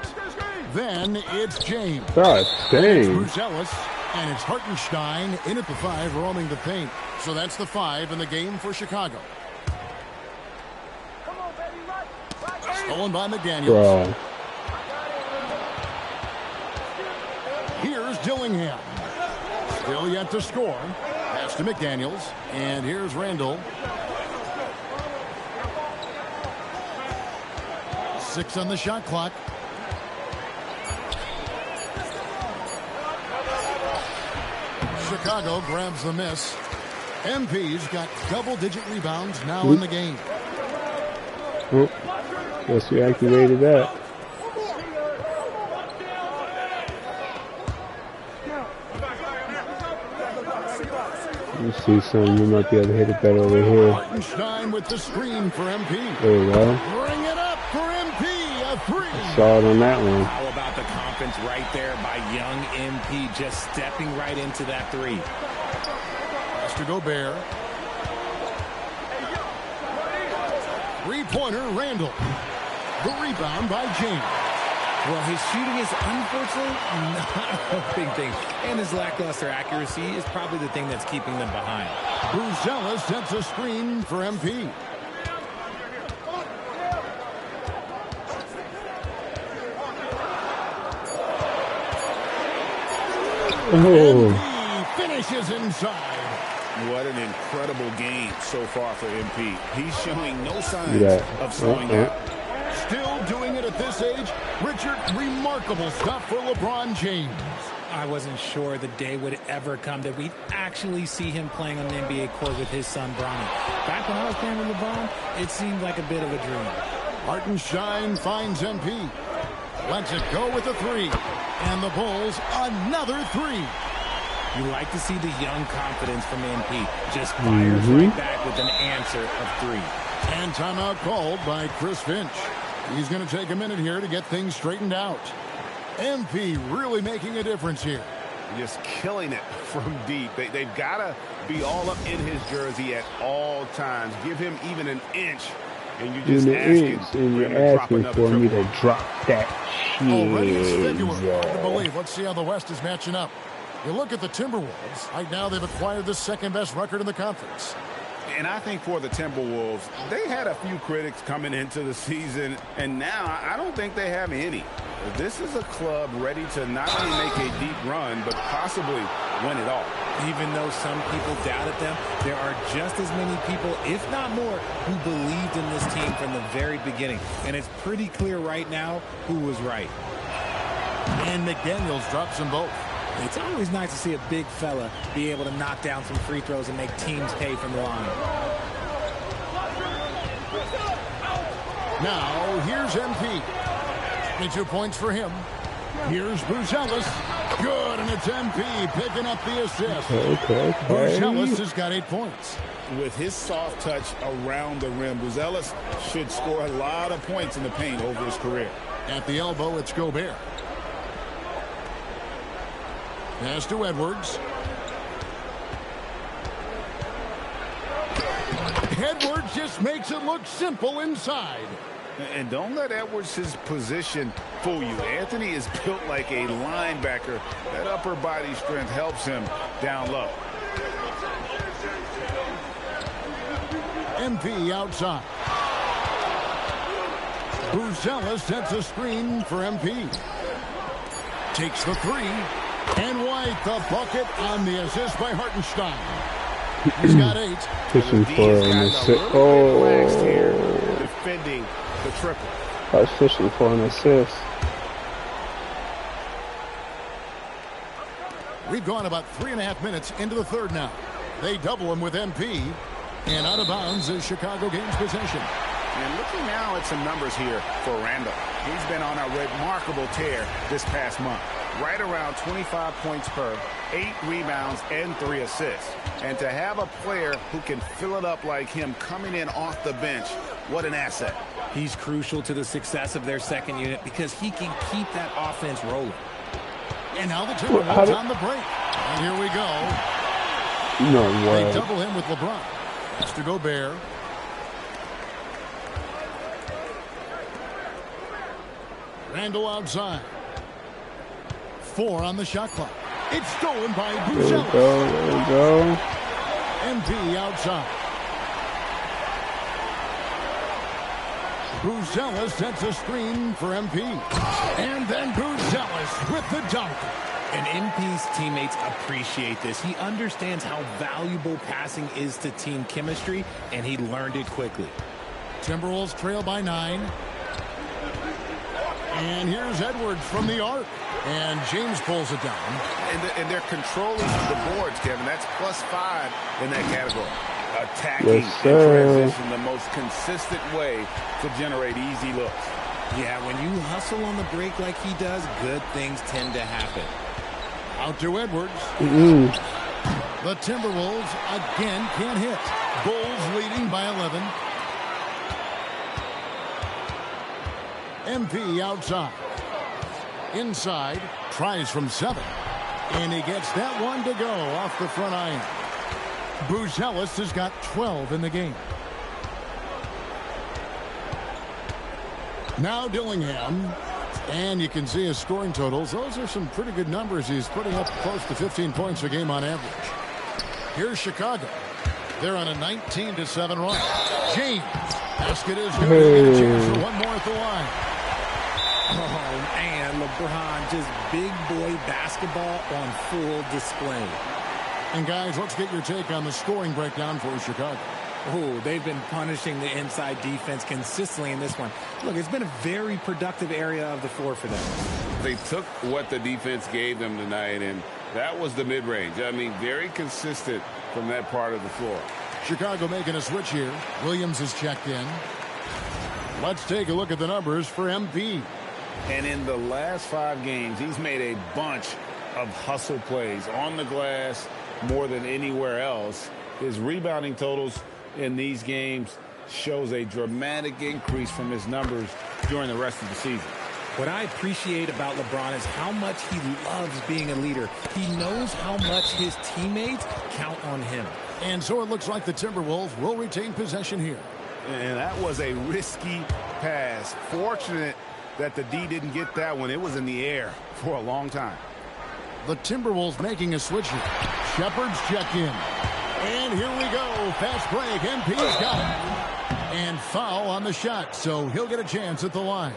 Speaker 4: Then it's James.
Speaker 1: God dang.
Speaker 4: It's Bruce Ellis. And it's Hartenstein in at the 5, roaming the paint. So that's the 5 in the game for Chicago. Stolen by McDaniels.
Speaker 1: Bro.
Speaker 4: Here's Dillingham. Still yet to score. Pass to McDaniels. And here's Randall. 6 on the shot clock. Chicago grabs the miss. MP's got double-digit rebounds now in the game.
Speaker 1: Oh, guess we activated that. You see something, we might be able to hit it better over here.
Speaker 4: Hartenstein with the screen for MP.
Speaker 1: There you go.
Speaker 4: Bring it up for MP, a 3.
Speaker 1: Saw it on that one.
Speaker 19: How about the confidence right there by young MP, just stepping right into that 3.
Speaker 4: Pass to Gobert. 3-pointer, Randall. The rebound by James.
Speaker 19: Well, his shooting is unfortunately not a big thing. And his lackluster accuracy is probably the thing that's keeping them behind.
Speaker 4: Bruce Ellis sets a screen for MP. MP finishes inside.
Speaker 20: What an incredible game so far for MP. He's showing no signs of slowing down.
Speaker 4: Still doing it at this age. Richard, remarkable stuff for LeBron James.
Speaker 19: I wasn't sure the day would ever come that we'd actually see him playing on the NBA court with his son, Bronny. Back when I was playing with LeBron, it seemed like a bit of a dream.
Speaker 4: Hartenstein finds MP. Lets it go with a 3. And the Bulls, another 3.
Speaker 19: You like to see the young confidence from MP. Just fires right back with an answer of 3.
Speaker 4: And timeout called by Chris Finch. He's going to take a minute here to get things straightened out. MP really making a difference here.
Speaker 8: Just killing it from deep. They've got to be all up in his jersey at all times. Give him even an inch, and you just asking
Speaker 1: for me to drop that shit.
Speaker 4: Already it's February. Hard to believe. Let's see how the West is matching up. You look at the Timberwolves. Right now, they've acquired the second-best record in the conference.
Speaker 20: And I think for the Timberwolves, they had a few critics coming into the season, and now I don't think they have any. This is a club ready to not only make a deep run, but possibly win it all.
Speaker 19: Even though some people doubted them, there are just as many people, if not more, who believed in this team from the very beginning. And it's pretty clear right now who was right.
Speaker 4: And McDaniels drops them both.
Speaker 19: It's always nice to see a big fella be able to knock down some free throws and make teams pay from the line.
Speaker 4: Now, here's MP. 22 points for him. Here's Buzelis. Good, and it's MP picking up the assist.
Speaker 1: Okay.
Speaker 4: Buzelis has got 8 points.
Speaker 20: With his soft touch around the rim, Buzelis should score a lot of points in the paint over his career.
Speaker 4: At the elbow, it's Gobert. Pass to Edwards. Edwards just makes it look simple inside.
Speaker 20: And don't let Edwards' position fool you. Anthony is built like a linebacker. That upper body strength helps him down low.
Speaker 4: MP outside. Buzelis sets a screen for MP. Takes the three. And White the bucket on the assist by Hartenstein. He's got 8.
Speaker 1: Pushing for an assist. Oh.
Speaker 8: Defending the triple.
Speaker 1: I was fishing for an assist.
Speaker 4: We've gone about 3.5 minutes into the third now. They double him with MP. And out of bounds is Chicago gains possession.
Speaker 20: And looking now at some numbers here for Randall. He's been on a remarkable tear this past month. Right around 25 points per, 8 rebounds, and 3 assists. And to have a player who can fill it up like him coming in off the bench, what an asset.
Speaker 19: He's crucial to the success of their second unit because he can keep that offense rolling.
Speaker 4: And now the Timberwolves on the break. And here we go.
Speaker 1: No way.
Speaker 4: They double him with LeBron. That's to Gobert. Randall outside. 4 on the shot clock. It's stolen by Buzelis.
Speaker 1: There we go.
Speaker 4: MP outside. Buzelis sets a screen for MP. And then Buzelis with the dunk.
Speaker 19: And MP's teammates appreciate this. He understands how valuable passing is to team chemistry, and he learned it quickly.
Speaker 4: Timberwolves trail by 9. And here's Edwards from the arc. And James pulls it down.
Speaker 20: And they're controlling the boards, Kevin. That's +5 in that category. Attacking and transition, the most consistent way to generate easy looks.
Speaker 19: Yeah, when you hustle on the break like he does, good things tend to happen.
Speaker 4: Out to Edwards. The Timberwolves again can't hit. Bulls leading by 11. MP outside. Inside, tries from 7. And he gets that one to go off the front iron. Buzelis has got 12 in the game. Now Dillingham. And you can see his scoring totals. Those are some pretty good numbers. He's putting up close to 15 points a game on average. Here's Chicago. They're on a 19-7 run. James. Basket is good. Get a chance for one more at the line.
Speaker 19: Oh, man, LeBron, just big boy basketball on full display.
Speaker 4: And, guys, let's get your take on the scoring breakdown for Chicago.
Speaker 19: Oh, they've been punishing the inside defense consistently in this one. Look, it's been a very productive area of the floor for them.
Speaker 5: They took what the defense gave them tonight, and that was the mid-range. I mean, very consistent from that part of the floor.
Speaker 4: Chicago making a switch here. Williams is checked in. Let's take a look at the numbers for MP.
Speaker 20: And in the last 5 games, he's made a bunch of hustle plays on the glass more than anywhere else. His rebounding totals in these games shows a dramatic increase from his numbers during the rest of the season.
Speaker 19: What I appreciate about LeBron is how much he loves being a leader. He knows how much his teammates count on him.
Speaker 4: And so it looks like the Timberwolves will retain possession here.
Speaker 8: And that was a risky pass. Fortunate that the D didn't get that one. It was in the air for a long time.
Speaker 4: The Timberwolves making a switch here. Shepard's check in. And here we go. Fast break. MP's got it. And foul on the shot, so he'll get a chance at the line.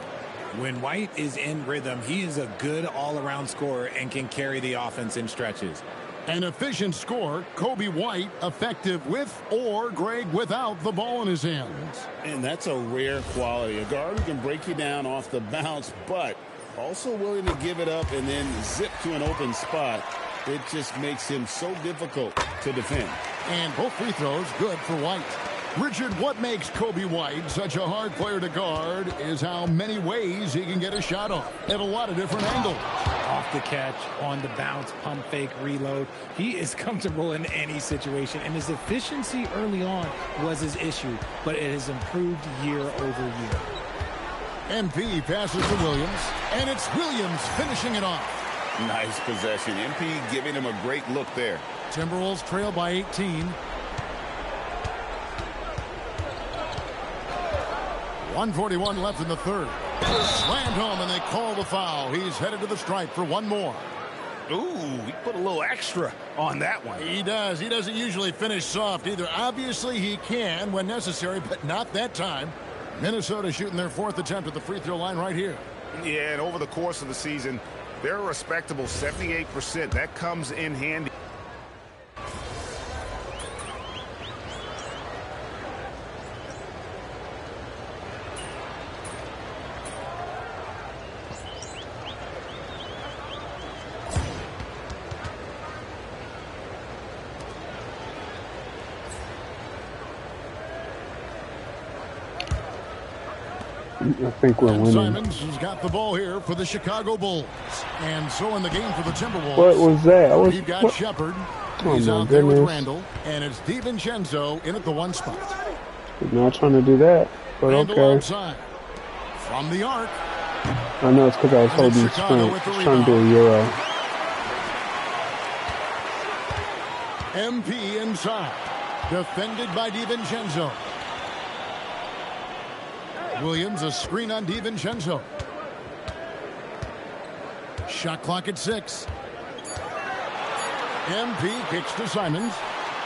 Speaker 19: When White is in rhythm, he is a good all-around scorer and can carry the offense in stretches.
Speaker 4: An efficient score, Kobe White, effective with or Greg without the ball in his hands.
Speaker 5: And that's a rare quality. A guard who can break you down off the bounce, but also willing to give it up and then zip to an open spot. It just makes him so difficult to defend.
Speaker 4: And both free throws good for White. Richard, what makes Kobe White such a hard player to guard is how many ways he can get a shot off at a lot of different angles.
Speaker 19: Off the catch, on the bounce, pump fake, reload. He is comfortable in any situation, and his efficiency early on was his issue, but it has improved year over year.
Speaker 4: MP passes to Williams, and it's Williams finishing it off.
Speaker 5: Nice possession. MP giving him a great look there.
Speaker 4: Timberwolves trail by 18. 1:41 left in the third. Slammed home, and they call the foul. He's headed to the stripe for one more.
Speaker 8: Ooh, he put a little extra on that one.
Speaker 4: He does. He doesn't usually finish soft either. Obviously, he can when necessary, but not that time. Minnesota shooting their fourth attempt at the free throw line right here.
Speaker 8: Yeah, and over the course of the season, they're a respectable 78%. That comes in handy.
Speaker 1: I think we're winning.
Speaker 4: Simons has got the ball here for the Chicago Bulls. And so in the game for the Timberwolves.
Speaker 1: What was that?
Speaker 4: You've got Shepard. He's out there with Randall. And it's DiVincenzo in at the one spot.
Speaker 1: Not trying to do that, but
Speaker 4: Randall
Speaker 1: okay.
Speaker 4: Outside. From the arc.
Speaker 1: I know it's because I was holding sprint. Trying to do a Euro.
Speaker 4: MP inside. Defended by DiVincenzo. Williams, a screen on DiVincenzo. Shot clock at 6. MP kicks to Simons.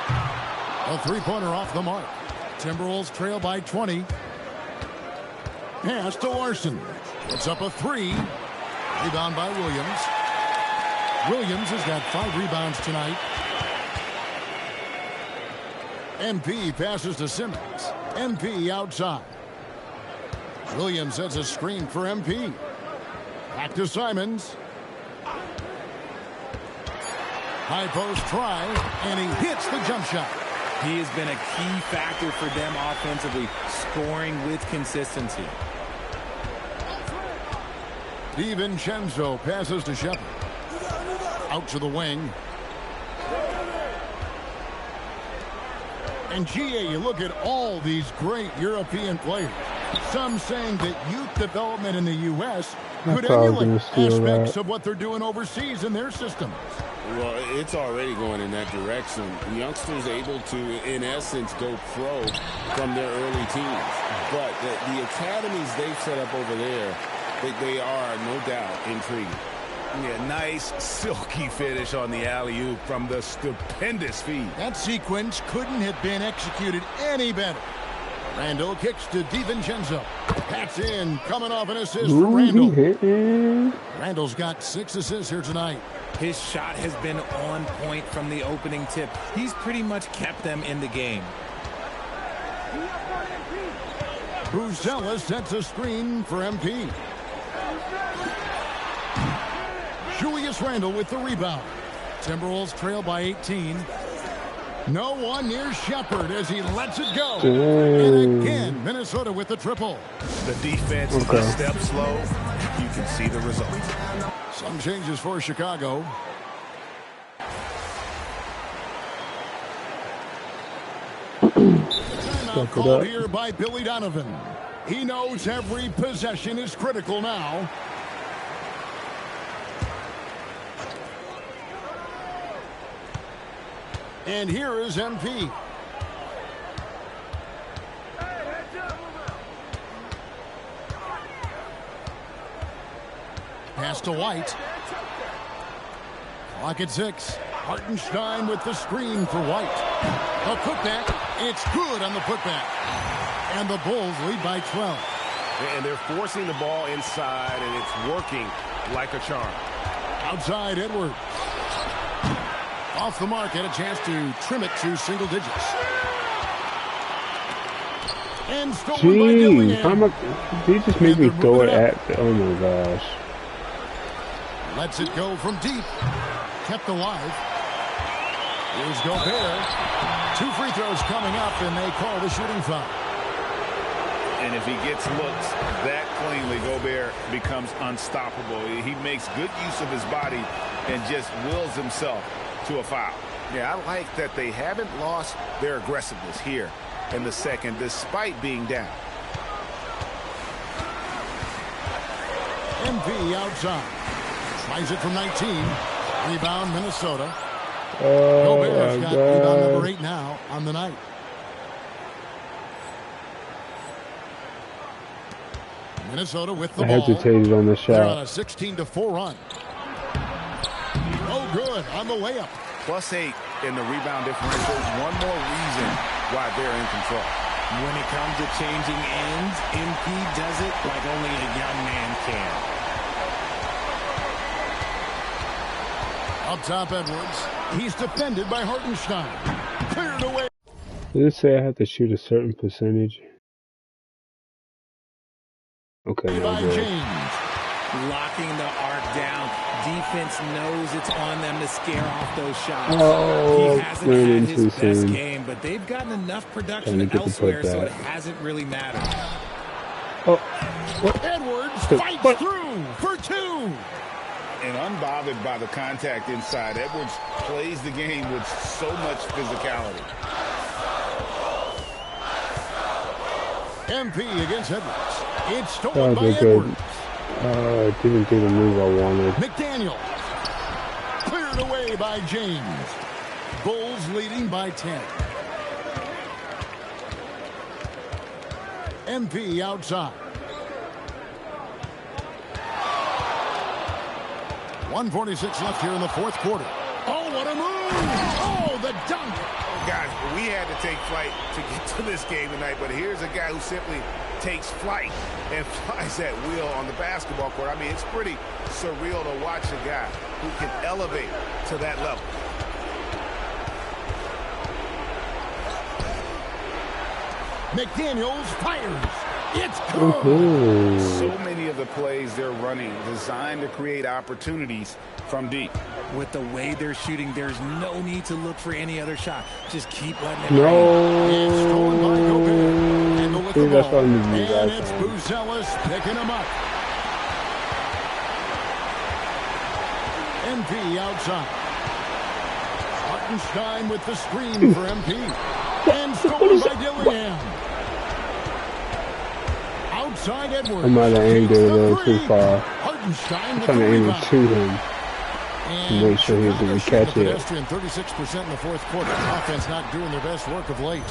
Speaker 4: A three-pointer off the mark. Timberwolves trail by 20. Pass to Larson. It's up a 3. Rebound by Williams. Williams has got 5 rebounds tonight. MP passes to Simmons. MP outside. Williams sets a screen for MP. Back to Simons. High post try, and he hits the jump shot.
Speaker 19: He has been a key factor for them offensively, scoring with consistency.
Speaker 4: DiVincenzo passes to Shepard. Out to the wing. And GA, you look at all these great European players. Some saying that youth development in the U.S. could emulate aspects of what they're doing overseas in their systems.
Speaker 5: Well, it's already going in that direction. Youngsters able to, in essence, go pro from their early teens. But the academies they've set up over there, they are, no doubt, intriguing.
Speaker 8: Yeah, nice, silky finish on the alley-oop from the stupendous feed.
Speaker 4: That sequence couldn't have been executed any better. Randall kicks to DiVincenzo. That's in, coming off an assist from Randall. Randall's got 6 assists here tonight.
Speaker 19: His shot has been on point from the opening tip. He's pretty much kept them in the game.
Speaker 4: Brucella sets a screen for MP. Julius Randle with the rebound. Timberwolves trail by 18. No one near Shepard as he lets it go. And again, Minnesota with the triple.
Speaker 8: The defense is a step slow. You can see the results.
Speaker 4: Some changes for Chicago. Timeout called here by Billy Donovan. He knows every possession is critical now. And here is MP. Pass to White. Clock at 6. Hartenstein with the screen for White. A putback. It's good on the putback. And the Bulls lead by 12.
Speaker 8: And they're forcing the ball inside, and it's working like a charm.
Speaker 4: Outside, Edwards. Off the mark, had a chance to trim it to single digits. And stolen by Dillingham.
Speaker 1: He just made me throw it at the, oh my gosh.
Speaker 4: Lets it go from deep. Kept alive. Here's Gobert. 2 free throws coming up, and they call the shooting foul.
Speaker 20: And if he gets looks that cleanly, Gobert becomes unstoppable. He makes good use of his body and just wills himself to a foul.
Speaker 8: Yeah, I like that they haven't lost their aggressiveness here in the second, despite being down.
Speaker 4: MP outside. Tries it from 19. Rebound, Minnesota.
Speaker 1: Gobert's
Speaker 4: got rebound number 8 now on the night. Minnesota with the
Speaker 1: I
Speaker 4: ball.
Speaker 1: hesitated on the
Speaker 4: They're on
Speaker 1: shot.
Speaker 4: a 16-4 run. Oh, good on the layup.
Speaker 8: +8 in the rebound differential. One more reason why they're in control.
Speaker 19: When it comes to changing ends, MP does it like only a young man can.
Speaker 4: Up top, Edwards. He's defended by Hartenstein. Cleared away.
Speaker 1: Did it say I have to shoot a certain percentage? Okay, no good.
Speaker 19: Locking the arc down. Defense knows it's on them to scare off those shots.
Speaker 1: Oh,
Speaker 19: he hasn't had his best
Speaker 1: soon.
Speaker 19: game, but they've gotten enough production elsewhere, so it hasn't really mattered.
Speaker 1: Oh,
Speaker 4: Edwards fights through for 2.
Speaker 20: And unbothered by the contact inside, Edwards plays the game with so much physicality.
Speaker 4: MP against Edwards. It's stolen by
Speaker 1: good.
Speaker 4: Edwards.
Speaker 1: Didn't do the move I wanted.
Speaker 4: McDaniel. Cleared away by James. Bulls leading by 10. MP outside. 1:46 left here in the 4th quarter. Oh, what a move! Oh, the dunk!
Speaker 8: Guys, we had to take flight to get to this game tonight, but here's a guy who simply takes flight and flies that wheel on the basketball court. I mean, it's pretty surreal to watch a guy who can elevate to that level.
Speaker 4: McDaniels fires. It's good.
Speaker 20: So many of the plays they're running designed to create opportunities from deep.
Speaker 19: With the way they're shooting, there's no need to look for any other shot. Just keep letting it
Speaker 1: No.
Speaker 4: It's stolen by Gobert. Handle with the
Speaker 1: That's
Speaker 4: ball.
Speaker 1: what I need to do,
Speaker 4: And
Speaker 1: guys.
Speaker 4: it's Buzelis picking him up. MP outside. Hartenstein with the screen for MP. And stolen by Dillingham. Outside Edwards.
Speaker 1: I'm out of anger a little too far.
Speaker 4: Hartenstein
Speaker 1: I'm
Speaker 4: with
Speaker 1: trying
Speaker 4: the
Speaker 1: to aim it
Speaker 4: rebound.
Speaker 1: to him.
Speaker 4: And
Speaker 1: Make sure he doesn't catch it.
Speaker 4: pedestrian 36% in the 4th quarter. Offense not doing their best work of late.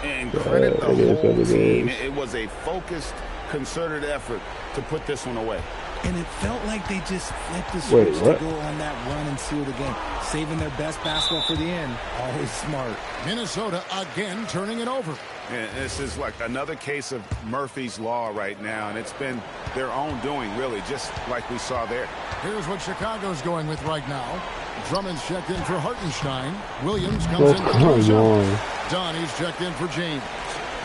Speaker 8: And credit the
Speaker 1: It is
Speaker 8: whole
Speaker 1: what it
Speaker 8: team.
Speaker 1: is.
Speaker 8: It was a focused, concerted effort to put this one away.
Speaker 19: And it felt like they just flipped the switch to
Speaker 1: what?
Speaker 19: go on that run and seal the game. Saving their best basketball for the end. Always smart.
Speaker 4: Minnesota again turning it over.
Speaker 8: And this is like another case of Murphy's Law right now, and it's been their own doing, really, just like we saw there.
Speaker 4: Here's what Chicago's going with right now. Drummond's checked in for Hartenstein. Williams comes in for
Speaker 1: come
Speaker 4: Buzelis.
Speaker 1: on.
Speaker 4: Donnie's checked in for James.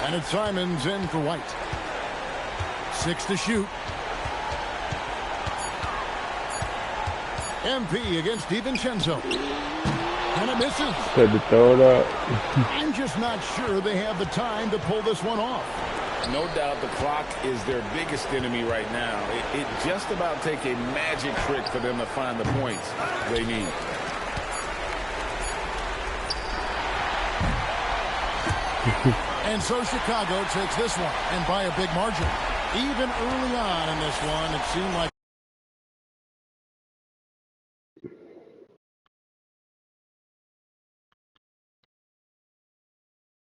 Speaker 4: And it's Simons in for White. 6 to shoot. MP against DiVincenzo. And it misses.
Speaker 1: Had to throw it up.
Speaker 4: I'm just not sure they have the time to pull this one off.
Speaker 20: No doubt the clock is their biggest enemy right now. It just about take a magic trick for them to find the points they need.
Speaker 4: And so Chicago takes this one, and by a big margin. Even early on in this one, it seemed like